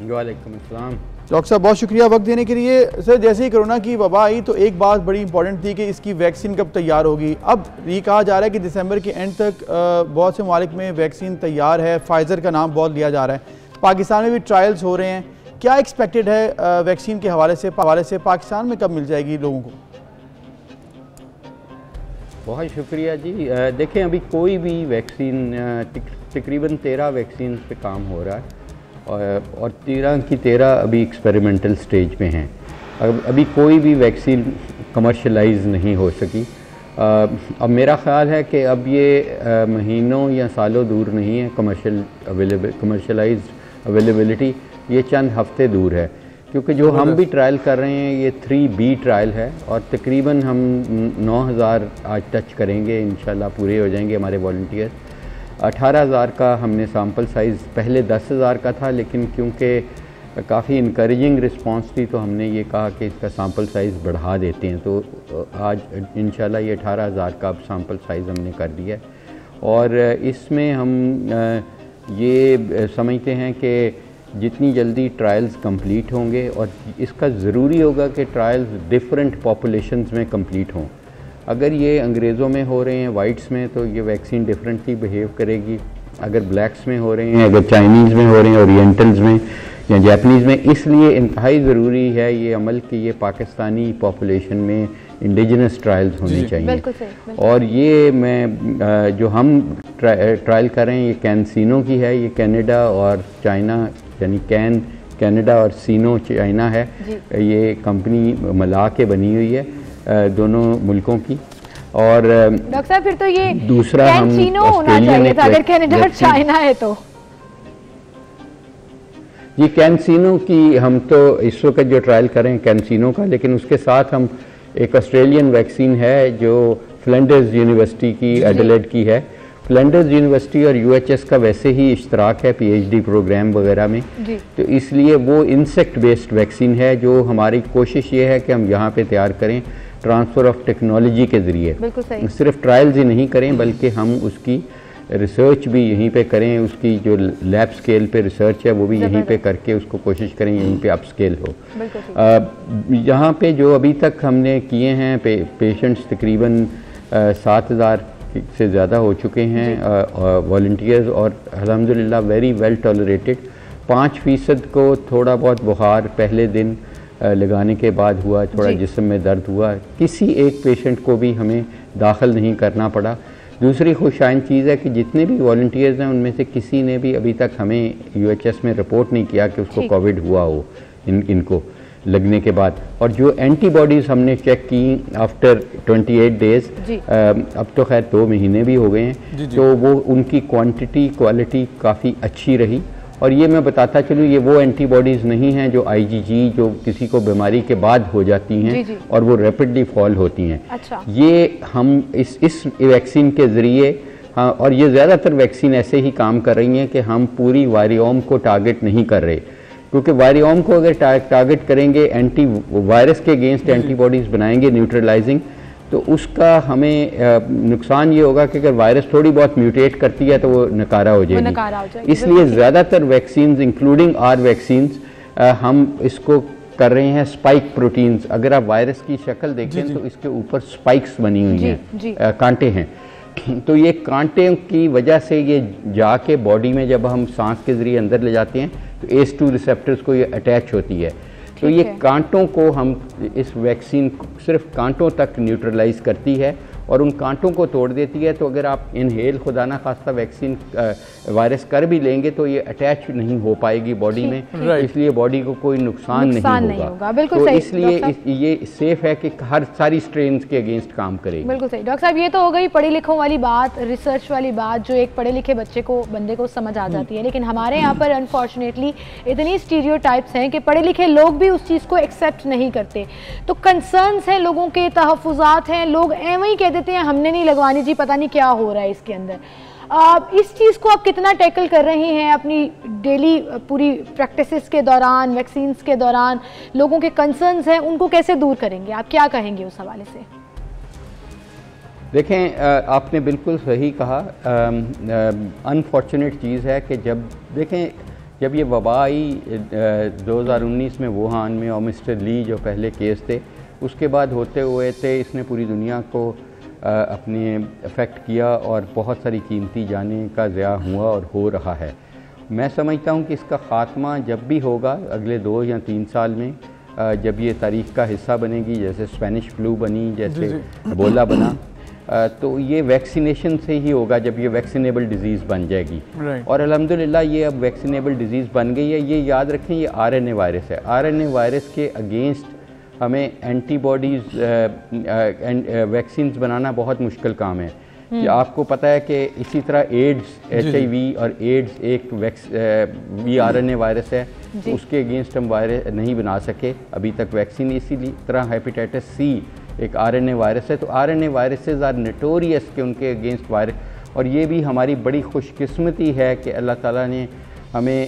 वालेकुम अस्सलाम। डॉक्टर साहब बहुत शुक्रिया वक्त देने के लिए। सर, जैसे ही कोरोना की वबा आई तो एक बात बड़ी इंपॉर्टेंट थी कि इसकी वैक्सीन कब तैयार होगी। अब ये कहा जा रहा है कि दिसंबर के एंड तक बहुत से ममालिक में वैक्सीन तैयार है, फाइज़र का नाम बहुत लिया जा रहा है, पाकिस्तान में भी ट्रायल्स हो रहे हैं। क्या एक्सपेक्टेड है वैक्सीन के हवाले से पाकिस्तान में कब मिल जाएगी लोगों को? बहुत शुक्रिया जी। देखें, अभी कोई भी वैक्सीन, तकरीबन 13 वैक्सीन पे काम हो रहा है और 13 की 13 अभी एक्सपेरिमेंटल स्टेज में हैं। अभी कोई भी वैक्सीन कमर्शलाइज नहीं हो सकी। अब मेरा ख़्याल है कि अब ये महीनों या सालों दूर नहीं है कमर्शलाइज अवेलेबिलिटी, ये चंद हफ्ते दूर है, क्योंकि जो हम भी ट्रायल कर रहे हैं ये 3B ट्रायल है और तकरीबन हम 9000 आज टच करेंगे, इंशाल्लाह पूरे हो जाएंगे हमारे वॉलंटियर। 18,000 का हमने सैम्पल साइज़, पहले 10,000 का था, लेकिन क्योंकि काफ़ी इनकरेजिंग रिस्पांस थी तो हमने ये कहा कि इसका सैम्पल साइज़ बढ़ा देते हैं। तो आज इंशाल्लाह ये 18,000 का अब सैम्पल साइज़ हमने कर दिया है और इसमें हम ये समझते हैं कि जितनी जल्दी ट्रायल्स कंप्लीट होंगे, और इसका ज़रूरी होगा कि ट्रायल्स डिफरेंट पॉपुलेशंस में कंप्लीट हों। अगर ये अंग्रेज़ों में हो रहे हैं, वाइट्स में, तो ये वैक्सीन डिफरेंटली बिहेव करेगी। अगर ब्लैक्स में हो रहे हैं, अगर चाइनीज़ में हो रहे हैं, ओरिएंटल्स में या जापानीज़ में, इसलिए इंतहाई ज़रूरी है ये अमल कि ये पाकिस्तानी पॉपुलेशन में इंडिजिनस ट्रायल्स होने चाहिए। बिल्कुल। और ये मैं जो हम ट्रायल कर रहे हैं ये कैनसिनो की है, ये कनाडा और चाइना, यानी कनाडा और सीनो चाइना है, ये कंपनी मिला के बनी हुई है दोनों मुल्कों की। और डॉक्टर साहब फिर तो ये दूसरा कैनसिनो होना चाहिए था अगर कनाडा और चाइना है तो। ये कैनसिनो की हम तो इस वक्त जो ट्रायल करें कैनसिनो का, लेकिन उसके साथ हम एक ऑस्ट्रेलियन वैक्सीन है जो फ्लैंडर्स यूनिवर्सिटी की, एडिलेड की है। फ्लैंडर्स यूनिवर्सिटी और UHS का वैसे ही इश्तराक है PhD प्रोग्राम वगैरह में, तो इसलिए वो इंसेक्ट बेस्ड वैक्सीन है जो हमारी कोशिश ये है कि हम यहाँ पे तैयार करें ट्रांसफ़र ऑफ टेक्नोलॉजी के ज़रिए। सिर्फ ट्रायल्स ही नहीं करें बल्कि हम उसकी रिसर्च भी यहीं पे करें, उसकी जो लैब स्केल पे रिसर्च है वो भी यहीं पे करके उसको कोशिश करें यहीं पे अप स्केल हो। यहाँ पे जो अभी तक हमने किए हैं पेशेंट्स तकरीबन 7,000 से ज़्यादा हो चुके हैं वॉलंटियर्स, और अल्हम्दुलिल्लाह वेरी वेल टॉलरेटेड। 5% को थोड़ा बहुत बुखार पहले दिन लगाने के बाद हुआ, थोड़ा जिस्म में दर्द हुआ, किसी एक पेशेंट को भी हमें दाखिल नहीं करना पड़ा। दूसरी खुशाइन चीज़ है कि जितने भी वॉलंटियर्स हैं उनमें से किसी ने भी अभी तक हमें UHS में रिपोर्ट नहीं किया कि उसको कोविड हुआ हो इनको लगने के बाद। और जो एंटीबॉडीज़ हमने चेक की आफ्टर 28 डेज़, अब तो खैर 2 महीने भी हो गए हैं, तो वो उनकी क्वांटिटी क्वालिटी काफ़ी अच्छी रही। और ये मैं बताता चलूँ, ये वो एंटीबॉडीज़ नहीं हैं जो IgG जो किसी को बीमारी के बाद हो जाती हैं और वो रैपिडली फॉल होती हैं। अच्छा। ये हम इस वैक्सीन के ज़रिए, हाँ, और ये ज़्यादातर वैक्सीन ऐसे ही काम कर रही हैं कि हम पूरी वायरियोम को टारगेट नहीं कर रहे। क्योंकि वायरियोम को अगर टारगेट करेंगे, एंटी वायरस के अगेंस्ट एंटीबॉडीज़ बनाएंगे न्यूट्रलाइजिंग, तो उसका हमें नुकसान ये होगा कि अगर वायरस थोड़ी बहुत म्यूटेट करती है तो वो नकारा हो जाएगी। इसलिए ज़्यादातर वैक्सीन्स इंक्लूडिंग आर वैक्सीन्स हम इसको कर रहे हैं स्पाइक प्रोटीन्स। अगर आप वायरस की शक्ल देखें तो इसके ऊपर स्पाइक्स बनी हुई हैं, कांटे हैं। तो ये कांटे की वजह से ये जाके बॉडी में जब हम सांस के ज़रिए अंदर ले जाते हैं तो ACE2 रिसेप्टर्स को ये अटैच होती है। तो ये कांटों को हम इस वैक्सीन सिर्फ कांटों तक न्यूट्रलाइज करती है और उन कांटों को तोड़ देती है। तो अगर आप इनहेल खुदा ना खास्ता वैक्सीन वायरस कर भी लेंगे तो ये अटैच नहीं हो पाएगी बॉडी में, इसलिए बॉडी को कोई नुकसान नहीं होगा। बिल्कुल तो इसलिए ये सेफ है कि हर सारी स्ट्रेन के अगेंस्ट काम करेगी। बिल्कुल सही डॉक्टर साहब, ये तो हो गई पढ़े लिखों वाली बात, रिसर्च वाली बात जो एक पढ़े लिखे बंदे को समझ आ जाती है। लेकिन हमारे यहाँ पर अनफॉर्चुनेटली इतनी स्टीरियोटाइप्स हैं कि पढ़े लिखे लोग भी उस चीज़ को एक्सेप्ट नहीं करते। तो कंसर्न्स हैं, लोगों के तहफ़्फ़ुज़ात हैं, लोग एवं ही कह देते हैं हमने नहीं लगवानी जी, पता नहीं क्या हो रहा है इसके अंदर। इस चीज़ को आप कितना टैकल कर रहे हैं अपनी डेली पूरी प्रैक्टिसेस के दौरान, वैक्सीन्स के दौरान? लोगों के कंसर्न्स हैं, उनको कैसे दूर करेंगे? आप क्या कहेंगे उस हवाले से? देखें, आपने बिल्कुल सही कहा। अनफॉर्चुनेट चीज़ है कि जब ये वबा आई 2019 में वुहान में और मिस्टर ली जो पहले केस थे, उसके बाद होते हुए थे इसने पूरी दुनिया को अपने अफेक्ट किया और बहुत सारी कीमती जाने का ज़िया हुआ और हो रहा है। मैं समझता हूँ कि इसका ख़ात्मा जब भी होगा अगले 2 या 3 साल में, जब ये तारीख़ का हिस्सा बनेगी, जैसे स्पेनिश फ्लू बनी, जैसे एबोला बना, तो ये वैक्सीनेशन से ही होगा जब ये वैक्सीनेबल डिज़ीज़ बन जाएगी। और अल्हम्दुलिल्लाह ये अब वैक्सीनेबल डिज़ीज़ बन गई है। ये याद रखें, ये RNA वायरस है। RNA वायरस के अगेंस्ट हमें एंटीबॉडीज़ वैक्सीन्स बनाना बहुत मुश्किल काम है। कि आपको पता है कि इसी तरह एड्स, HIV और एड्स एक VRNA वायरस है, उसके अगेंस्ट हम वायरस नहीं बना सके अभी तक वैक्सीन। इसी तरह हेपेटाइटिस C एक RNA वायरस है। तो RNA वायरसेस आर नोटोरियस के उनके अगेंस्ट वायरस, और ये भी हमारी बड़ी खुशकिस्मती है कि अल्लाह ताला ने हमें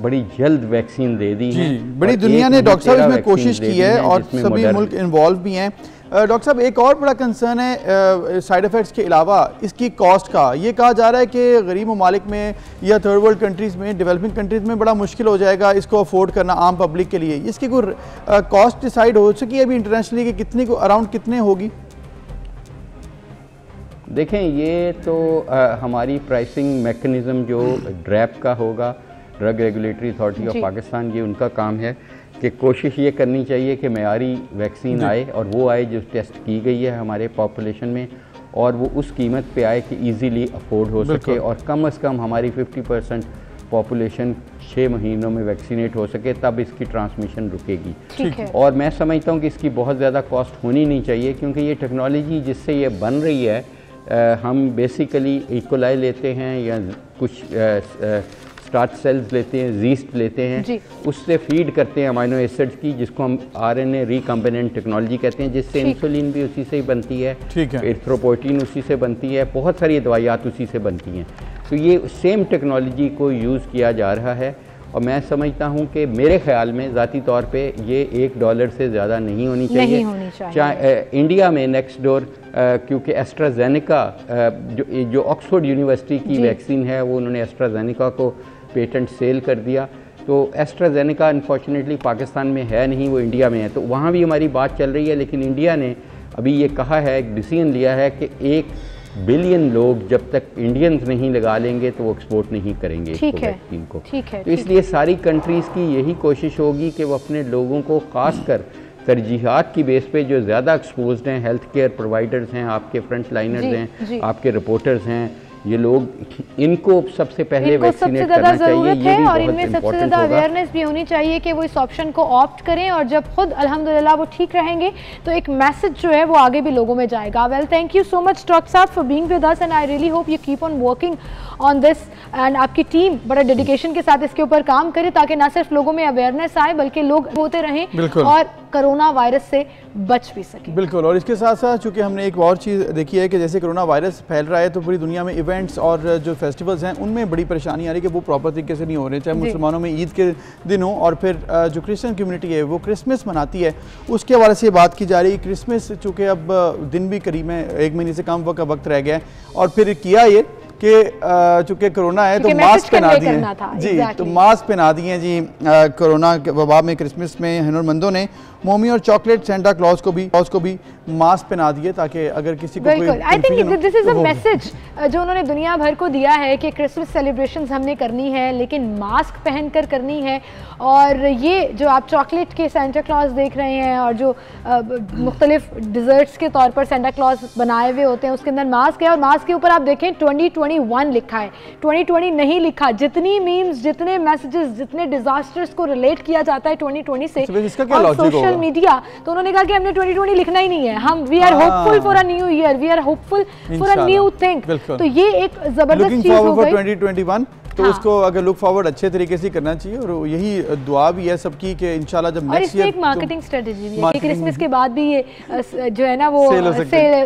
बड़ी जल्द वैक्सीन दे दी है। बड़ी दुनिया ने डॉक्टर साहब इसमें कोशिश की है और सभी मुल्क इन्वॉल्व भी हैं। डॉक्टर साहब, एक और बड़ा कंसर्न है साइड इफ़ेक्ट्स के अलावा इसकी कॉस्ट का। ये कहा जा रहा है कि गरीब ममालिक में या थर्ड वर्ल्ड कंट्रीज़ में, डेवलपिंग कंट्रीज़ में बड़ा मुश्किल हो जाएगा इसको अफोर्ड करना आम पब्लिक के लिए। इसकी कोई कॉस्ट डिसाइड हो चुकी है अभी इंटरनेशनली कि कितनी को अराउंड कितने होगी? देखें, ये तो हमारी प्राइसिंग मेकनिज़म जो ड्रैप का होगा, drug regulatory authority of Pakistan, ये उनका काम है कि कोशिश ये करनी चाहिए कि मयारी वैक्सीन आए और वो आए जो टेस्ट की गई है हमारे पॉपुलेशन में, और वो उस कीमत पे आए कि इजीली अफोर्ड हो सके और कम से कम हमारी 50% पॉपुलेशन 6 महीनों में वैक्सीनेट हो सके, तब इसकी ट्रांसमिशन रुकेगी। और मैं समझता हूँ कि इसकी बहुत ज़्यादा कॉस्ट होनी नहीं चाहिए, क्योंकि ये टेक्नोलॉजी जिससे ये बन रही है, हम बेसिकली इकोलाई लेते हैं या कुछ स्टार्च सेल्स लेते हैं, जीस्ट लेते हैं, उससे फीड करते हैं अमाइनो एसिड्स की, जिसको हम RNA रिकम्बिनेंट टेक्नोलॉजी कहते हैं, जिससे इंसुलिन भी उसी से ही बनती है, एरिथ्रोपोइटिन उसी से बनती है, बहुत सारी दवाइयात उसी से बनती हैं। तो ये सेम टेक्नोलॉजी को यूज़ किया जा रहा है। और मैं समझता हूँ कि मेरे ख्याल में ज़ाती तौर पे ये $1 से ज़्यादा नहीं होनी चाहिए। इंडिया में नेक्स्ट डोर, क्योंकि एस्ट्राजेनेका जो ऑक्सफोर्ड यूनिवर्सिटी की वैक्सीन है, वो उन्होंने एस्ट्राजेनेका को पेटेंट सेल कर दिया। तो एस्ट्राजेनेका अनफॉर्चुनेटली पाकिस्तान में है नहीं, वो इंडिया में है। तो वहाँ भी हमारी बात चल रही है, लेकिन इंडिया ने अभी ये कहा है, एक डिसीजन लिया है कि 1 बिलियन लोग जब तक इंडियंस नहीं लगा लेंगे तो वो एक्सपोर्ट नहीं करेंगे वैक्सीन को। तो इसलिए सारी कंट्रीज़ की यही कोशिश होगी कि वो अपने लोगों को खास कर तरजीहात की बेस पे जो ज़्यादा एक्सपोज्ड हैं, हेल्थ केयर प्रोवाइडर्स हैं, आपके फ्रंट लाइनर्स हैं, आपके रिपोर्टर्स हैं, ये लोग, इनको सबसे पहले वैक्सीनेट करना चाहिए। ये भी और इनमें सबसे ज़्यादा अवेयरनेस भी होनी चाहिए कि वो इस ऑप्शन को ऑप्ट करें, और जब खुद अल्हम्दुलिल्लाह वो ठीक रहेंगे तो एक मैसेज जो है वो आगे भी लोगों में जाएगा। Well, thank you so much doctor साहब for being with us, and I really hope you keep on working on this, and आपकी टीम बड़ा डेडिकेशन के साथ इसके ऊपर काम करे, ताकि ना सिर्फ लोगों में अवेयरनेस आए बल्कि लोग होते रहें और कोरोना वायरस से बच भी सकें। बिल्कुल, और इसके साथ साथ चूँकि हमने एक और चीज़ देखी है कि जैसे कोरोना वायरस फैल रहा है तो पूरी दुनिया में इवेंट्स और जो फेस्टिवल्स हैं उनमें बड़ी परेशानी आ रही है कि वो प्रॉपर तरीके से नहीं हो रहे, चाहे मुसलमानों में ईद के दिन हो और फिर जो क्रिश्चियन कम्युनिटी है वो क्रिसमस मनाती है, उसके हवाले से बात की जा रही है। क्रिसमस चूँकि अब दिन भी करीब है, 1 महीने से कम वक्त रह गया है, और फिर किया ये कि चूँकि कोरोना है तो मास्क पहना दिए जी, तो मास्क पहना दिए जी। कोरोना के वबा में क्रिसमस में हुनरमंदों ने मोमी और चॉकलेट सेंटा क्लॉज को भी मास्क पहना दिए ताकि अगर किसी को कोई I think this is a message जो उन्होंने दुनिया भर को दिया है कि क्रिसमस सेलिब्रेशंस हमने करनी है लेकिन मास्क पहनकर करनी है। और ये जो आप चॉकलेट के सेंटा क्लॉज देख रहे हैं और जो मुख्तलिफ डिज़र्ट्स के तौर पर सेंटा क्लॉज बनाए हुए होते हैं उसके अंदर मास्क है, और मास्क के ऊपर आप देखें 2021 लिखा है, 2020 नहीं लिखा। जितनी मीम्स, जितने मैसेजेस, जितने डिजास्टर्स को रिलेट किया जाता है 2020 से और सोशल मीडिया, तो उन्होंने कहा कि हमने 2020 लिखना ही नहीं है, हम we are hopeful for a new year, we are hopeful for a new thing. तो ये एक जबरदस्त चीज हो गई 2021, तो उसको अगर लुक फॉरवर्ड अच्छे तरीके से करना चाहिए, और यही दुआ भी है सबकी कि इंशाल्लाह जब नेक्स्ट ईयर। एक मार्केटिंग स्ट्रेटजी भी है कि क्रिसमस के बाद भी ये जो है ना वो सेल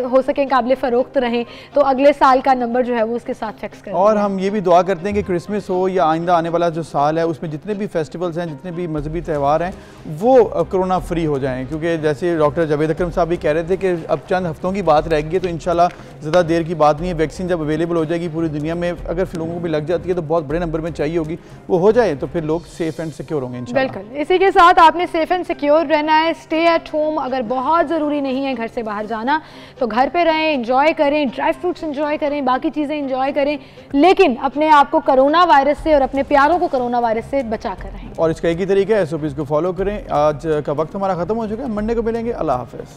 हो सके, काबिल फरोख्त रहें, तो अगले साल का नंबर जो है वो उसके साथ चेक्स करें। और हम ये भी दुआ करते हैं कि क्रिसमस हो या आइंदा आने वाला जो साल है उसमें जितने भी फेस्टिवल्स हैं, जितने भी मजहबी त्यौहार हैं वो कोरोना फ्री हो जाएं, क्योंकि जैसे डॉक्टर जावेद अकरम साहब भी कह रहे थे कि अब चंद हफ्तों की बात रह गई है, तो इंशाल्लाह ज़्यादा देर की बात नहीं है। वैक्सीन जब अवेलेबल हो जाएगी पूरी दुनिया में, अगर लोगों को भी लग जाती है तो बहुत बड़े नंबर में चाहिए होगी, वो हो जाए तो फिर लोग सेफ एंड सिक्योर होंगे इंशाल्लाह। बिल्कुल, इसी के साथ आपने सेफ एंड सिक्योर रहना है, स्टे एट होम। अगर बहुत ज़रूरी नहीं है घर से बाहर जाना तो घर पे रहें, एंजॉय करें, ड्राई फ्रूट्स एंजॉय करें, बाकी चीज़ें एंजॉय करें, लेकिन अपने आप को कोरोना वायरस से और अपने प्यारों को कोरोना वायरस से बचा कर रहें। और इसका एक ही तरीका है, SOPs को फॉलो करें। आज का वक्त हमारा ख़त्म हो चुका है, मंडे को मिलेंगे। अल्लाह हाफ़िज़।